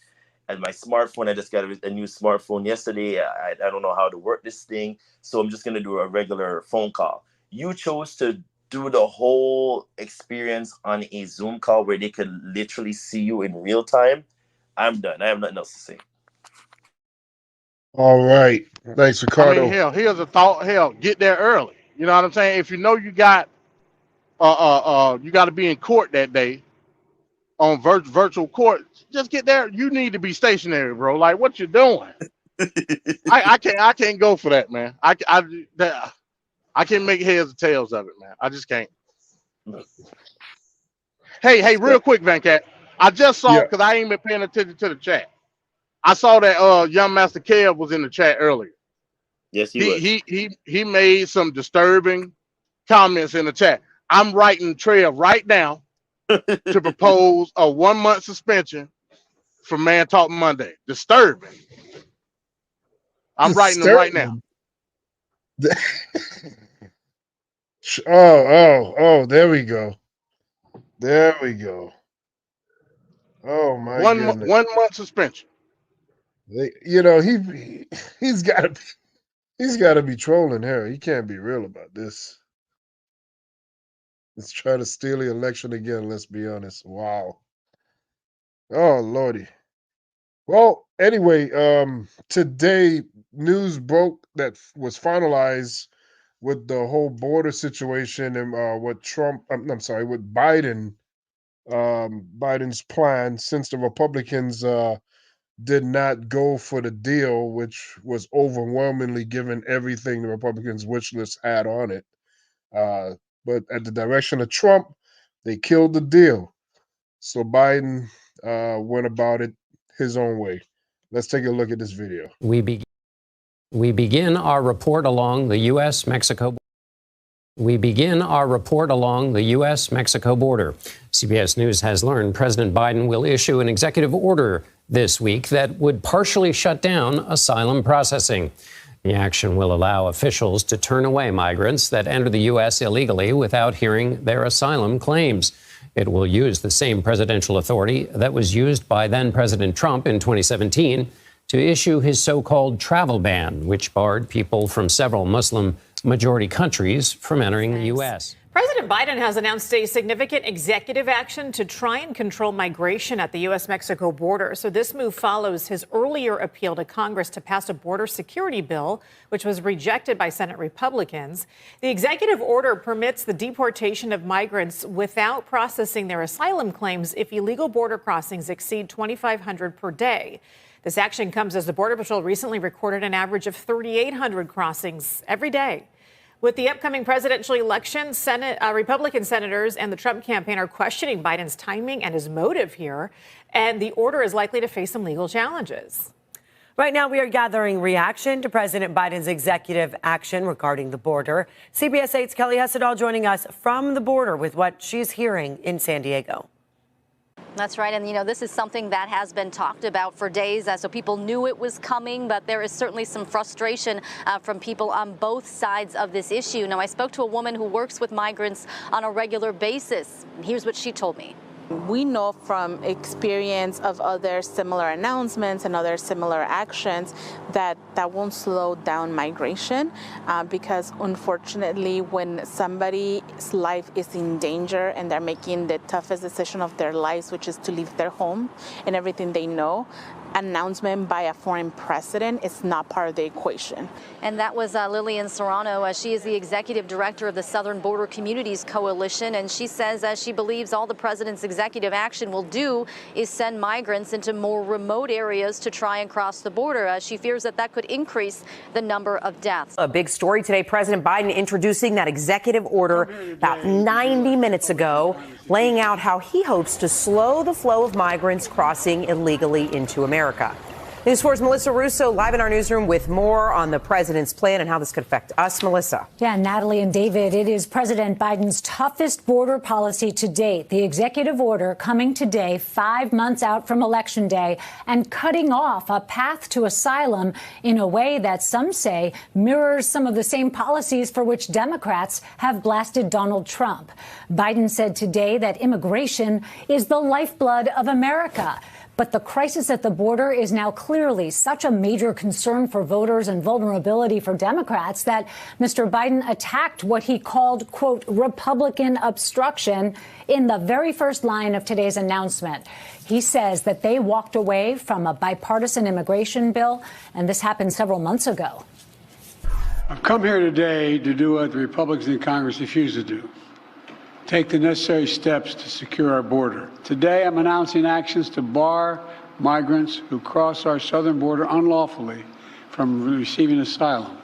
Speaker 4: and my smartphone. I just got a new smartphone yesterday. I don't know how to work this thing, so I'm just gonna do a regular phone call. You chose to do the whole experience on a Zoom call where they could literally see you in real time. I'm done. I have nothing else to say.
Speaker 2: All right. Thanks,
Speaker 3: I
Speaker 2: Ricardo.
Speaker 3: mean, hell, here's a thought. Hell, get there early. You know what I'm saying? If you know you got to be in court that day on virtual court, just get there. You need to be stationary, bro. Like, what you doing? I can't go for that, man. I can't make heads or tails of it, man. I just can't. Hey, real quick, Van Cat. I just saw, because I ain't been paying attention to the chat. I saw that young Master Kev was in the chat earlier.
Speaker 4: Yes, he was.
Speaker 3: He made some disturbing comments in the chat. I'm writing Trev right now to propose a 1-month suspension for Man Talk Monday. Disturbing. I'm writing them right now.
Speaker 2: Oh, there we go. There we go. Oh my goodness.
Speaker 3: 1 month suspension.
Speaker 2: He's got to be trolling her. He can't be real about this. Let's try to steal the election again, let's be honest. Wow. Oh Lordy. Well, anyway, today news broke that was finalized with the whole border situation and what with Biden's plan, since the Republicans did not go for the deal, which was overwhelmingly given everything the Republicans' wish list had on it. But at the direction of Trump, they killed the deal. So Biden went about it his own way. Let's take a look at this video.
Speaker 15: We begin our report along the U.S.-Mexico. border. CBS News has learned President Biden will issue an executive order this week that would partially shut down asylum processing. The action will allow officials to turn away migrants that enter the U.S. illegally without hearing their asylum claims. It will use the same presidential authority that was used by then-President Trump in 2017 to issue his so-called travel ban, which barred people from several Muslim-majority countries from entering the U.S.
Speaker 34: President Biden has announced a significant executive action to try and control migration at the U.S.-Mexico border. So this move follows his earlier appeal to Congress to pass a border security bill, which was rejected by Senate Republicans. The executive order permits the deportation of migrants without processing their asylum claims if illegal border crossings exceed 2,500 per day. This action comes as the Border Patrol recently recorded an average of 3,800 crossings every day. With the upcoming presidential election, Republican senators and the Trump campaign are questioning Biden's timing and his motive here, and the order is likely to face some legal challenges.
Speaker 16: Right now, we are gathering reaction to President Biden's executive action regarding the border. CBS 8's Kelly Hessedal joining us from the border with what she's hearing in San Diego.
Speaker 17: That's right. And, this is something that has been talked about for days. So people knew it was coming, but there is certainly some frustration from people on both sides of this issue. Now, I spoke to a woman who works with migrants on a regular basis. Here's what she told me.
Speaker 18: We know from experience of other similar announcements and other similar actions that won't slow down migration because unfortunately when somebody's life is in danger and they're making the toughest decision of their lives, which is to leave their home and everything they know, announcement by a foreign president is not part of the equation.
Speaker 17: And that was Lillian Serrano. She is the executive director of the Southern Border Communities Coalition, and she says she believes all the president's executive action will do is send migrants into more remote areas to try and cross the border. She fears that could increase the number of deaths.
Speaker 16: A big story today, President Biden introducing that executive order about 90 minutes ago, laying out how he hopes to slow the flow of migrants crossing illegally into America. News 4's Melissa Russo live in our newsroom with more on the president's plan and how this could affect us. Melissa.
Speaker 19: Yeah, Natalie and David, it is President Biden's toughest border policy to date. The executive order coming today, 5 months out from Election Day, and cutting off a path to asylum in a way that some say mirrors some of the same policies for which Democrats have blasted Donald Trump. Biden said today that immigration is the lifeblood of America. But the crisis at the border is now clearly such a major concern for voters and vulnerability for Democrats that Mr. Biden attacked what he called, quote, Republican obstruction in the very first line of today's announcement. He says that they walked away from a bipartisan immigration bill, and this happened several months ago.
Speaker 20: I've come here today to do what the Republicans in Congress refuse to do. Take the necessary steps to secure our border. Today, I'm announcing actions to bar migrants who cross our southern border unlawfully from receiving asylum.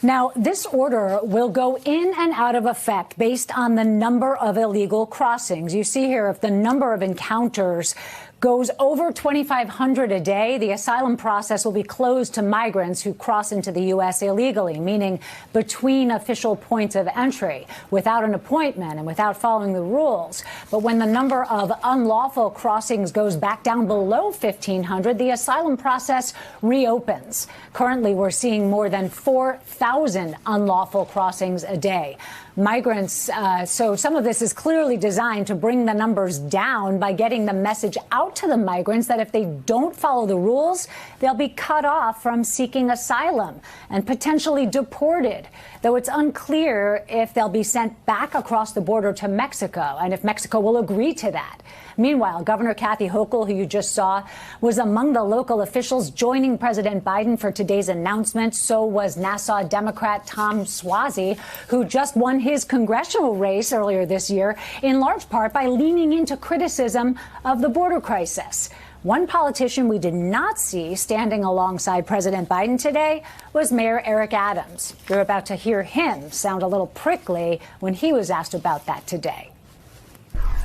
Speaker 19: Now, this order will go in and out of effect based on the number of illegal crossings. You see here, if the number of encounters goes over 2,500 a day, the asylum process will be closed to migrants who cross into the U.S. illegally, meaning between official points of entry, without an appointment and without following the rules. But when the number of unlawful crossings goes back down below 1,500, the asylum process reopens. Currently, we're seeing more than 4,000 unlawful crossings a day. Migrants, so some of this is clearly designed to bring the numbers down by getting the message out to the migrants that if they don't follow the rules, they'll be cut off from seeking asylum and potentially deported, though it's unclear if they'll be sent back across the border to Mexico and if Mexico will agree to that. Meanwhile, Governor Kathy Hochul, who you just saw, was among the local officials joining President Biden for today's announcement. So was Nassau Democrat Tom Suozzi, who just won his congressional race earlier this year, in large part by leaning into criticism of the border crisis. One politician we did not see standing alongside President Biden today was Mayor Eric Adams. You're about to hear him sound a little prickly when he was asked about that today.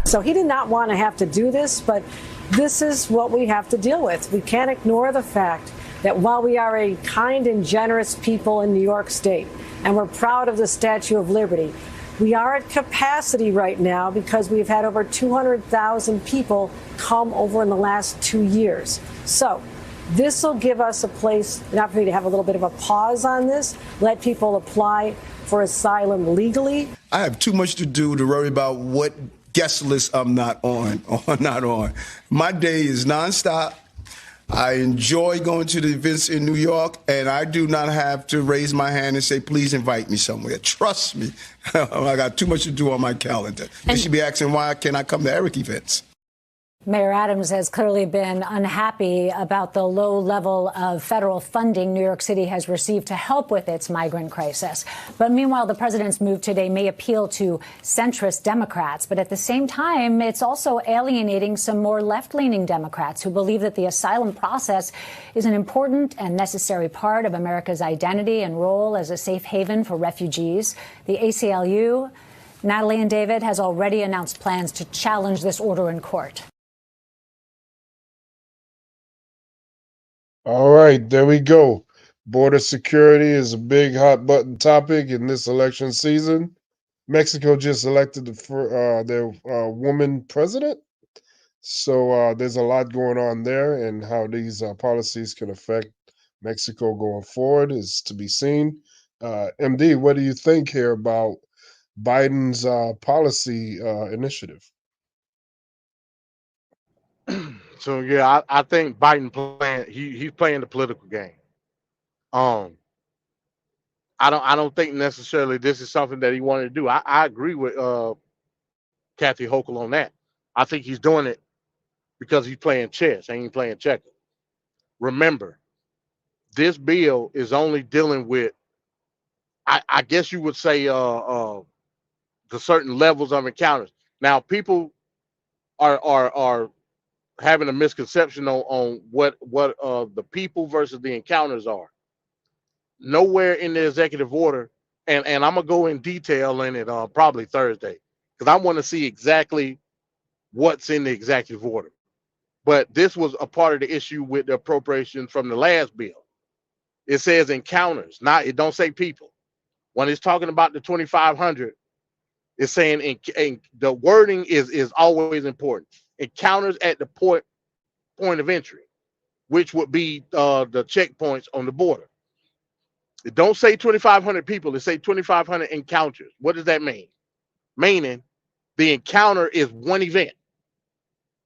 Speaker 21: So he did not want to have to do this, but this is what we have to deal with. We can't ignore the fact that while we are a kind and generous people in New York State, and we're proud of the Statue of Liberty, we are at capacity right now because we've had over 200,000 people come over in the last 2 years. So this will give us an opportunity to have a little bit of a pause on this, let people apply for asylum legally.
Speaker 22: I have too much to do to worry about what guest list I'm not on or not on. My day is nonstop. I enjoy going to the events in New York, and I do not have to raise my hand and say, please invite me somewhere. Trust me, I got too much to do on my calendar. They should be asking, why can't I come to Eric events?
Speaker 19: Mayor Adams has clearly been unhappy about the low level of federal funding New York City has received to help with its migrant crisis. But meanwhile, the president's move today may appeal to centrist Democrats. But at the same time, it's also alienating some more left-leaning Democrats who believe that the asylum process is an important and necessary part of America's identity and role as a safe haven for refugees. The ACLU, Natalie and David, has already announced plans to challenge this order in court.
Speaker 2: All right, there we go. Border security is a big hot button topic in this election season. Mexico just elected their woman president. So there's a lot going on there, and how these policies can affect Mexico going forward is to be seen. MD, what do you think here about Biden's policy initiative?
Speaker 3: So yeah, I think Biden he's playing the political game. I don't think necessarily this is something that he wanted to do. I agree with Kathy Hochul on that. I think he's doing it because he's playing chess, ain't playing checkers. Remember, this bill is only dealing with, I guess you would say, the certain levels of encounters. Now, people are having a misconception on what the people versus the encounters are. Nowhere in the executive order, and I'm gonna go in detail in it probably Thursday, because I want to see exactly what's in the executive order. But this was a part of the issue with the appropriation from the last bill. It says encounters, it don't say people. When it's talking about the 2,500, it's saying the wording is always important. Encounters at the point of entry, which would be the checkpoints on the border. It don't say 2,500 people. It say 2,500 encounters. What does that mean? Meaning the encounter is one event.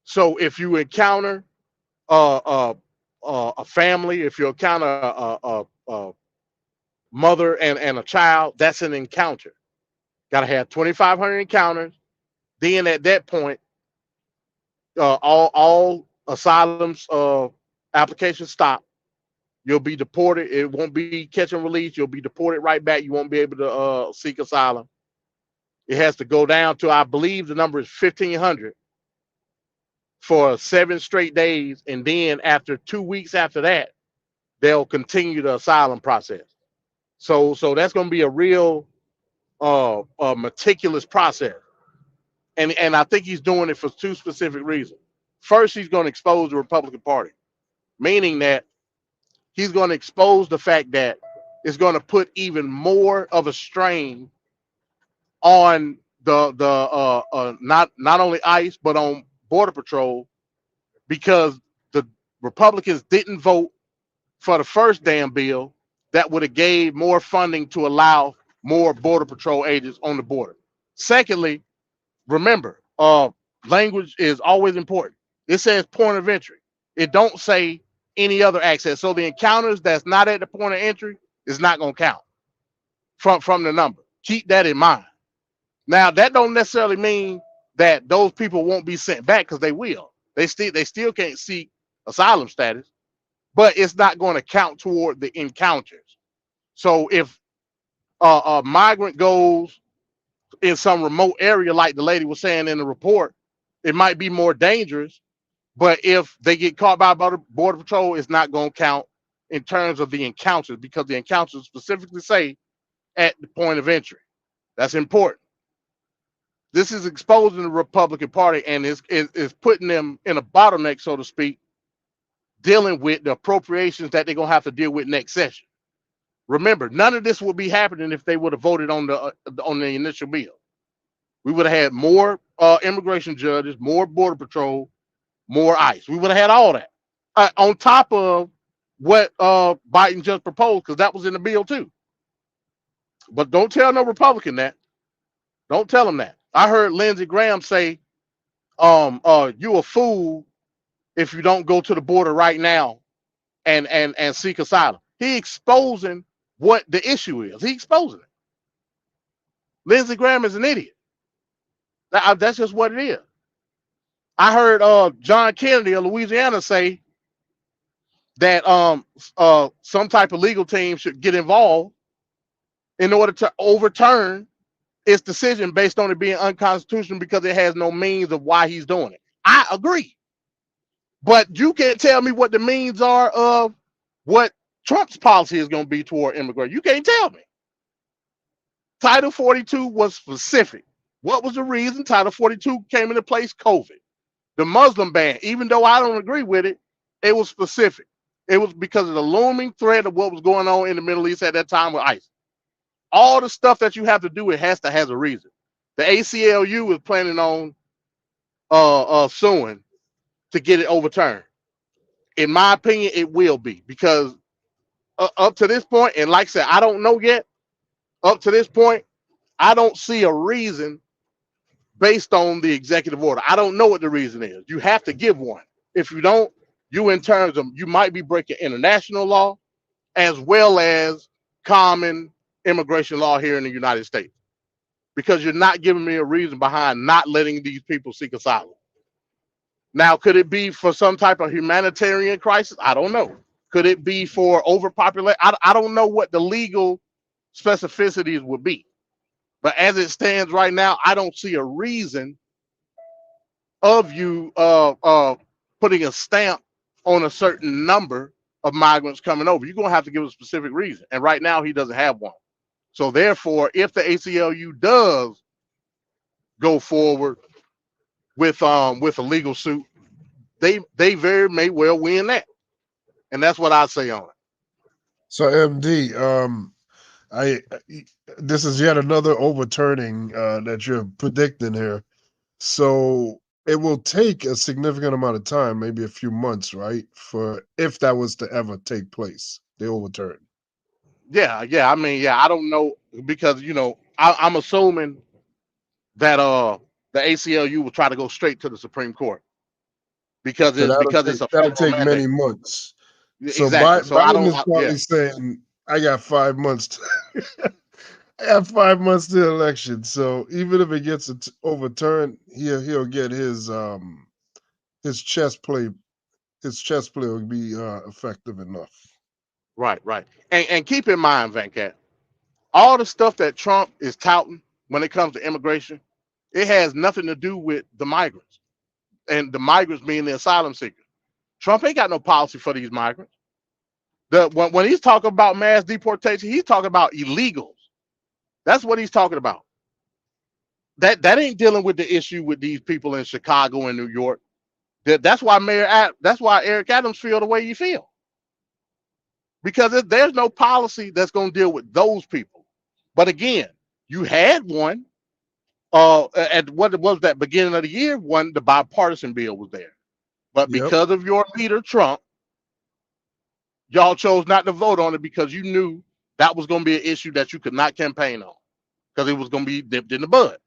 Speaker 3: So if you encounter a family, if you encounter a mother and a child, that's an encounter. Got to have 2,500 encounters. Then at that point, all asylums applications stop. You'll be deported. It won't be catch and release. You'll be deported right back. You won't be able to seek asylum. It has to go down to, I believe the number is 1,500 for 7 straight days. And then after 2 weeks after that, they'll continue the asylum process. So that's going to be a real meticulous process. And I think he's doing it for 2 specific reasons. First, he's going to expose the Republican Party, meaning that he's going to expose the fact that it's going to put even more of a strain on the not only ICE but on Border Patrol, because the Republicans didn't vote for the first damn bill that would have gave more funding to allow more Border Patrol agents on the border. Secondly, remember, language is always important. It says point of entry. It don't say any other access. So the encounters that's not at the point of entry is not going to count from the number. Keep that in mind. Now, that don't necessarily mean that those people won't be sent back, because they will. They still can't seek asylum status, but it's not going to count toward the encounters. So if a migrant goes in some remote area, like the lady was saying in the report, it might be more dangerous. But if they get caught by Border Patrol, it's not going to count in terms of the encounters, because the encounters specifically say at the point of entry. That's important. This is exposing the Republican Party, and is putting them in a bottleneck, so to speak, dealing with the appropriations that they're going to have to deal with next session. Remember, none of this would be happening if they would have voted on the initial bill. We would have had more immigration judges, more Border Patrol, more ICE. We would have had all that on top of what Biden just proposed, because that was in the bill too. But don't tell no Republican that. Don't tell them that. I heard Lindsey Graham say, "You a fool if you don't go to the border right now and seek asylum." He exposing what the issue is. He exposing it. Lindsey Graham is an idiot. That's just what it is. I heard John Kennedy of Louisiana say that some type of legal team should get involved in order to overturn its decision based on it being unconstitutional, because it has no means of why he's doing it. I agree. But you can't tell me what the means are of what Trump's policy is going to be toward immigrants. You can't tell me. Title 42 was specific. What was the reason Title 42 came into place? COVID. The Muslim ban, even though I don't agree with it, it was specific. It was because of the looming threat of what was going on in the Middle East at that time with ISIS. All the stuff that you have to do, it has a reason. The ACLU is planning on suing to get it overturned. In my opinion, it will be, because up to this point, and like I said, I don't know yet. Up to this point, I don't see a reason based on the executive order. I don't know what the reason is. You have to give one. If you don't, you might be breaking international law as well as common immigration law here in the United States, because you're not giving me a reason behind not letting these people seek asylum. Now, could it be for some type of humanitarian crisis? I don't know. Could it be for overpopulation? I don't know what the legal specificities would be. But as it stands right now, I don't see a reason of you putting a stamp on a certain number of migrants coming over. You're going to have to give a specific reason. And right now, he doesn't have one. So therefore, if the ACLU does go forward with a legal suit, they very may well win that. And that's what I say on it.
Speaker 2: So MD, I this is yet another overturning that you're predicting here. So it will take a significant amount of time, maybe a few months, right? For if that was to ever take place, the overturn.
Speaker 3: Yeah. I mean, yeah, I don't know because I'm assuming that the ACLU will try to go straight to the Supreme Court because
Speaker 2: So
Speaker 3: it's a
Speaker 2: that'll
Speaker 3: federal
Speaker 2: take many
Speaker 3: mandate.
Speaker 2: months. So
Speaker 3: Exactly. So I
Speaker 2: Biden
Speaker 3: don't.
Speaker 2: is probably
Speaker 3: Yeah.
Speaker 2: saying, "I got 5 months. I have 5 months to the election." So even if it gets overturned, he'll get his chess play will be effective enough.
Speaker 3: Right. And keep in mind, Venkat, all the stuff that Trump is touting when it comes to immigration, it has nothing to do with the migrants, and the migrants being the asylum seekers. Trump ain't got no policy for these migrants. When he's talking about mass deportation, he's talking about illegals. That's what he's talking about. That ain't dealing with the issue with these people in Chicago and New York. That's why that's why Eric Adams feel the way he feel, because there's no policy that's going to deal with those people. But again, you had one at what was that beginning of the year, when the bipartisan bill was there. But
Speaker 2: Yep,
Speaker 3: because of your leader Trump, y'all chose not to vote on it because you knew that was going to be an issue that you could not campaign on because it was going to be dipped in the bud.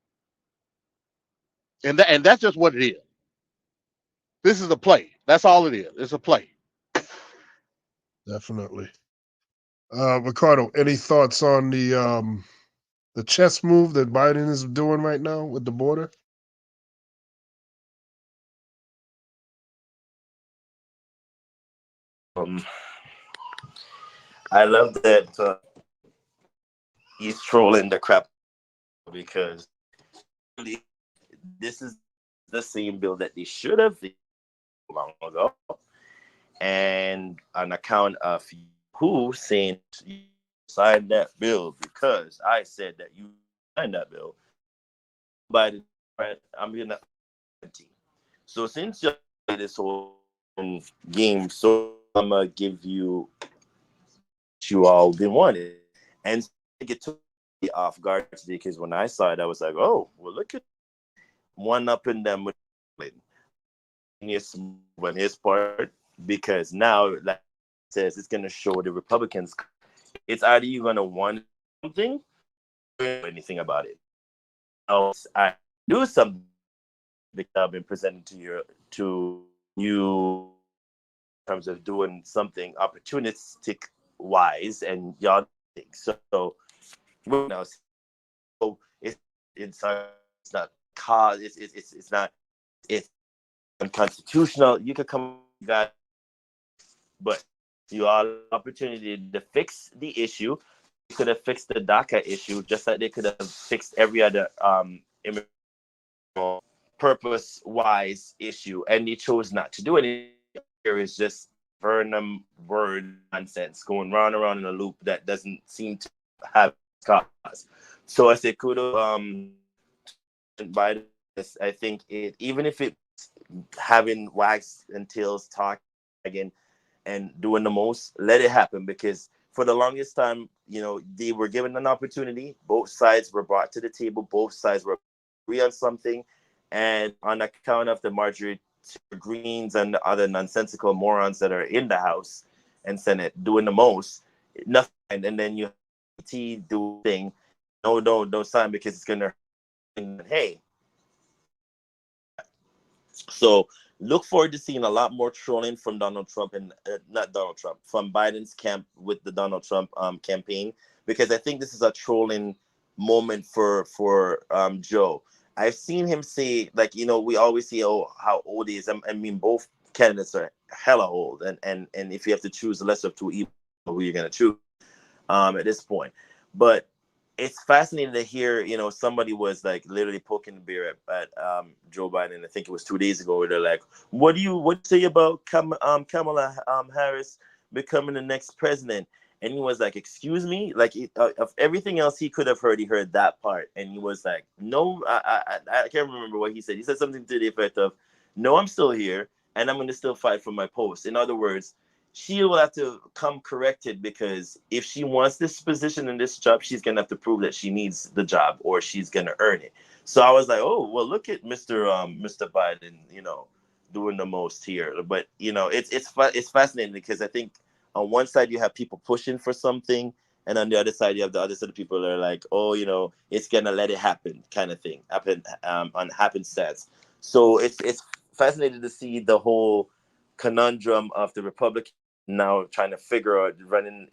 Speaker 3: And that's just what it is. This is a play. That's all it is. It's a play.
Speaker 2: definitely. Ricardo, any thoughts on the chess move that Biden is doing right now with the border?
Speaker 4: I love that he's trolling the crap because this is the same bill that they should have long ago, and on account of who saying you signed that bill because I said that you signed that bill, but I'm gonna. So since you play this whole game, so I'm gonna give you what you all been wanting, and it took me off guard today because when I saw it, I was like, oh, well, look at one up in them with his on his part, because now, like it says, it's gonna show the Republicans it's either you're gonna want something or anything about it. Else I do something that I've been presenting to you in terms of doing something opportunistic wise, and y'all think so. You know, so it's not cause it's not it's unconstitutional. You could come that, but you all opportunity to fix the issue. You could have fixed the DACA issue just like they could have fixed every other purpose wise issue, and they chose not to do it. Here is just Burnham word nonsense going round and round in a loop that doesn't seem to have cause. So I say kudos by this. I think it, even if it having wags and tails talk again and doing the most, let it happen, because for the longest time, they were given an opportunity. Both sides were brought to the table. Both sides were agree on something, and on account of the Marjorie Greens and the other nonsensical morons that are in the House and Senate doing the most, nothing. And then you do thing. No, don't sign because it's gonna. Hey, so look forward to seeing a lot more trolling from Donald Trump and not Donald Trump, from Biden's camp with the Donald Trump campaign, because I think this is a trolling moment for Joe. I've seen him say, like, we always say, oh, how old he is. I mean, both candidates are hella old, and if you have to choose the lesser of two evils, who you're gonna choose at this point. But it's fascinating to hear, somebody was like literally poking the bear at Joe Biden. I think it was 2 days ago, where they're like, what do you say about Kamala Harris becoming the next president? And he was like, excuse me? Like, of everything else he could have heard, he heard that part. And he was like, no, I can't remember what he said. He said something to the effect of, no, I'm still here. and I'm going to still fight for my post. In other words, she will have to come corrected, because if she wants this position in this job, she's going to have to prove that she needs the job or she's going to earn it. So I was like, oh, well, look at Mr. Biden, doing the most here. But, it's fascinating, because I think on one side you have people pushing for something, and on the other side you have the other set of people that are like, oh, it's going to let it happen kind of thing, happen on happenstance. So it's fascinating to see the whole conundrum of the Republicans now trying to figure out running,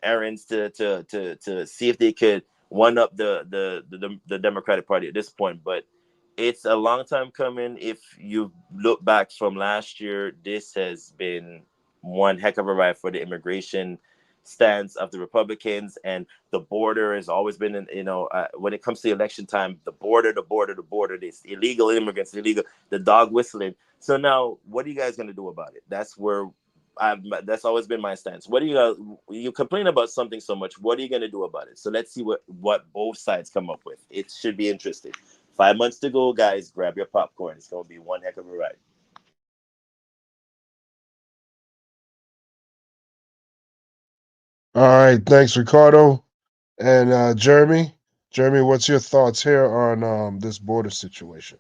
Speaker 4: errands to see if they could one up the Democratic Party at this point. But it's a long time coming. If you look back from last year, this has been one heck of a ride for the immigration stance of the Republicans, and the border has always been, when it comes to election time, the border, this illegal immigrants, the dog whistling. So now, what are you guys going to do about it? That's always been my stance. You complain about something so much, what are you going to do about it? So let's see what both sides come up with. It should be interesting. 5 months to go, guys. Grab your popcorn. It's going to be one heck of a ride.
Speaker 2: All right, thanks, Ricardo. And Jeremy, what's your thoughts here on this border situation?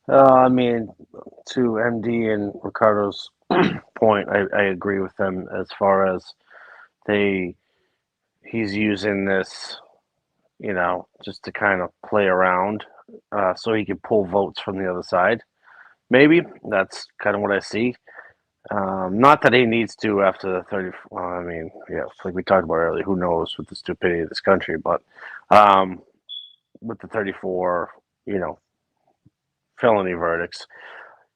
Speaker 28: I mean, to MD and Ricardo's point, I agree with them as far as he's using this, just to kind of play around, so he can pull votes from the other side. Maybe that's kind of what I see. Not that he needs to after the 30. Well, I mean, yeah, like we talked about earlier, who knows with the stupidity of this country, but with the 34, felony verdicts,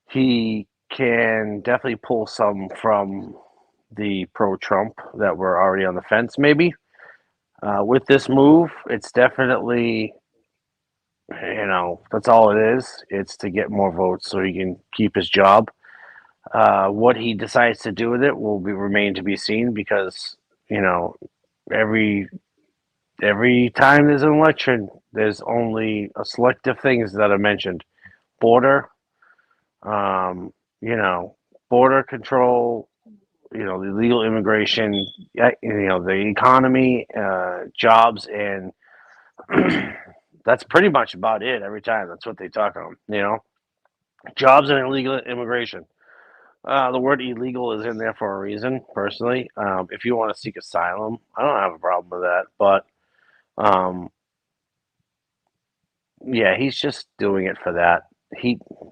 Speaker 28: he can definitely pull some from the pro-Trump that were already on the fence, maybe. With this move, it's definitely, that's all it is. It's to get more votes so he can keep his job. What he decides to do with it will remain to be seen, because, every time there's an election, there's only a selective things that are mentioned. Border, um, border control, the illegal immigration, the economy, jobs, and that's pretty much about it every time. That's what they talk on, jobs and illegal immigration. The word illegal is in there for a reason, personally. If you want to seek asylum, I don't have a problem with that. But, yeah, he's just doing it for that.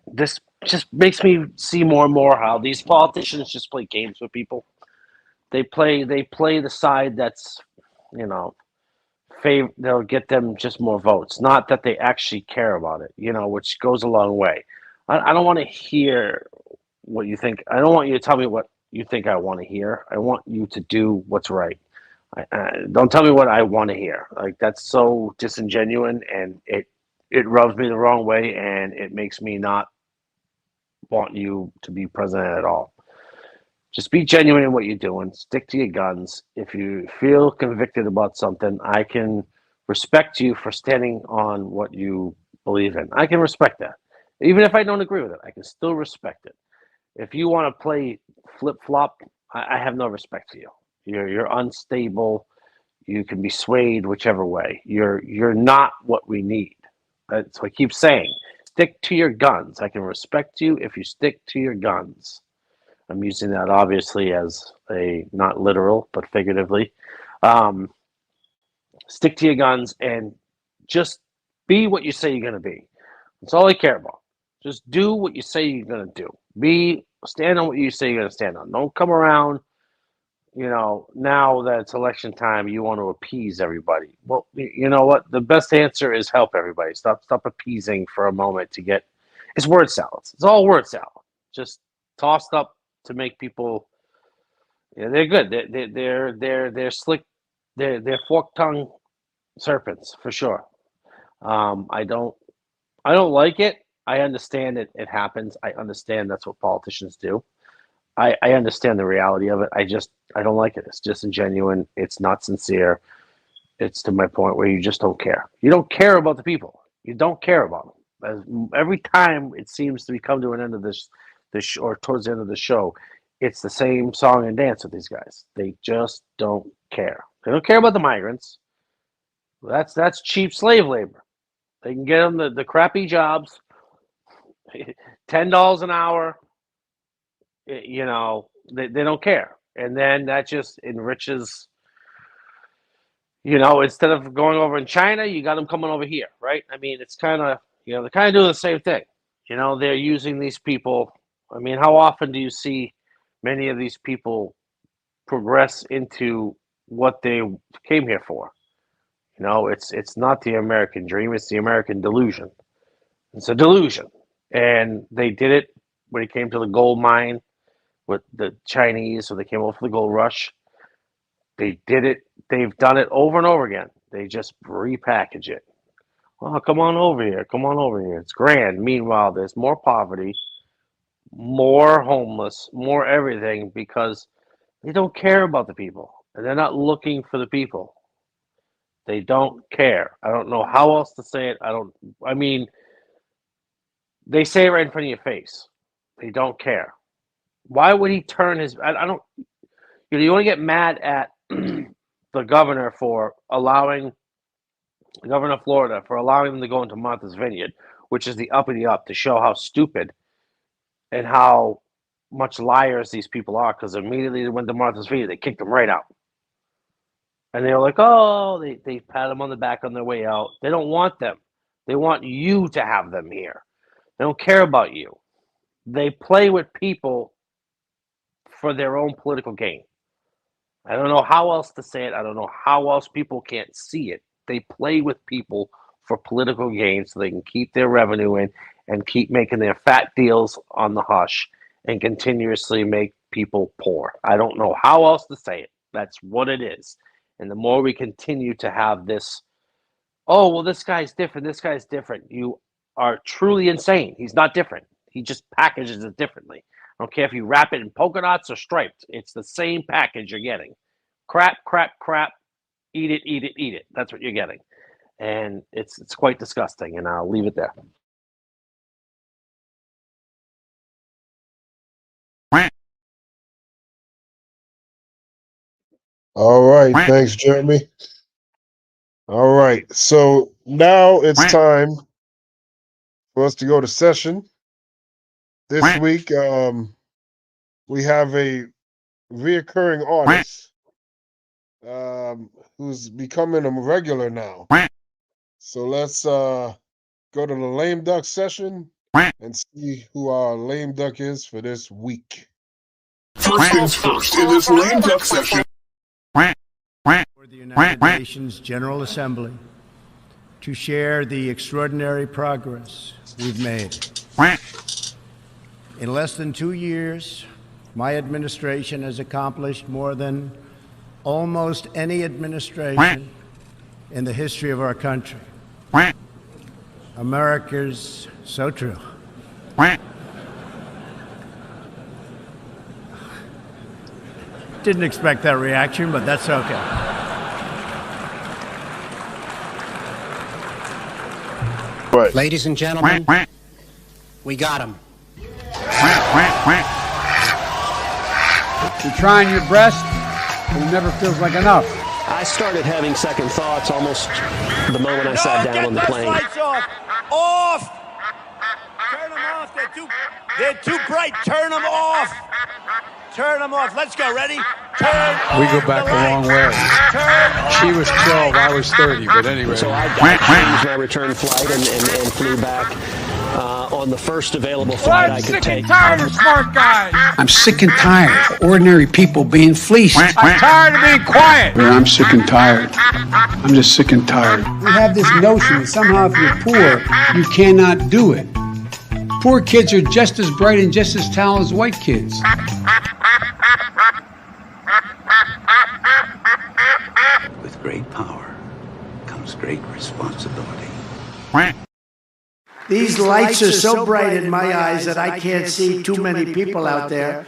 Speaker 28: This just makes me see more and more how these politicians just play games with people. They play the side that's, they'll get them just more votes. Not that they actually care about it, which goes a long way. I don't want to hear what you think. I don't want you to tell me what you think I want to hear. I want you to do what's right. Don't tell me what I want to hear. Like, that's so disingenuous, and it rubs me the wrong way, and it makes me not want you to be president at all. Just be genuine in what you're doing. Stick to your guns. If you feel convicted about something, I can respect you for standing on what you believe in. I can respect that. Even if I don't agree with it, I can still respect it. If you want to play flip-flop, I have no respect for you. You're unstable. You can be swayed whichever way. You're not what we need. That's what I keep saying. Stick to your guns. I can respect you if you stick to your guns. I'm using that obviously as a not literal, but figuratively. Stick to your guns and just be what you say you're going to be. That's all I care about. Just do what you say you're going to do. Stand on what you say you're going to stand on. Don't come around, now that it's election time, you want to appease everybody. Well, you know what? The best answer is help everybody. Stop appeasing for a moment to get. It's word salads. It's all word salad. Just tossed up to make people. Yeah, they're good. They're slick. They're fork tongue serpents for sure. I don't like it. I understand it. It happens. I understand that's what politicians do. I understand the reality of it. I don't like it. It's disingenuous. It's not sincere. It's to my point where you just don't care. You don't care about the people. You don't care about them. Every time it seems to be come to an end of this or towards the end of the show, it's the same song and dance with these guys. They just don't care. They don't care about the migrants. That's cheap slave labor. They can get them the crappy jobs, $10 an hour. You know, they don't care. And then that just enriches, you know, instead of going over in China, you got them coming over here, right? I mean, it's kind of, you know, they're kind of doing the same thing. You know, they're using these people. I mean, how often do you see many of these people progress into what they came here for? You know, it's not the American dream, it's the American delusion. It's a delusion. And they did it when it came to the gold mine with the Chinese, so they came over for the gold rush. They did it. They've done it over and over again. They just repackage it. Oh, come on over here. Come on over here. It's grand. Meanwhile, there's more poverty, more homeless, more everything because they don't care about the people. And they're not looking for the people. They don't care. I don't know how else to say it. I mean, they say it right in front of your face. They don't care. Why would he turn his... I don't... You know, you want to get mad at the governor for allowing... The governor of Florida for allowing them to go into Martha's Vineyard, which is the uppity up, to show how stupid and how much liars these people are, because immediately they went to Martha's Vineyard, they kicked them right out. And they were like, oh, they pat them on the back on their way out. They don't want them. They want you to have them here. They don't care about you. They play with people for their own political gain. I don't know how else to say it. I don't know how else people can't see it. They play with people for political gain so they can keep their revenue in and keep making their fat deals on the hush and continuously make people poor. I don't know how else to say it. That's what it is. And the more we continue to have this, oh, well, this guy's different, this guy's different, you are truly insane. He's not different. He just packages it differently. I don't care if you wrap it in polka dots or striped. It's the same package you're getting. Crap, crap, crap. Eat it, eat it, eat it. That's what you're getting. And it's quite disgusting, and I'll leave it there.
Speaker 2: All right. Thanks, Jeremy. All right. So now it's time for us to go to session. This week, we have a reoccurring artist who's becoming a regular now. So let's go to the lame duck session and see who our lame duck is for this week.
Speaker 12: First things first, in this lame duck session. For the United Nations General Assembly to share the extraordinary progress we've made. In less than 2 years, my administration has accomplished more than almost any administration in the history of our country. America's so true. Didn't expect that reaction, but that's okay.
Speaker 1: Ladies and gentlemen, we got him.
Speaker 20: You're trying your best, but it never feels like enough.
Speaker 1: I started having second thoughts almost the moment I sat down on the plane.
Speaker 12: Lights off! Off! Turn them off. They're too bright. Turn them off. Turn them off. Let's go. Ready? Turn.
Speaker 20: We go back a long way. She was 12, I was 30, but anyway.
Speaker 1: So I changed my return flight and flew back on the first available flight I could take.
Speaker 12: I'm sick and tired of smart guys.
Speaker 20: I'm sick and tired of ordinary people being fleeced.
Speaker 12: I'm tired of being quiet.
Speaker 20: I'm sick and tired. I'm just sick and tired. We have this notion that somehow if you're poor, you cannot do it. Poor kids are just as bright and just as talented as white kids.
Speaker 5: With great power comes great responsibility.
Speaker 12: These lights are so bright in my eyes that I can't see too many people out there.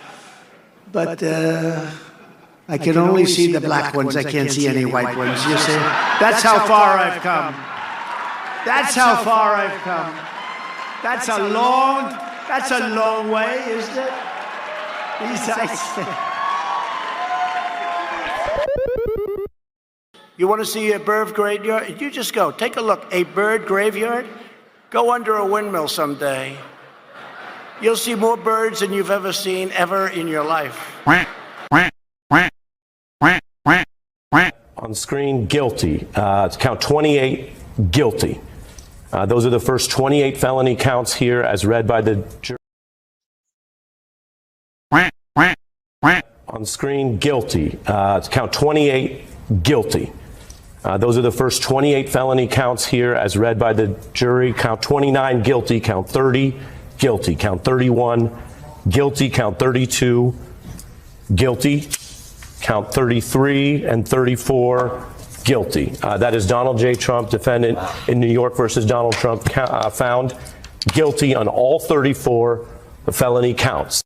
Speaker 12: But I can only see the black ones. I can't see any white ones. You see? That's how far I've come. That's how far I've come. That's a long That's a long way, isn't it? You want to see a bird graveyard? You just go. Take a look. A bird graveyard? Go under a windmill someday. You'll see more birds than you've ever seen ever in your life.
Speaker 1: On screen, guilty. Count 28, guilty. Those are the first 28 felony counts here as read by the jury. On screen, guilty. Count 28, guilty. Those are the first 28 felony counts here as read by the jury. Count 29, guilty. Count 30, guilty. Count 31, guilty. Count 32, guilty. Count 33 and 34, guilty. That is Donald J. Trump, defendant in New York versus Donald Trump, found guilty on all 34 felony counts.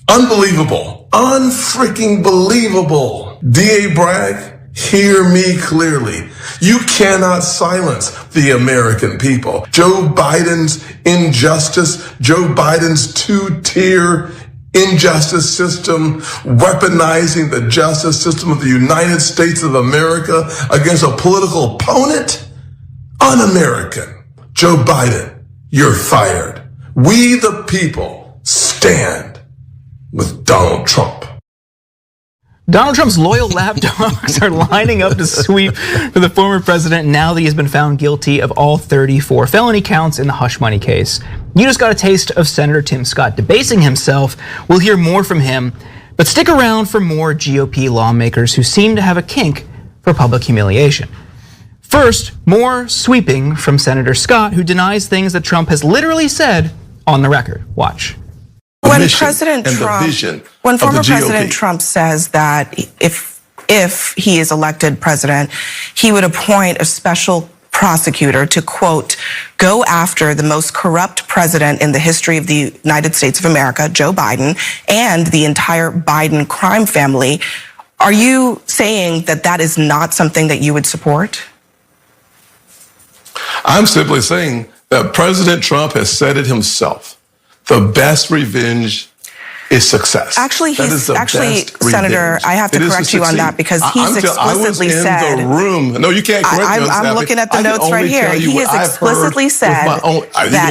Speaker 7: Unbelievable. Unfreaking believable. D.A. Bragg, hear me clearly. You cannot silence the American people. Joe Biden's injustice, Joe Biden's two-tier injustice system, weaponizing the justice system of the United States of America against a political opponent? Un-American. Joe Biden, you're fired. We the people stand with Donald Trump.
Speaker 8: Donald Trump's loyal lapdogs are lining up to sweep for the former president now that he has been found guilty of all 34 felony counts in the hush money case. You just got a taste of Senator Tim Scott debasing himself. We'll hear more from him, but stick around for more GOP lawmakers who seem to have a kink for public humiliation. First, more sweeping from Senator Scott, who denies things that Trump has literally said on the record. Watch.
Speaker 7: When
Speaker 10: former President Trump says that if he is elected president, he would appoint a special prosecutor to, quote, go after the most corrupt president in the history of the United States of America, Joe Biden, and the entire Biden crime family, are you saying that that is not something that you would support?
Speaker 7: I'm simply saying that President Trump has said it himself. The best revenge is success.
Speaker 10: Actually, Senator, I have to correct you on that because he's explicitly said.
Speaker 7: I was in the room. No, you can't correct me.
Speaker 10: I'm looking at the notes right here. He has explicitly said that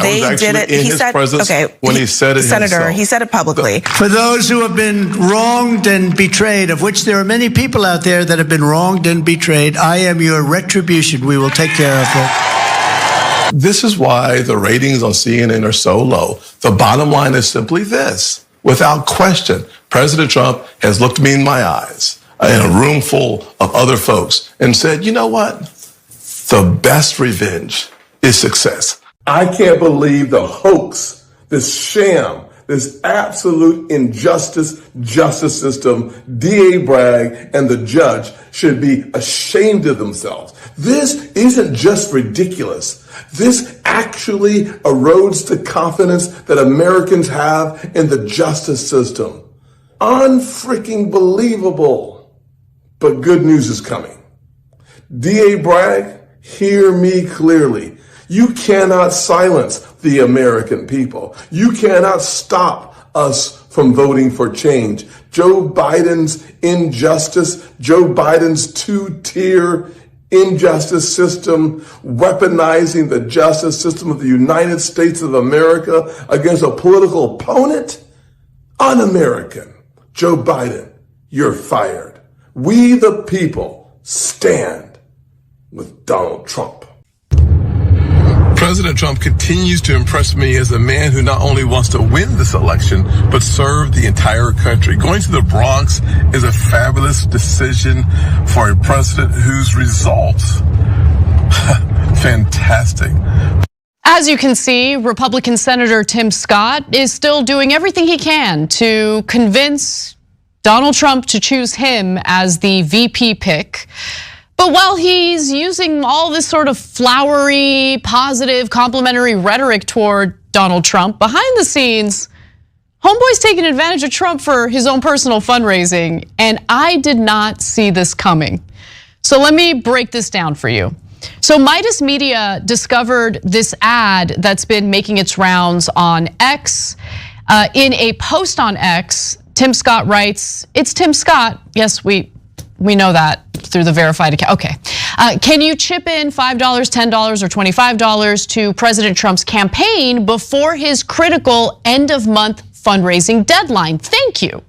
Speaker 10: they did it. He said, okay,
Speaker 7: when he said it
Speaker 10: Senator,
Speaker 7: himself.
Speaker 10: He said it publicly.
Speaker 12: For those who have been wronged and betrayed, of which there are many people out there that have been wronged and betrayed, I am your retribution. We will take care of it.
Speaker 7: This is why the ratings on CNN are so low. The bottom line is simply this. Without question, President Trump has looked me in my eyes in a room full of other folks and said, you know what? The best revenge is success. I can't believe the hoax, this sham, this absolute injustice justice system. D.A. Bragg and the judge should be ashamed of themselves. This isn't just ridiculous. This actually erodes the confidence that Americans have in the justice system. Unfreaking believable. But good news is coming. D.A. Bragg, hear me clearly. You cannot silence the American people. You cannot stop us from voting for change. Joe Biden's injustice, Joe Biden's two-tier injustice system, weaponizing the justice system of the United States of America against a political opponent? Un-American. Joe Biden, you're fired. We the people stand with Donald Trump. President Trump continues to impress me as a man who not only wants to win this election, but serve the entire country. Going to the Bronx is a fabulous decision for a president whose results, fantastic.
Speaker 11: As you can see, Republican Senator Tim Scott is still doing everything he can to convince Donald Trump to choose him as the VP pick. But while he's using all this sort of flowery, positive, complimentary rhetoric toward Donald Trump, behind the scenes, homeboy's taking advantage of Trump for his own personal fundraising, and I did not see this coming. So let me break this down for you. So Midas Media discovered this ad that's been making its rounds on X. In a post on X, Tim Scott writes, "It's Tim Scott." Yes, we know that through the verified account. Okay. Can you chip in $5, $10, or $25 to President Trump's campaign before his critical end of month fundraising deadline? Thank you.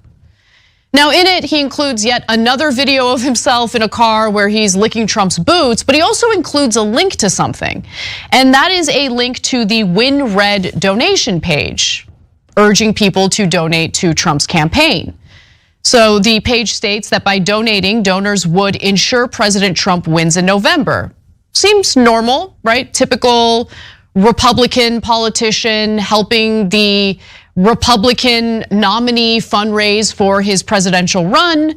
Speaker 11: Now in it, he includes yet another video of himself in a car where he's licking Trump's boots, but he also includes a link to something. And that is a link to the Win Red donation page, urging people to donate to Trump's campaign. So the page states that by donating, donors would ensure President Trump wins in November. Seems normal, right? Typical Republican politician helping the Republican nominee fundraise for his presidential run.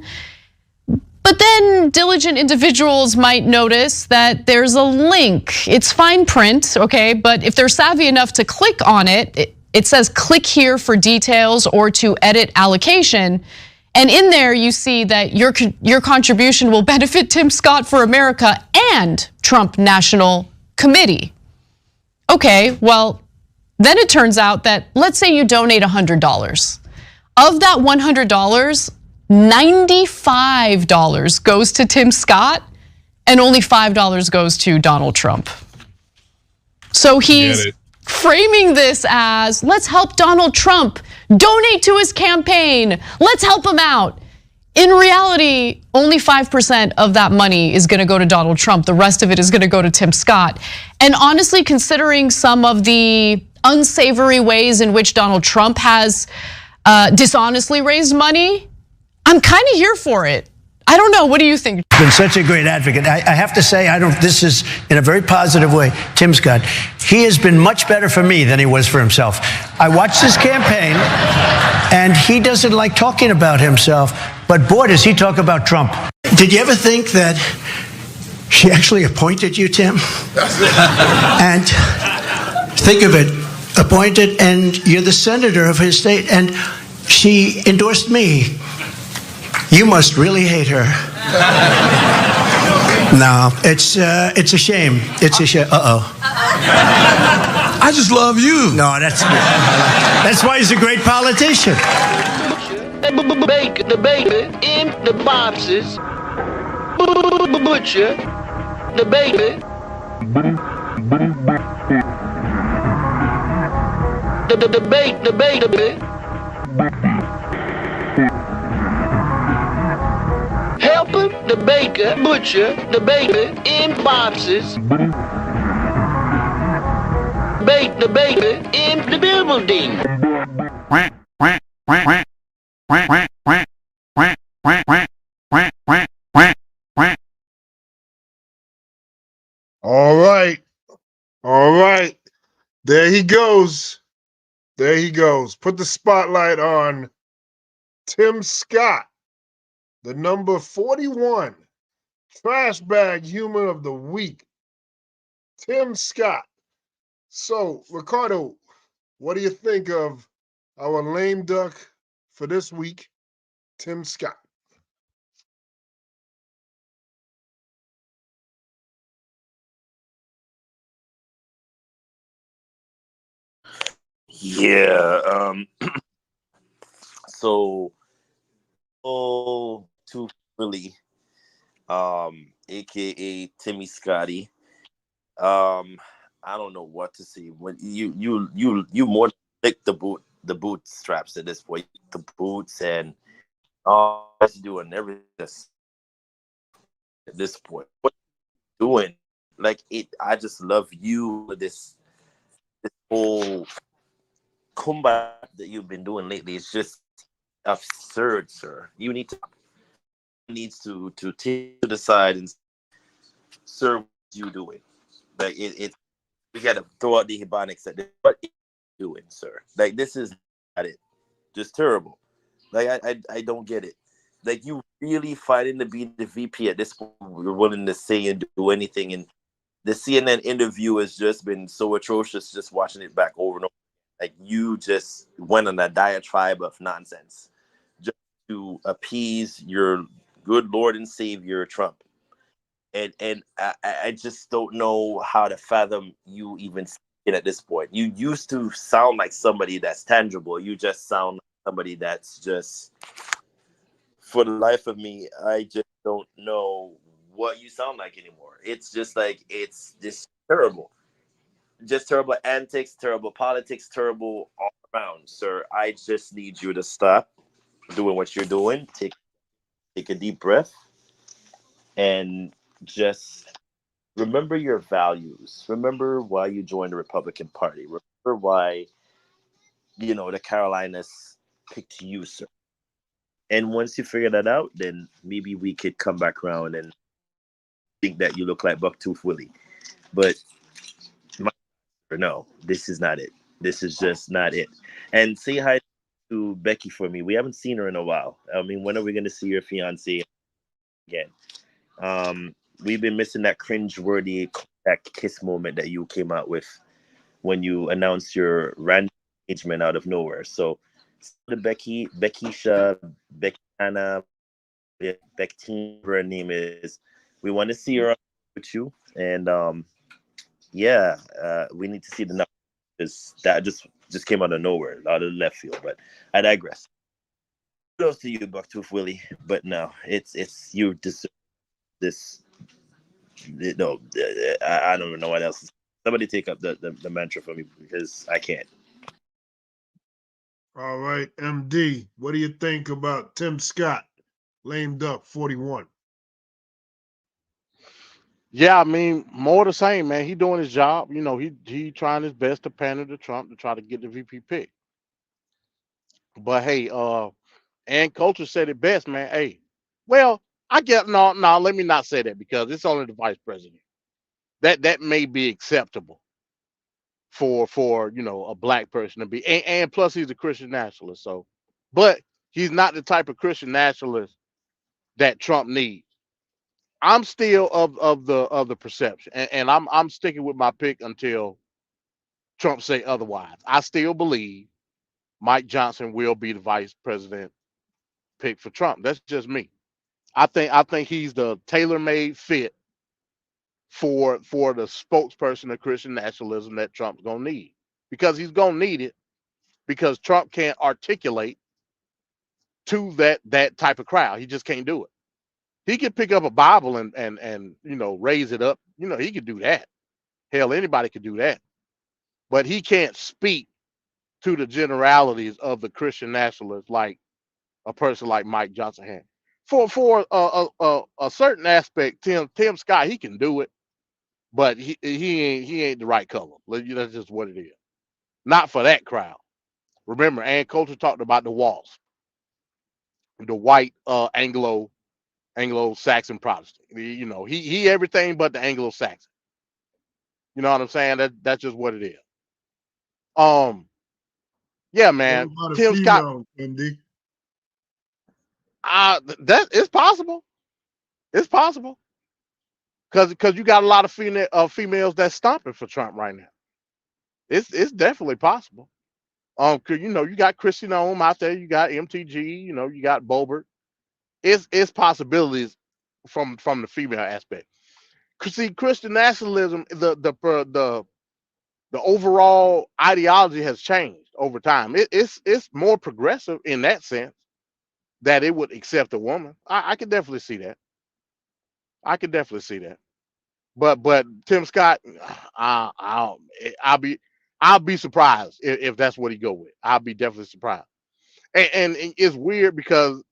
Speaker 11: But then diligent individuals might notice that there's a link. It's fine print, okay? But if they're savvy enough to click on it, it says click here for details or to edit allocation. And in there you see that your contribution will benefit Tim Scott for America and Trump National Committee. Okay, well, then it turns out that, let's say you donate $100. Of that $100, $95 goes to Tim Scott and only $5 goes to Donald Trump. So he's framing this as, let's help Donald Trump, donate to his campaign, let's help him out. In reality, only 5% of that money is gonna go to Donald Trump. The rest of it is gonna go to Tim Scott. And honestly, considering some of the unsavory ways in which Donald Trump has dishonestly raised money, I'm kind of here for it. I don't know, what do you think?
Speaker 12: Been such a great advocate. I have to say, this is in a very positive way, Tim Scott. He has been much better for me than he was for himself. I watched his campaign and he doesn't like talking about himself, but boy, does he talk about Trump. Did you ever think that she actually appointed you, Tim? And think of it, appointed, and you're the senator of his state, and she endorsed me. You must really hate her. No, it's a shame. It's a shame. I just love you. No, that's why he's a great politician.
Speaker 6: Bake the baby in the boxes. Butcher the baby. The baby. Helping the baker butcher the baby in boxes. Bake the baby in the building.
Speaker 2: All right. There he goes. Put the spotlight on Tim Scott, the number 41 trash bag human of the week. Tim Scott. So, Ricardo, what do you think of our lame duck for this week, Tim Scott?
Speaker 4: Yeah. So too really, aka Timmy Scotty. I don't know what to say. When you more like the bootstraps at this point, the boots and doing everything at this point. What you doing? Like it, I just love you with this whole combat that you've been doing lately. It's just absurd, sir. You need to take to the side and sir, what you doing? Like it we gotta throw out the Ebonics at this. What are you doing, sir? Like this is not it. Just terrible. Like I don't get it. Like you really fighting to be the VP at this point. You're willing to say and do anything. And the CNN interview has just been so atrocious. Just watching it back over and over. Like you just went on a diatribe of nonsense just to appease your good Lord and Savior Trump. and I just don't know how to fathom you even speaking at this point. You used to sound like somebody that's tangible. You just sound like somebody that's just, for the life of me, I just don't know what you sound like anymore. It's just like, it's just terrible. Just terrible antics, terrible politics, terrible all around, sir. I just need you to stop doing what you're doing. Take a deep breath and just remember your values. Remember why you joined the Republican Party. Remember why, the Carolinas picked you, sir. And once you figure that out, then maybe we could come back around and think that you look like Bucktooth Willie. But no, this is not it. This is just not it. And say hi to Becky for me. We haven't seen her in a while. I mean, when are we going to see your fiance again? We've been missing that cringe-worthy contact kiss moment that you came out with when you announced your random engagement out of nowhere. So, Becky, Beckisha, Beckana, Becky, whatever her name is, we want to see her with you. And we need to see the numbers, because that just came out of nowhere, out of left field. But I digress. Kudos to you, Bucktooth Willie. But no, it's you deserve this. No, I don't even know what else. Somebody take up the mantra for me, because I can't.
Speaker 2: All right, MD, what do you think about Tim Scott, lame duck 41?
Speaker 3: Yeah, I mean, more the same, man. He doing his job. He trying his best to pander to Trump to try to get the VP pick. But hey, Ann Coulter said it best, man. Hey, well, I get no. Let me not say that, because it's only the vice president. That may be acceptable for a black person to be, and plus he's a Christian nationalist. So, but he's not the type of Christian nationalist that Trump needs. I'm still of the perception, and I'm sticking with my pick until Trump say otherwise. I still believe Mike Johnson will be the vice president pick for Trump. That's just me. I think he's the tailor-made fit for the spokesperson of Christian nationalism that Trump's gonna need, because he's gonna need it, because Trump can't articulate to that type of crowd. He just can't do it. He can pick up a Bible and raise it up. He could do that. Hell, anybody could do that. But he can't speak to the generalities of the Christian nationalists like a person like Mike Johnson had. For a certain aspect, Tim Scott, he can do it, but he ain't the right color. That's just what it is. Not for that crowd. Remember, Ann Coulter talked about the WASP, the white Anglo-Saxon Protestant. He everything but the Anglo-Saxon. You know what I'm saying? That's just what it is. Yeah, man. Tim Scott.
Speaker 2: MD?
Speaker 3: That is possible. It's possible. Because you got a lot of females that's stomping for Trump right now. It's definitely possible. 'Cause you got Chrissy Nome out there, you got MTG, you got Bobert. It's possibilities from the female aspect. See, Christian nationalism, the overall ideology has changed over time. It's more progressive in that sense, that it would accept a woman. I could definitely see that. I could definitely see that. But Tim Scott, I'll be surprised if that's what he go with. I'll be definitely surprised. And it's weird because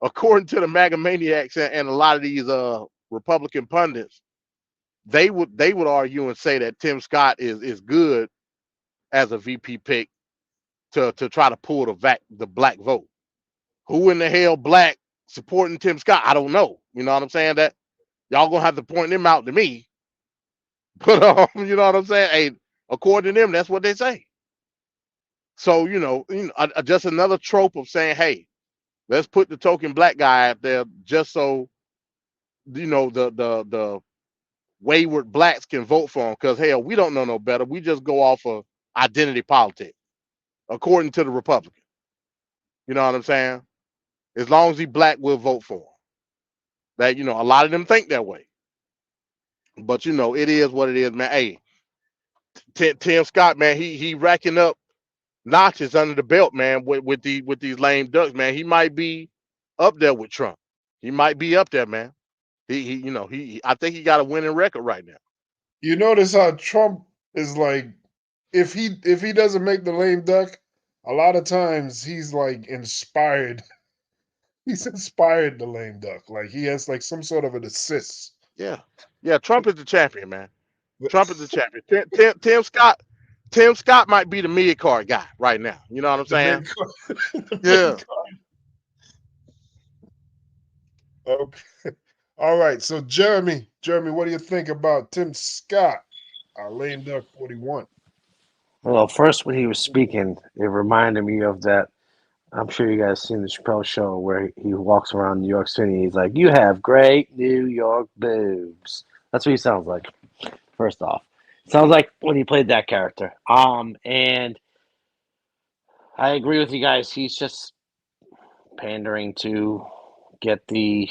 Speaker 3: according to the MAGA maniacs and a lot of these Republican pundits, they would argue and say that Tim Scott is good as a VP pick to try to pull the black vote. Who in the hell black supporting Tim Scott? I don't know. You know what I'm saying? That y'all gonna have to point them out to me. But you know what I'm saying? Hey, according to them, that's what they say. So just another trope of saying, hey, let's put the token black guy out there just so the wayward blacks can vote for him. Because hell, we don't know no better. We just go off of identity politics, according to the Republican. You know what I'm saying? As long as he black, we'll vote for him. That a lot of them think that way. But you know, it is what it is, man. Hey, Tim Scott, man, he racking up notches under the belt, man, with these lame ducks, man. He might be up there with Trump. He might be up there, man. I think he got a winning record right now.
Speaker 2: You notice how Trump is like, if he doesn't make the lame duck, a lot of times he's like inspired. He's inspired the lame duck. Like he has like some sort of an assist.
Speaker 3: Yeah. Trump is the champion, man. Trump is the champion. Tim Scott might be the mid card guy right now. You know what I'm saying? Yeah.
Speaker 2: Okay. All right. So Jeremy, what do you think about Tim Scott, lame duck 41?
Speaker 28: Well, first when he was speaking, it reminded me of that. I'm sure you guys seen the Chappelle show where he walks around New York City. He's like, "You have great New York boobs." That's what he sounds like. First off, sounds like when he played that character. And I agree with you guys. He's just pandering to get the,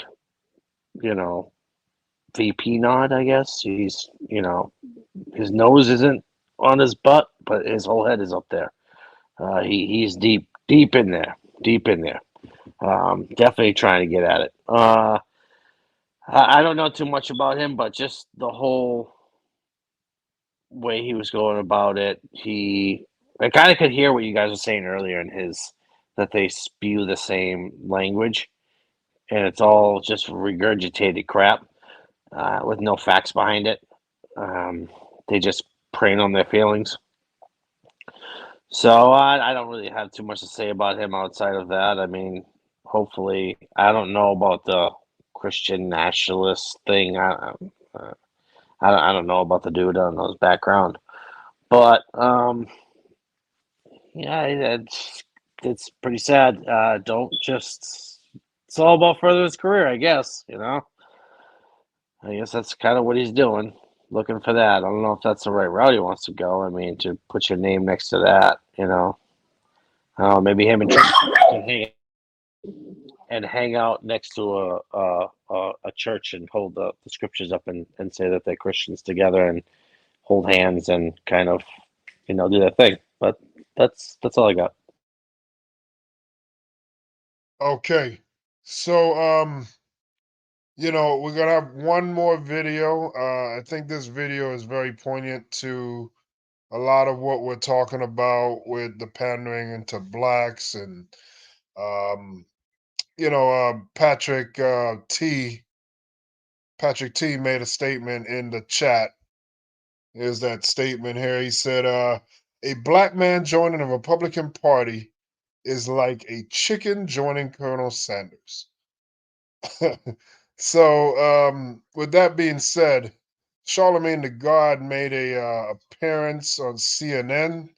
Speaker 28: VP nod. I guess he's, his nose isn't on his butt, but his whole head is up there. He's deep in there. Definitely trying to get at it. I don't know too much about him, but just the whole way he was going about it, I kind of could hear what you guys were saying earlier in that they spew the same language, and it's all just regurgitated crap with no facts behind it. They just preying on their feelings. So I don't really have too much to say about him outside of that. I mean, hopefully, I don't know about the Christian nationalist thing. I don't know about the dude. I don't know his background, but yeah, it's pretty sad. It's all about furthering his career, I guess. I guess that's kind of what he's doing, looking for that. I don't know if that's the right route he wants to go. I mean, to put your name next to that, maybe him and Trump can hang out next to a church and hold the scriptures up and say that they're Christians together and hold hands and kind of, do their thing. But that's all I got.
Speaker 2: Okay. So we're gonna have one more video. I think this video is very poignant to a lot of what we're talking about with the pandering into blacks and Patrick T made a statement in the chat. Here's that statement here. He said, a black man joining the Republican Party is like a chicken joining Colonel Sanders. So, with that being said, Charlemagne the God made a appearance on CNN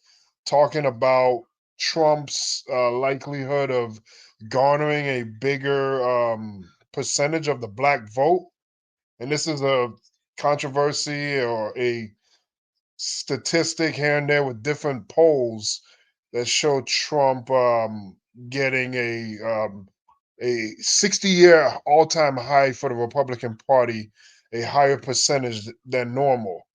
Speaker 2: talking about Trump's likelihood of garnering a bigger percentage of the black vote. And this is a controversy or a statistic here and there with different polls that show Trump getting a 60-year all-time high for the Republican Party, a higher percentage than normal.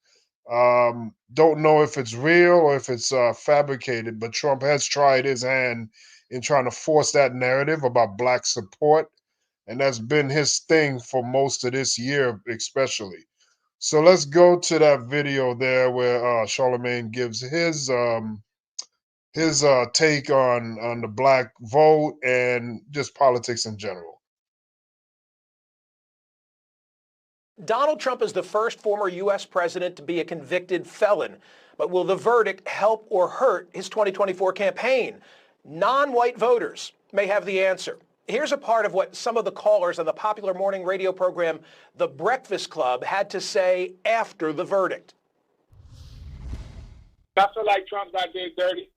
Speaker 2: Don't know if it's real or if it's fabricated, but Trump has tried his hand in trying to force that narrative about black support, and that's been his thing for most of this year, especially. So let's go to that video there where Charlemagne gives his take on the black vote and just politics in general.
Speaker 9: Donald Trump is the first former U.S. president to be a convicted felon. But will the verdict help or hurt his 2024 campaign? Non-white voters may have the answer. Here's a part of what some of the callers on the popular morning radio program, The Breakfast Club, had to say after the verdict.
Speaker 13: I feel like Trump's not being dirty.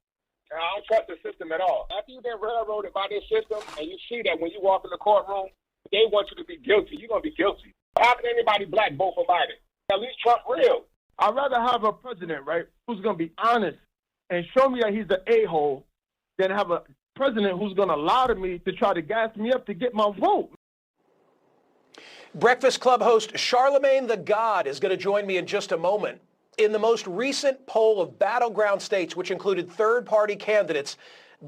Speaker 13: And I don't trust the system at all. After you've been railroaded by this system and you see that when you walk in the courtroom, they want you to be guilty, you're going to be guilty. How can anybody black vote for Biden? At least Trump real.
Speaker 14: I'd rather have a president, right, who's going to be honest and show me that he's the a-hole than have a president who's going to lie to me to try to gas me up to get my vote.
Speaker 9: Breakfast Club host Charlemagne the God is going to join me in just a moment. In the most recent poll of battleground states, which included third-party candidates,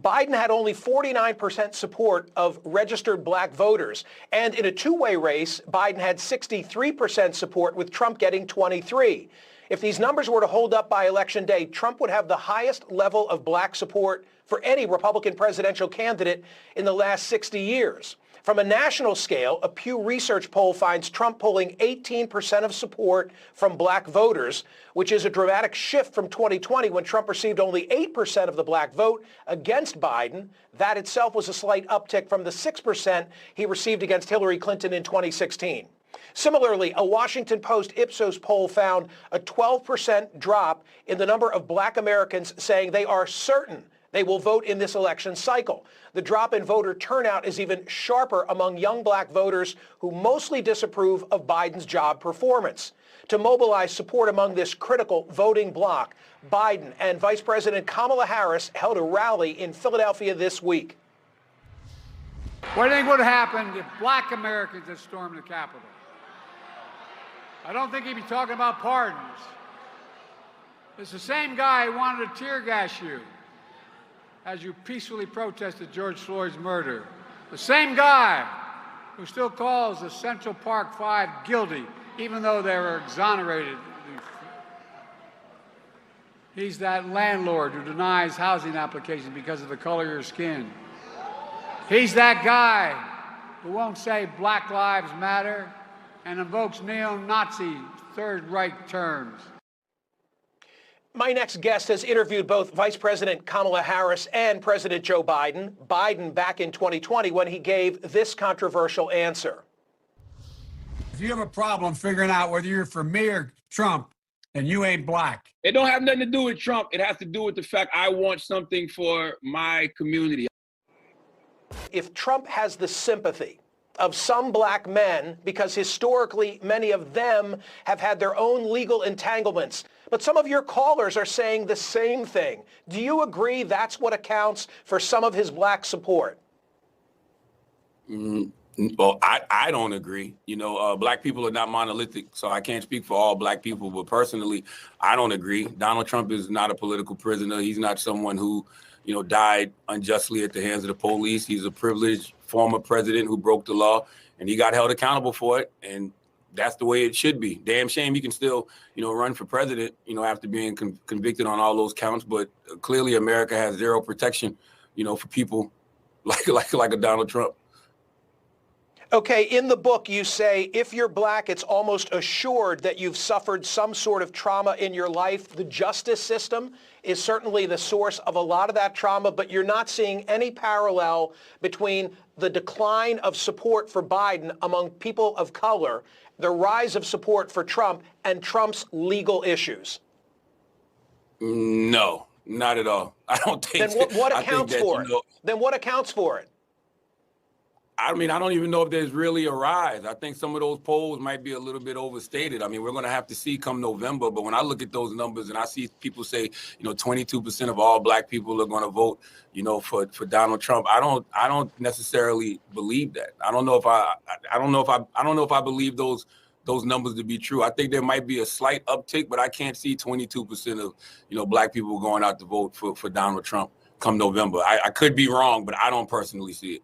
Speaker 9: Biden had only 49% support of registered black voters. And in a two-way race, Biden had 63% support, with Trump getting 23%. If these numbers were to hold up by Election Day, Trump would have the highest level of black support for any Republican presidential candidate in the last 60 years. From a national scale, a Pew Research poll finds Trump pulling 18% of support from black voters, which is a dramatic shift from 2020, when Trump received only 8% of the black vote against Biden. That itself was a slight uptick from the 6% he received against Hillary Clinton in 2016. Similarly, a Washington Post Ipsos poll found a 12% drop in the number of black Americans saying they are certain they will vote in this election cycle. The drop in voter turnout is even sharper among young black voters who mostly disapprove of Biden's job performance. To mobilize support among this critical voting bloc, Biden and Vice President Kamala Harris held a rally in Philadelphia this week.
Speaker 20: What do you think would happen if black Americans had stormed the Capitol? I don't think he'd be talking about pardons. It's the same guy who wanted to tear gas you as you peacefully protested George Floyd's murder. The same guy who still calls the Central Park Five guilty, even though they were exonerated. He's that landlord who denies housing applications because of the color of your skin. He's that guy who won't say Black Lives Matter and invokes neo-Nazi Third Reich terms.
Speaker 9: My next guest has interviewed both Vice President Kamala Harris and President Joe Biden. Biden back in 2020 when he gave this controversial answer.
Speaker 20: If you have a problem figuring out whether you're for me or Trump, then you ain't black.
Speaker 15: It don't have nothing to do with Trump. It has to do with the fact I want something for my community.
Speaker 9: If Trump has the sympathy of some black men, because historically many of them have had their own legal entanglements, but some of your callers are saying the same thing. Do you agree that's what accounts for some of his black support?
Speaker 15: Well, I don't agree. You know, black people are not monolithic, so I can't speak for all black people. But personally, I don't agree. Donald Trump is not a political prisoner. He's not someone who, you know, died unjustly at the hands of the police. He's a privileged former president who broke the law, and he got held accountable for it. And that's the way it should be. Damn shame he can still, you know, run for president, you know, after being convicted on all those counts. But clearly America has zero protection, you know, for people like a Donald Trump.
Speaker 9: Okay, in the book you say if you're black, it's almost assured that you've suffered some sort of trauma in your life. The justice system is certainly the source of a lot of that trauma, but you're not seeing any parallel between the decline of support for Biden among people of color, the rise of support for Trump, and Trump's legal issues.
Speaker 15: No, not at all. I don't think.
Speaker 9: Then what accounts for it? Then what accounts for it?
Speaker 15: I mean, I don't even know if there's really a rise. I think some of those polls might be a little bit overstated. I mean, we're going to have to see come November. But when I look at those numbers and I see people say, you know, 22% of all black people are going to vote, you know, for Donald Trump, I don't necessarily believe that. I don't know if I believe those numbers to be true. I think there might be a slight uptick, but I can't see 22% of, you know, black people going out to vote for Donald Trump come November. I could be wrong, but I don't personally see it.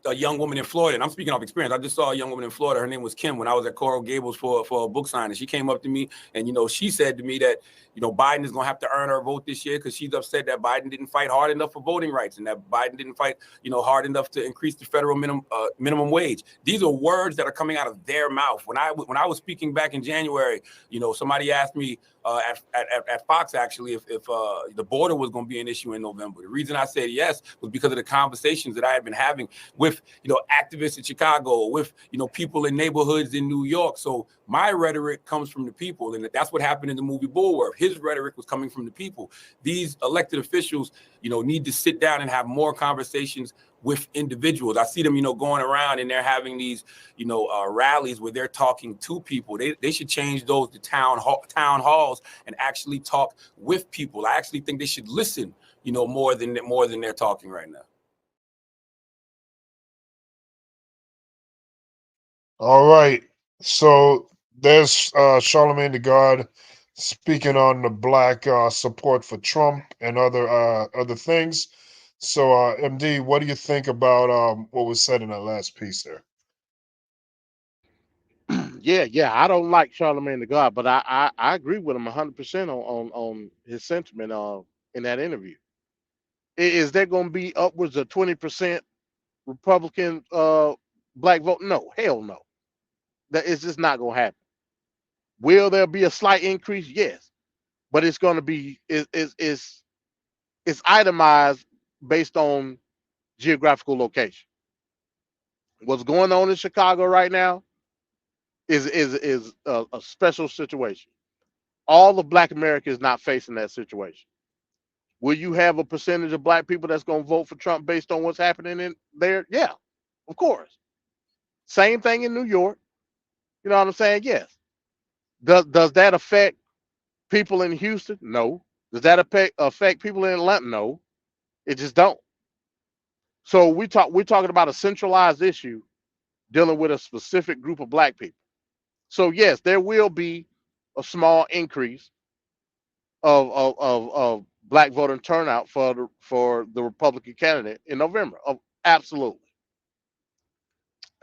Speaker 15: A young woman in Florida, and I'm speaking off experience. I just saw a young woman in Florida. Her name was Kim when I was at Coral Gables for a book signing. She came up to me and, you know, she said to me that, you know, Biden is going to have to earn her vote this year because she's upset that Biden didn't fight hard enough for voting rights and that Biden didn't fight, you know, hard enough to increase the federal minimum wage. These are words that are coming out of their mouth. When I was speaking back in January, you know, somebody asked me at Fox actually if the border was going to be an issue in November. The reason I said yes was because of the conversations that I had been having with, you know, activists in Chicago, with, you know, people in neighborhoods in New York. So my rhetoric comes from the people, and that's what happened in the movie Bulworth. His rhetoric was coming from the people. These elected officials, you know, need to sit down and have more conversations with individuals. I see them, you know, going around and they're having these, you know, rallies where they're talking to people. They should change those to town halls and actually talk with people. I actually think they should listen, you know, more than they're talking right now.
Speaker 2: All right. So there's Charlemagne the God speaking on the black support for Trump and other things. So MD, what do you think about what was said in that last piece there?
Speaker 3: Yeah. I don't like Charlemagne the God, but I agree with him 100% on his sentiment in that interview. Is there going to be upwards of 20% Republican black vote? No, hell no. That is just not going to happen. Will there be a slight increase? Yes, but it's going to be it's itemized based on geographical location. What's going on in Chicago right now is a special situation. All of Black America is not facing that situation. Will you have a percentage of Black people that's going to vote for Trump based on what's happening in there? Yeah, of course. Same thing in New York. You know what I'm saying? Yes. Does that affect people in Houston? No. Does that affect people in Atlanta? No. It just don't. So we're talking about a centralized issue dealing with a specific group of Black people. So yes, there will be a small increase of Black voter turnout for the Republican candidate in November. Absolutely.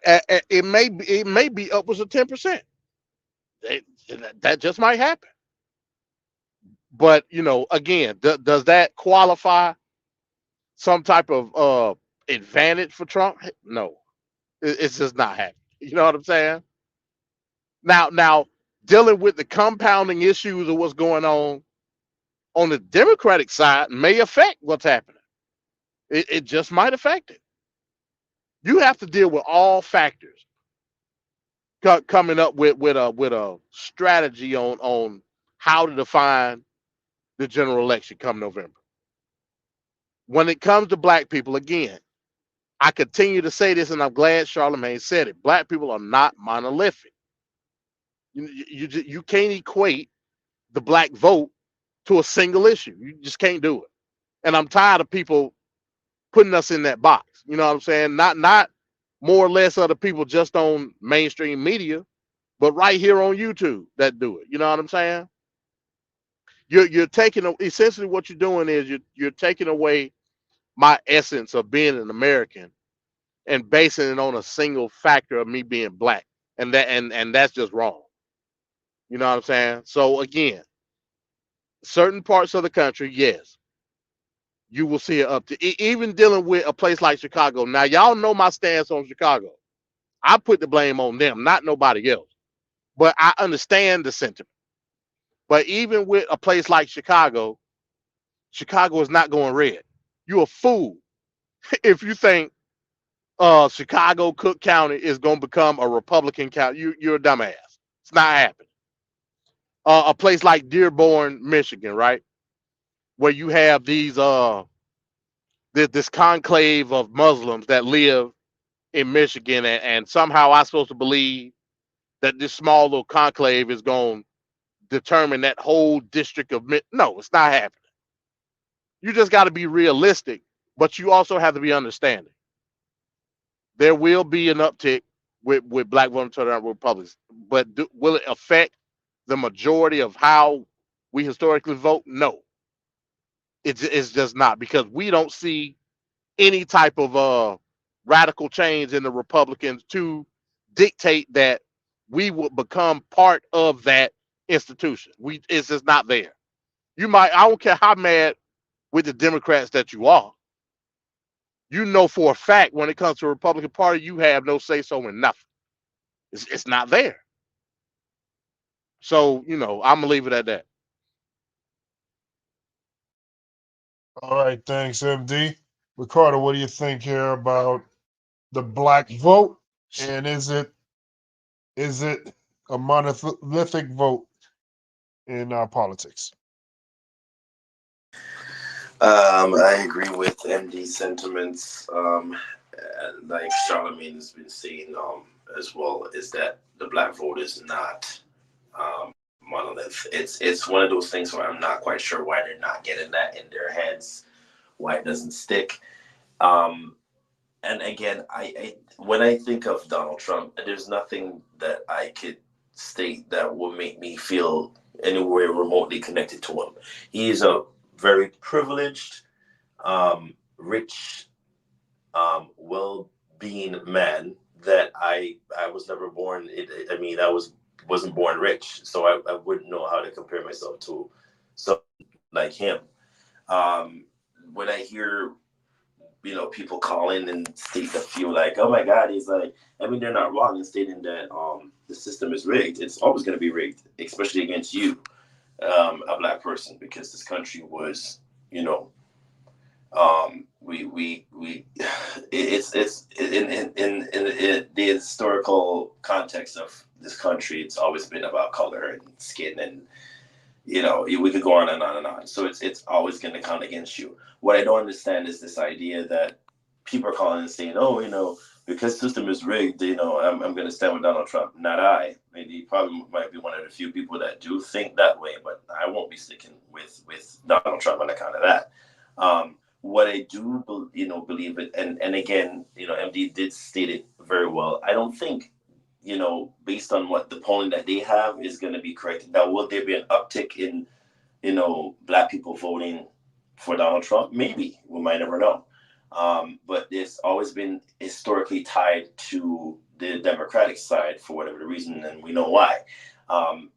Speaker 3: It may be upwards of 10%. That just might happen. But again, does that qualify some type of advantage for Trump? No, it's just not happening. You know what I'm saying? Now, dealing with the compounding issues of what's going on the Democratic side may affect what's happening. It just might affect it. You have to deal with all factors coming up with a strategy on how to define the general election come November. When it comes to Black people, again, I continue to say this, and I'm glad Charlemagne said it. Black people are not monolithic. You can't equate the Black vote to a single issue. You just can't do it. And I'm tired of people putting us in that box. You know what I'm saying? Not more or less other people just on mainstream media, but right here on YouTube that do it. You know what I'm saying? You're taking essentially what you're doing is you're taking away my essence of being an American and basing it on a single factor of me being Black, and that's just wrong. You know what I'm saying? So again, certain parts of the country, yes, you will see it up to even dealing with a place like Chicago. Now, y'all know my stance on Chicago. I put the blame on them, not nobody else. But I understand the sentiment. But even with a place like Chicago, Chicago is not going red. You're a fool if you think Chicago, Cook County is going to become a Republican county. You're a dumbass. It's not happening. A place like Dearborn, Michigan, right, where you have this conclave of Muslims that live in Michigan, and somehow I'm supposed to believe that this small little conclave is going to determine that whole district of no, it's not happening. You just got to be realistic, but you also have to be understanding. There will be an uptick with Black voter turnout with Republicans, but will it affect the majority of how we historically vote? No, it's just not, because we don't see any type of radical change in the Republicans to dictate that we would become part of that institution. It's just not there. I don't care how mad with the Democrats that you are. You know for a fact when it comes to the Republican Party, you have no say so in nothing. It's not there. So, I'm gonna leave it at that.
Speaker 2: All right, thanks, MD. Ricardo, what do you think here about the Black vote? And is it a monolithic vote in politics?
Speaker 4: I agree with MD's sentiments. Like Charlemagne has been saying as well, is that the Black vote is not monolith. It's one of those things where I'm not quite sure why they're not getting that in their heads, why it doesn't stick. and again, I when I think of Donald Trump, there's nothing that I could state that will make me feel anywhere remotely connected to him. He is a very privileged, rich, well-being man that I was never born. I mean, wasn't born rich, so I wouldn't know how to compare myself to someone like him. When I hear people call in and state the feel like, oh my God, he's like, I mean, they're not wrong in stating that the system is rigged. It's always going to be rigged, especially against you, a black person, because this country was, it's in the historical context of this country, it's always been about color and skin, and we could go on and on and on. So it's always going to count against you. What I don't understand is this idea that people are calling and saying, oh, because system is rigged, I'm going to stand with Donald Trump. Not I. Maybe probably might be one of the few people that do think that way, but I won't be sticking with Donald Trump on account of that. What I do, believe it, and again, MD did state it very well. I don't think, based on what the polling that they have is going to be correct. Now, will there be an uptick in, black people voting for Donald Trump? Maybe. We might never know. But it's always been historically tied to the Democratic side for whatever the reason, and we know why.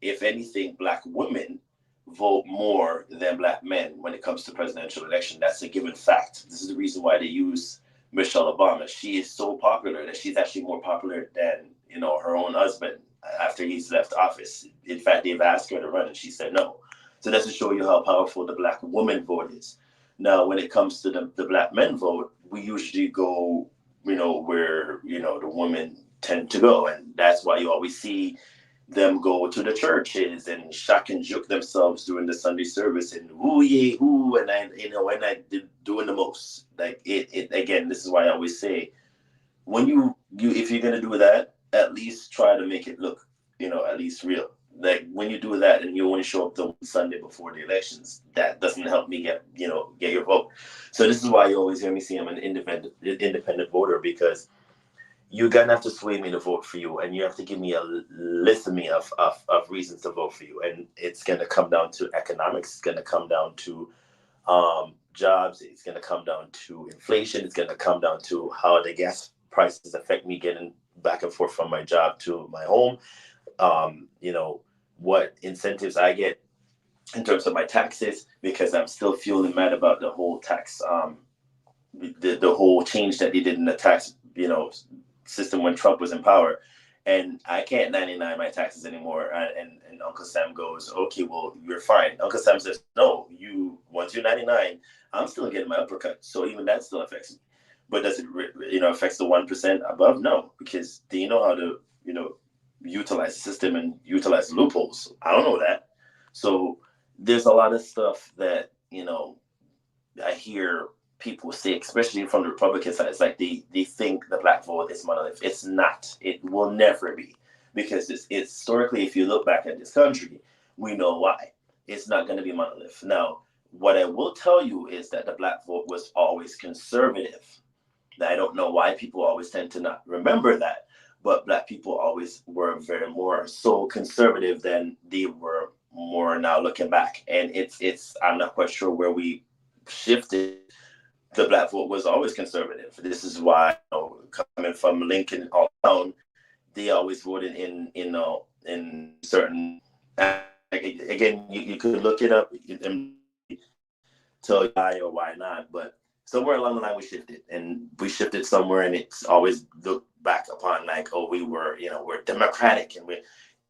Speaker 4: If anything, black women vote more than black men when it comes to presidential election. That's a given fact. This is the reason why they use Michelle Obama. She is so popular that she's actually more popular than her own husband after he's left office. In fact, they've asked her to run and she said no. So that's to show you how powerful the black woman vote is. Now, when it comes to the black men vote, we usually go, where, the women tend to go. And that's why you always see them go to the churches and shock and juke themselves during the Sunday service and who ye who, and I doing the most. Like it again, this is why I always say, when you if you're gonna do that, at least try to make it look, at least real. Like when you do that and you only show up the Sunday before the elections, that doesn't help me get your vote. So this is why you always hear me say I'm an independent voter, because you're gonna have to sway me to vote for you, and you have to give me a litany of reasons to vote for you. And it's gonna come down to economics. It's gonna come down to jobs. It's gonna come down to inflation. It's gonna come down to how the gas prices affect me getting back and forth from my job to my home. What incentives I get in terms of my taxes, because I'm still feeling mad about the whole tax, the whole change that they did in the tax, system when Trump was in power. And I can't 99 my taxes anymore. And Uncle Sam goes, okay, well, you're fine. Uncle Sam says, no, once you're 99, I'm still getting my uppercut. So even that still affects me. But does it, affects the 1% above? No, because they know how to, utilize the system and utilize the loopholes. I don't know that. So there's a lot of stuff that, I hear people say, especially from the Republican side. It's like they think the black vote is monolith. It's not. It will never be, because it's historically, if you look back at this country, we know why. It's not going to be monolith. Now, what I will tell you is that the black vote was always conservative. I don't know why people always tend to not remember that, but black people always were very more so conservative than they were more now looking back. And it's I'm not quite sure where we shifted. The black vote was always conservative. This is why, coming from Lincoln all down, they always voted in certain. Again, you could look it up and tell you why or why not, but somewhere along the line we shifted somewhere, and it's always looked back upon like, oh, we're democratic, and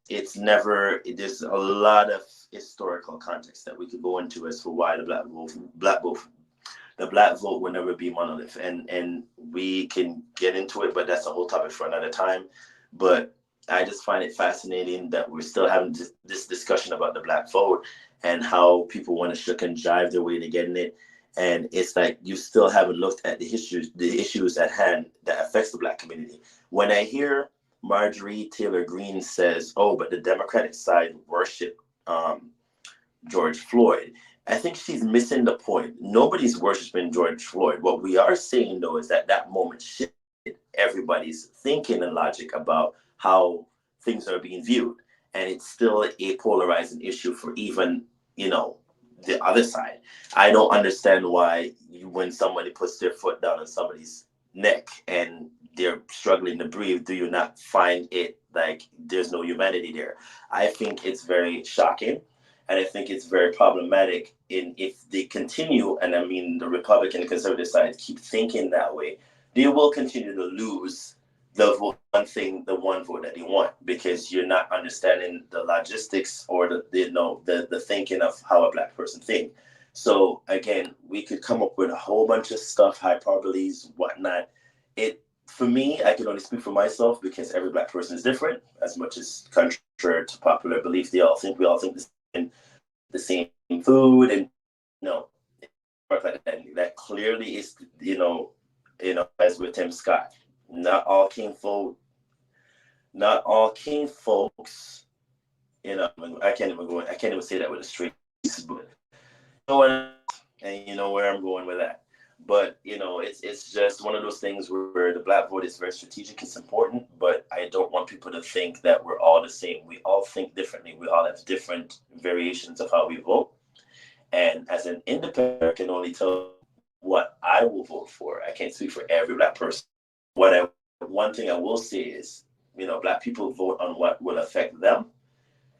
Speaker 4: it's never. There's a lot of historical context that we could go into as for why the black vote will never be monolith, and we can get into it, but that's a whole topic for another time. But I just find it fascinating that we're still having this discussion about the black vote and how people want to shuck and jive their way to getting it. And it's like you still haven't looked at the issues at hand that affects the black community. When I hear Marjorie Taylor Greene says, oh, but the Democratic side worship George Floyd, I think she's missing the point. Nobody's worshiping George Floyd. What we are saying, though, is that moment shifted everybody's thinking and logic about how things are being viewed. And it's still a polarizing issue for even, the other side. I don't understand why when somebody puts their foot down on somebody's neck and they're struggling to breathe, do you not find it like there's no humanity there? I think it's very shocking. And I think it's very problematic if they continue, and I mean the Republican and conservative side keep thinking that way, they will continue to lose the one vote that they want, because you're not understanding the logistics or the thinking of how a Black person thinks. So again, we could come up with a whole bunch of stuff, hyperboles, whatnot. For me, I can only speak for myself because every Black person is different. As much as contrary to popular belief, we all think the same food, and that clearly is as with Tim Scott. Not all king folks, I can't even say that with a straight face, but and you know where I'm going with that. But it's just one of those things where the Black vote is very strategic. It's important, but I don't want people to think that we're all the same. We all think differently. We all have different variations of how we vote. And as an independent, I can only tell what I will vote for. I can't speak for every Black person. One thing I will say is, Black people vote on what will affect them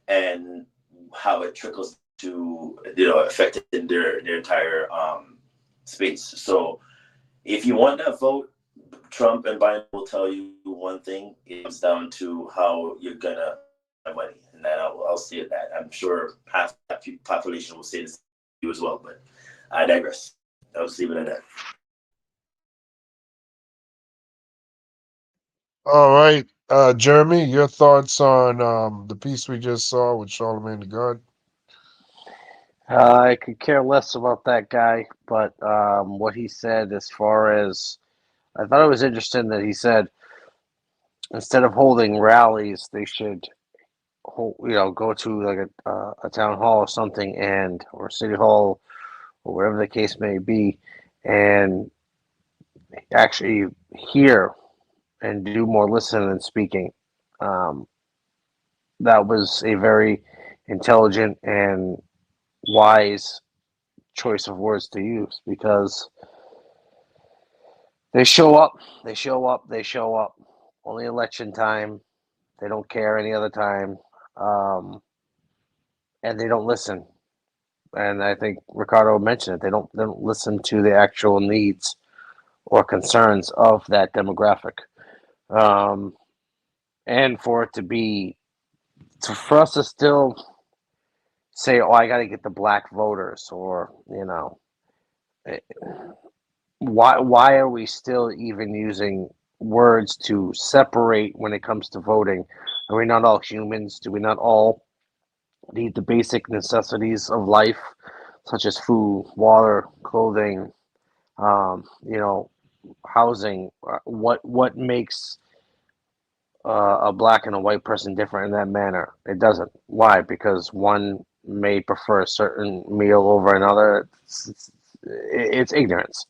Speaker 4: and how it trickles to, affecting their entire space. So if you want that vote, Trump and Biden will tell you one thing. It comes down to how you're gonna have money, and that I'll say that. I'm sure half the population will say this to you as well, but I digress. I'll just leave it at that.
Speaker 2: All right, Jeremy, your thoughts on the piece we just saw with Charlemagne the God?
Speaker 28: I could care less about that guy, but what he said, as far as, I thought it was interesting that he said instead of holding rallies, they should go to like a town hall or something, or city hall or whatever the case may be, and actually hear and do more listening than speaking. That was a very intelligent and wise choice of words to use, because they show up. Only election time. They don't care any other time. And they don't listen. And I think Ricardo mentioned it. They don't listen to the actual needs or concerns of that demographic. And for it to be, for us to still say, oh, I got to get the Black voters, or, why are we still even using words to separate when it comes to voting? Are we not all humans? Do we not all need the basic necessities of life, such as food, water, clothing, housing? What makes a Black and a white person different in that manner? It doesn't. Why? Because one may prefer a certain meal over another. It's ignorance.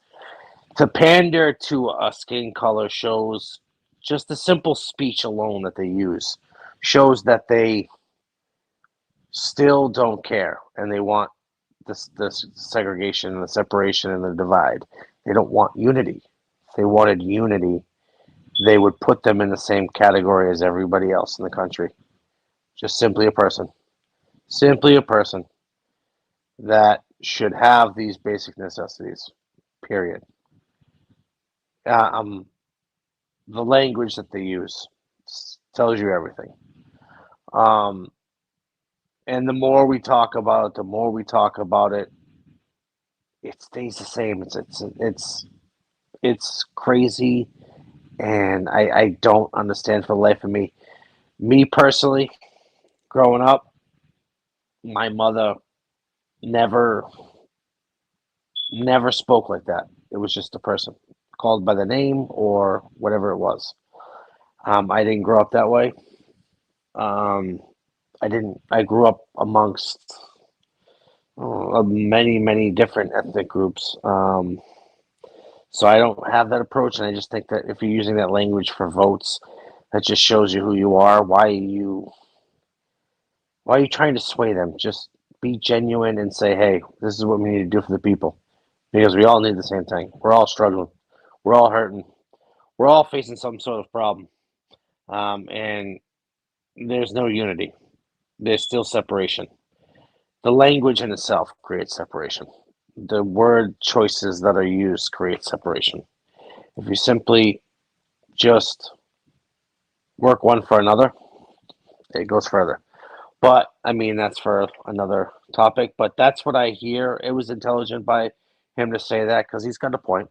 Speaker 28: To pander to a skin color shows, just the simple speech alone that they use shows that they still don't care, and they want this segregation and the separation and the divide. They don't want unity. If they wanted unity, they would put them in the same category as everybody else in the country. Just simply a person that should have these basic necessities, period. The language that they use tells you everything. And the more we talk about it, it stays the same. It's crazy, and I don't understand for the life of me. Me personally, growing up, my mother never spoke like that. It was just a person called by the name or whatever it was. I didn't grow up that way. I grew up amongst of many different ethnic groups. So I don't have that approach, and I just think that if you're using that language for votes, that just shows you who you are. Why are you trying to sway them? Just be genuine and say, hey, this is what we need to do for the people. Because we all need the same thing. We're all struggling. We're all hurting. We're all facing some sort of problem. And there's no unity. There's still separation. The language in itself creates separation. The word choices that are used create separation. If you simply just work one for another, it goes further. But I mean, that's for another topic. But that's what I hear. It was intelligent by him to say that because he's got a point.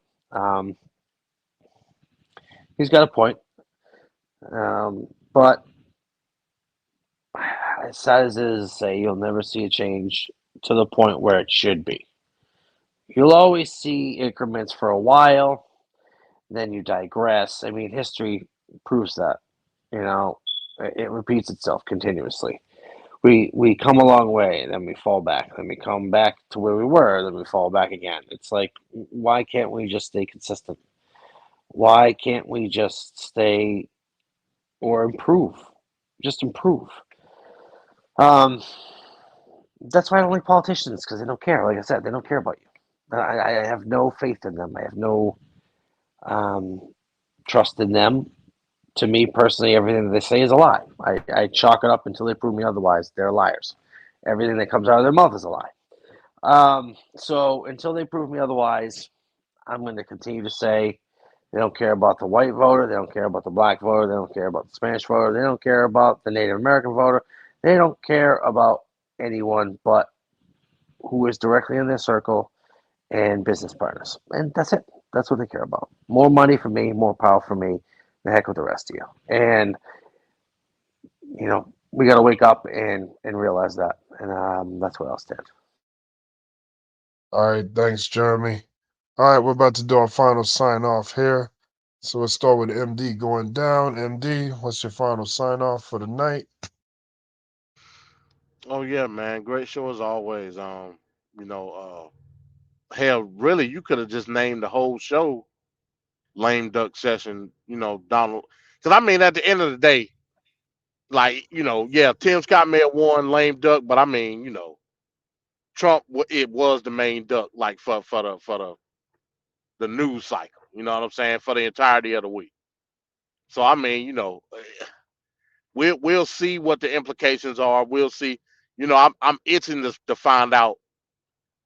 Speaker 28: He's got a point. But as sad as it is to say, you'll never see a change to the point where it should be. You'll always see increments for a while, then you digress. I mean, history proves that. You know, it repeats itself continuously. We come a long way, then we fall back, then we come back to where we were, then we fall back again. It's like, why can't we just stay consistent? Why can't we just stay or improve? Just improve. That's why I don't like politicians, because they don't care. Like I said, they don't care about you. I have no faith in them. I have no trust in them. To me personally, everything that they say is a lie. I chalk it up until they prove me otherwise. They're liars. Everything that comes out of their mouth is a lie. So until they prove me otherwise, I'm going to continue to say they don't care about the white voter. They don't care about the black voter. They don't care about the Spanish voter. They don't care about the Native American voter. They don't care about anyone but who is directly in their circle and business partners. And that's it. That's what they care about. More money for me, more power for me. The heck with the rest of you. And, you know, we got to wake up and realize that. And that's where I'll stand.
Speaker 2: All right, thanks, Jeremy. All right, we're about to do our final sign off here. So let's start with MD going down. MD, what's your final sign off for the night?
Speaker 3: Oh yeah, man. Great show as always. Hell, really, you could have just named the whole show "Lame Duck Session." Donald. Because I mean, at the end of the day, like yeah, Tim Scott may have won lame duck, but I mean, Trump, it was the main duck, like for the news cycle. You know what I'm saying? For the entirety of the week. So I mean, we'll see what the implications are. We'll see. I'm itching to find out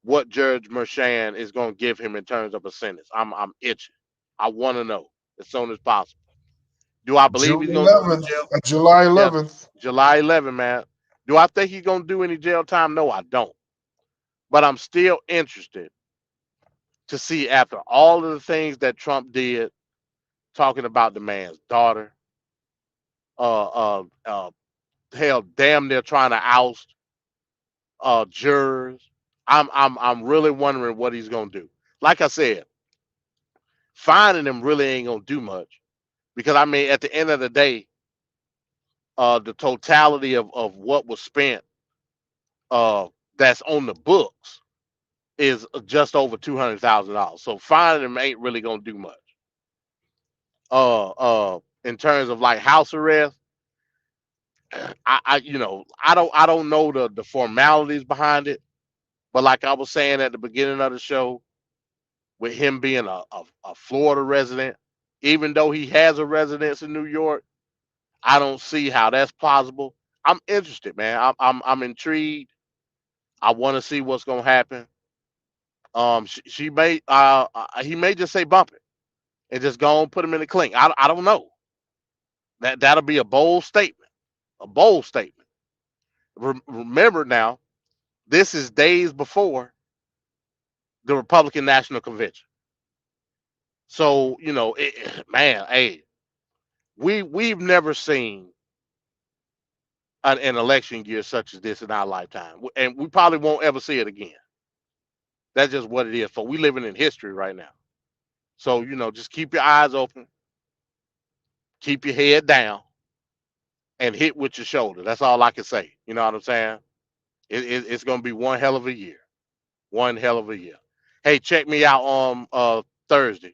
Speaker 3: what Judge Merchan is going to give him in terms of a sentence. I'm itching. I want to know as soon as possible. Do I believe
Speaker 2: June
Speaker 3: he's going to do any
Speaker 2: 11th,
Speaker 3: jail?
Speaker 2: July
Speaker 3: Yeah,
Speaker 2: 11th.
Speaker 3: July 11th, man. Do I think he's going to do any jail time? No, I don't. But I'm still interested to see, after all of the things that Trump did, talking about the man's daughter, hell, damn near trying to oust jurors. I'm really wondering what he's gonna do. Like I said, finding him really ain't gonna do much, because I mean, at the end of the day, the totality of what was spent, that's on the books, is just over $200,000. So finding him ain't really gonna do much. In terms of like house arrest, I don't know the formalities behind it, but like I was saying at the beginning of the show, with him being a Florida resident, even though he has a residence in New York, I don't see how that's plausible. I'm interested, man. I'm intrigued. I want to see what's gonna happen. She may he may just say bump it and just go and put him in the clink. I don't know. That'll be a bold statement. A bold statement. Remember now, this is days before the Republican National Convention. So man, hey, we've never seen an election year such as this in our lifetime, and we probably won't ever see it again. That's just what it is. So we living in history right now. So just keep your eyes open, keep your head down, and hit with your shoulder. That's all I can say. You know what I'm saying? It's gonna be one hell of a year. One hell of a year. Hey, check me out on Thursday.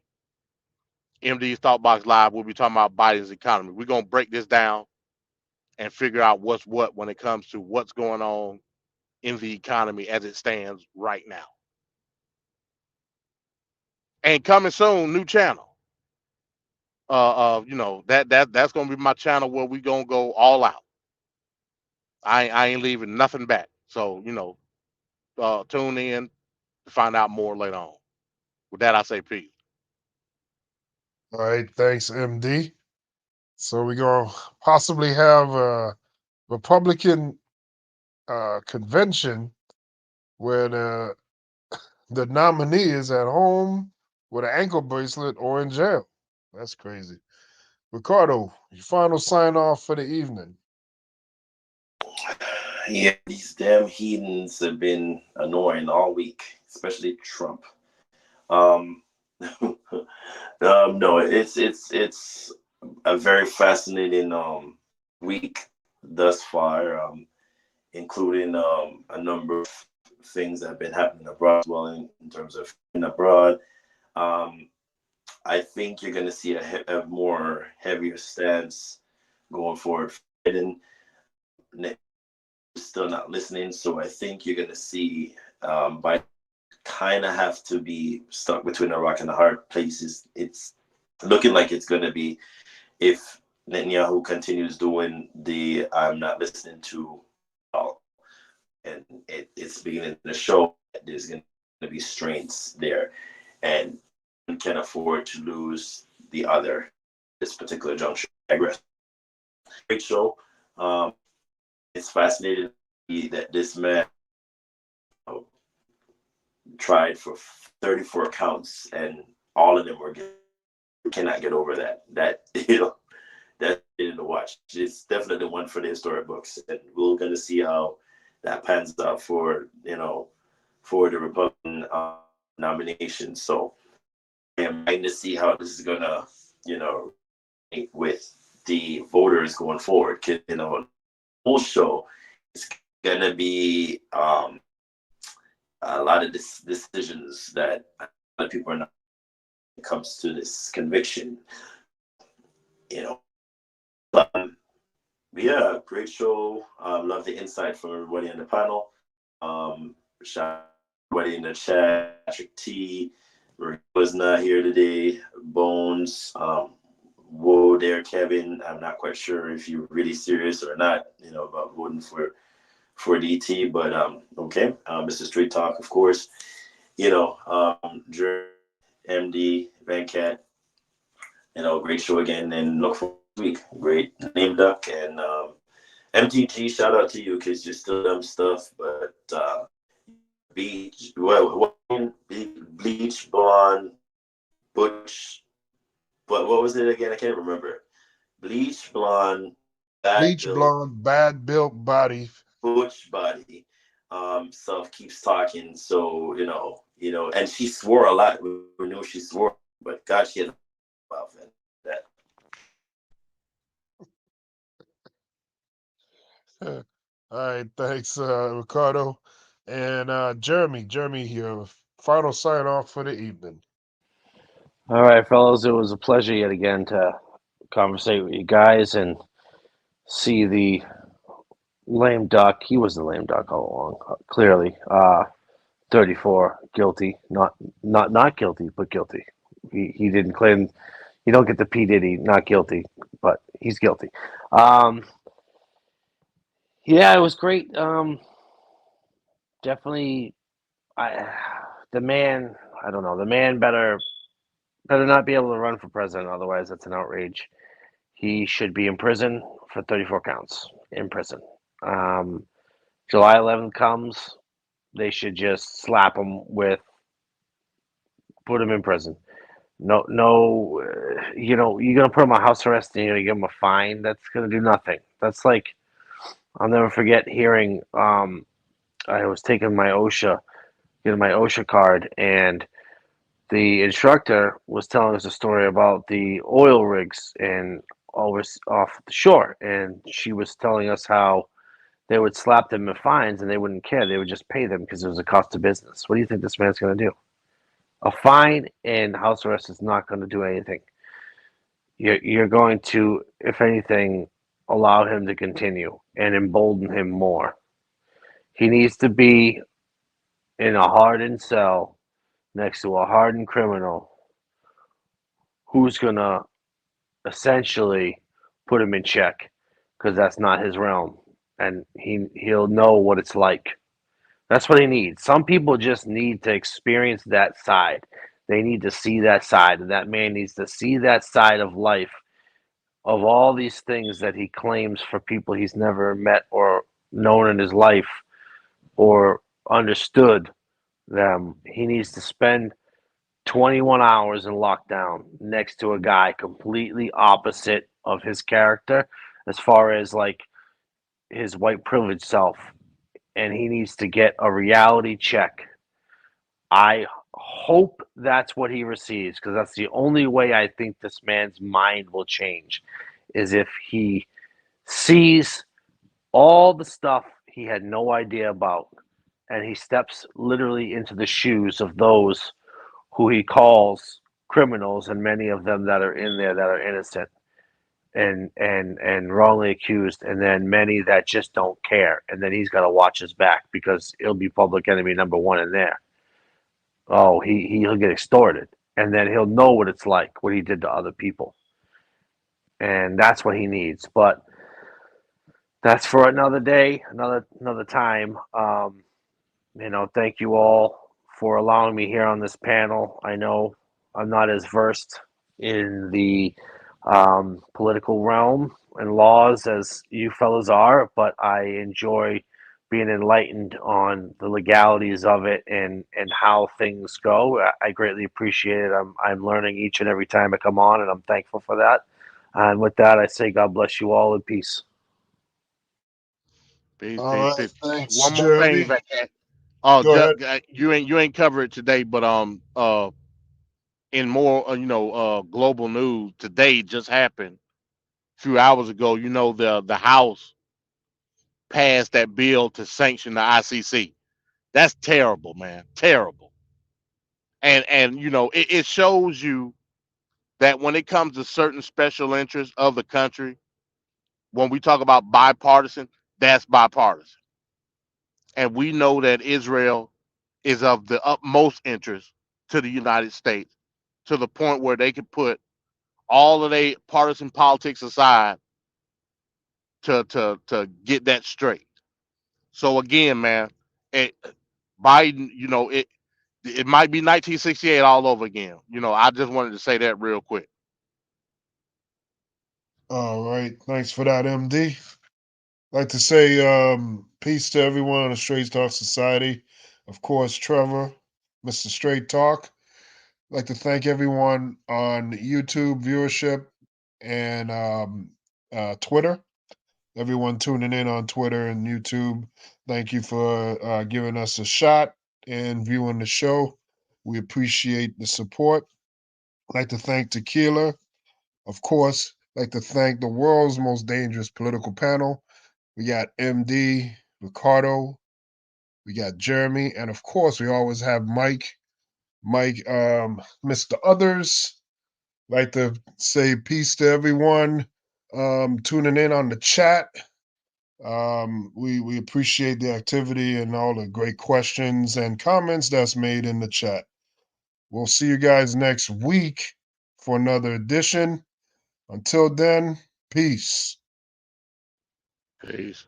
Speaker 3: MD's Thought Box Live. We'll be talking about Biden's economy. We're gonna break this down and figure out what's what when it comes to what's going on in the economy as it stands right now. And coming soon, new channel. That's gonna be my channel where we gonna go all out. I ain't leaving nothing back. So tune in to find out more later on. With that, I say peace.
Speaker 2: All right, thanks, MD. So we're gonna possibly have a Republican convention where the nominee is at home with an ankle bracelet or in jail. That's crazy. Ricardo, your final sign off for the evening.
Speaker 4: Yeah, these damn heathens have been annoying all week, especially Trump. No, it's a very fascinating week thus far, including a number of things that have been happening abroad as well in terms of abroad. I think you're going to see a more heavier stance going forward. Biden still not listening, so I think you're going to see Biden kind of have to be stuck between a rock and a hard place. It's looking like it's going to be if Netanyahu continues doing the I'm not listening to all, and it's beginning to show that there's going to be strains there, and can afford to lose the other this particular juncture. Great show. It's fascinating that this man tried for 34 counts and all of them were good. You cannot get over that. That's to watch. It's definitely one for the historic books, and we're going to see how that pans out for for the Republican nomination. So I'm trying to see how this is going to with the voters going forward. Whole show is going to be a lot of decisions that a lot of people are not when it comes to this conviction. Yeah, great show. Love the insight from everybody on the panel. Shout out everybody in the chat. Patrick T. was not here today. Bones. Whoa there, Kevin. I'm not quite sure if you're really serious or not, about voting for DT, but okay. Mr. Street Talk, of course. Jerry, MD, Venkat, great show again, and look for next week. Great name duck, and MTG, shout out to you because you're still dumb stuff, but Bleach, Blonde, Butch, but what was it again? I can't remember. Bleach, Blonde,
Speaker 2: bad built body.
Speaker 4: Butch body. Self keeps talking, so and she swore a lot. We knew she swore, but God, she had about that.
Speaker 2: All right, thanks, Ricardo. And Jeremy here, final sign off for the evening.
Speaker 28: All right, fellas, it was a pleasure yet again to conversate with you guys and see the lame duck. He was the lame duck all along, clearly. 34 guilty, not guilty, but guilty. He didn't claim. You don't get the P Diddy not guilty, but he's guilty. Yeah, it was great. Definitely, the man. I don't know. The man better not be able to run for president. Otherwise, that's an outrage. He should be in prison for 34 counts. In prison. July 11th comes. They should just slap him put him in prison. No, you're gonna put him on house arrest and you're gonna give him a fine. That's gonna do nothing. That's like, I'll never forget hearing. I was taking my getting my OSHA card, and the instructor was telling us a story about the oil rigs and always off the shore, and she was telling us how they would slap them with fines and they wouldn't care. They would just pay them because it was a cost of business. What do you think this man's going to do? A fine and house arrest is not going to do anything. You're going to, if anything, allow him to continue and embolden him more. He needs to be in a hardened cell next to a hardened criminal who's going to essentially put him in check, because that's not his realm, and he'll know what it's like. That's what he needs. Some people just need to experience that side. They need to see that side, and that man needs to see that side of life, of all these things that he claims for people he's never met or known in his life or understood them. He needs to spend 21 hours in lockdown next to a guy completely opposite of his character as far as like his white privilege self, and he needs to get a reality check. I hope that's what he receives, because that's the only way I think this man's mind will change, is if he sees all the stuff he had no idea about, and he steps literally into the shoes of those who he calls criminals, and many of them that are in there that are innocent and wrongly accused, and then many that just don't care, and then he's got to watch his back because he'll be public enemy number one in there. Oh, he'll get extorted, and then he'll know what it's like, what he did to other people, and that's what he needs. But that's for another day, another time. Thank you all for allowing me here on this panel. I know I'm not as versed in the political realm and laws as you fellas are, but I enjoy being enlightened on the legalities of it and how things go. I greatly appreciate it. I'm learning each and every time I come on, and I'm thankful for that. And with that, I say God bless you all, and peace.
Speaker 3: Peace,
Speaker 2: All
Speaker 3: peace,
Speaker 2: right,
Speaker 3: peace.
Speaker 2: thanks,
Speaker 3: One more
Speaker 2: Jeremy.
Speaker 3: thing, Van. Oh,
Speaker 2: Go ahead.
Speaker 3: you ain't covered it today, but in more global news today just happened a few hours ago. The House passed that bill to sanction the ICC. That's terrible, man. Terrible. And it shows you that when it comes to certain special interests of the country, when we talk about bipartisan, that's bipartisan. And we know that Israel is of the utmost interest to the United States, to the point where they could put all of their partisan politics aside to get that straight. So again, man, Biden, it might be 1968 all over again. I just wanted to say that real quick.
Speaker 2: All right, thanks for that, MD. I'd like to say peace to everyone on the Straight Talk Society. Of course, Trevor, Mr. Straight Talk. I'd like to thank everyone on YouTube viewership and Twitter. Everyone tuning in on Twitter and YouTube, thank you for giving us a shot and viewing the show. We appreciate the support. I'd like to thank Tequila. Of course, I'd like to thank the world's most dangerous political panel. We got MD, Ricardo, we got Jeremy, and of course, we always have Mike, Mr. Others. I'd like to say peace to everyone tuning in on the chat. We appreciate the activity and all the great questions and comments that's made in the chat. We'll see you guys next week for another edition. Until then, peace.
Speaker 3: Peace.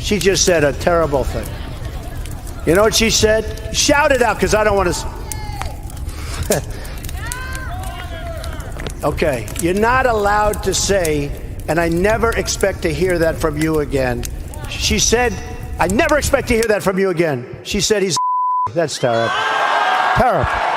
Speaker 12: She just said a terrible thing. You know what she said? Shout it out, because I don't want to. Okay, you're not allowed to say, and I never expect to hear that from you again. She said, I never expect to hear that from you again. She said he's. That's Tara. Tara.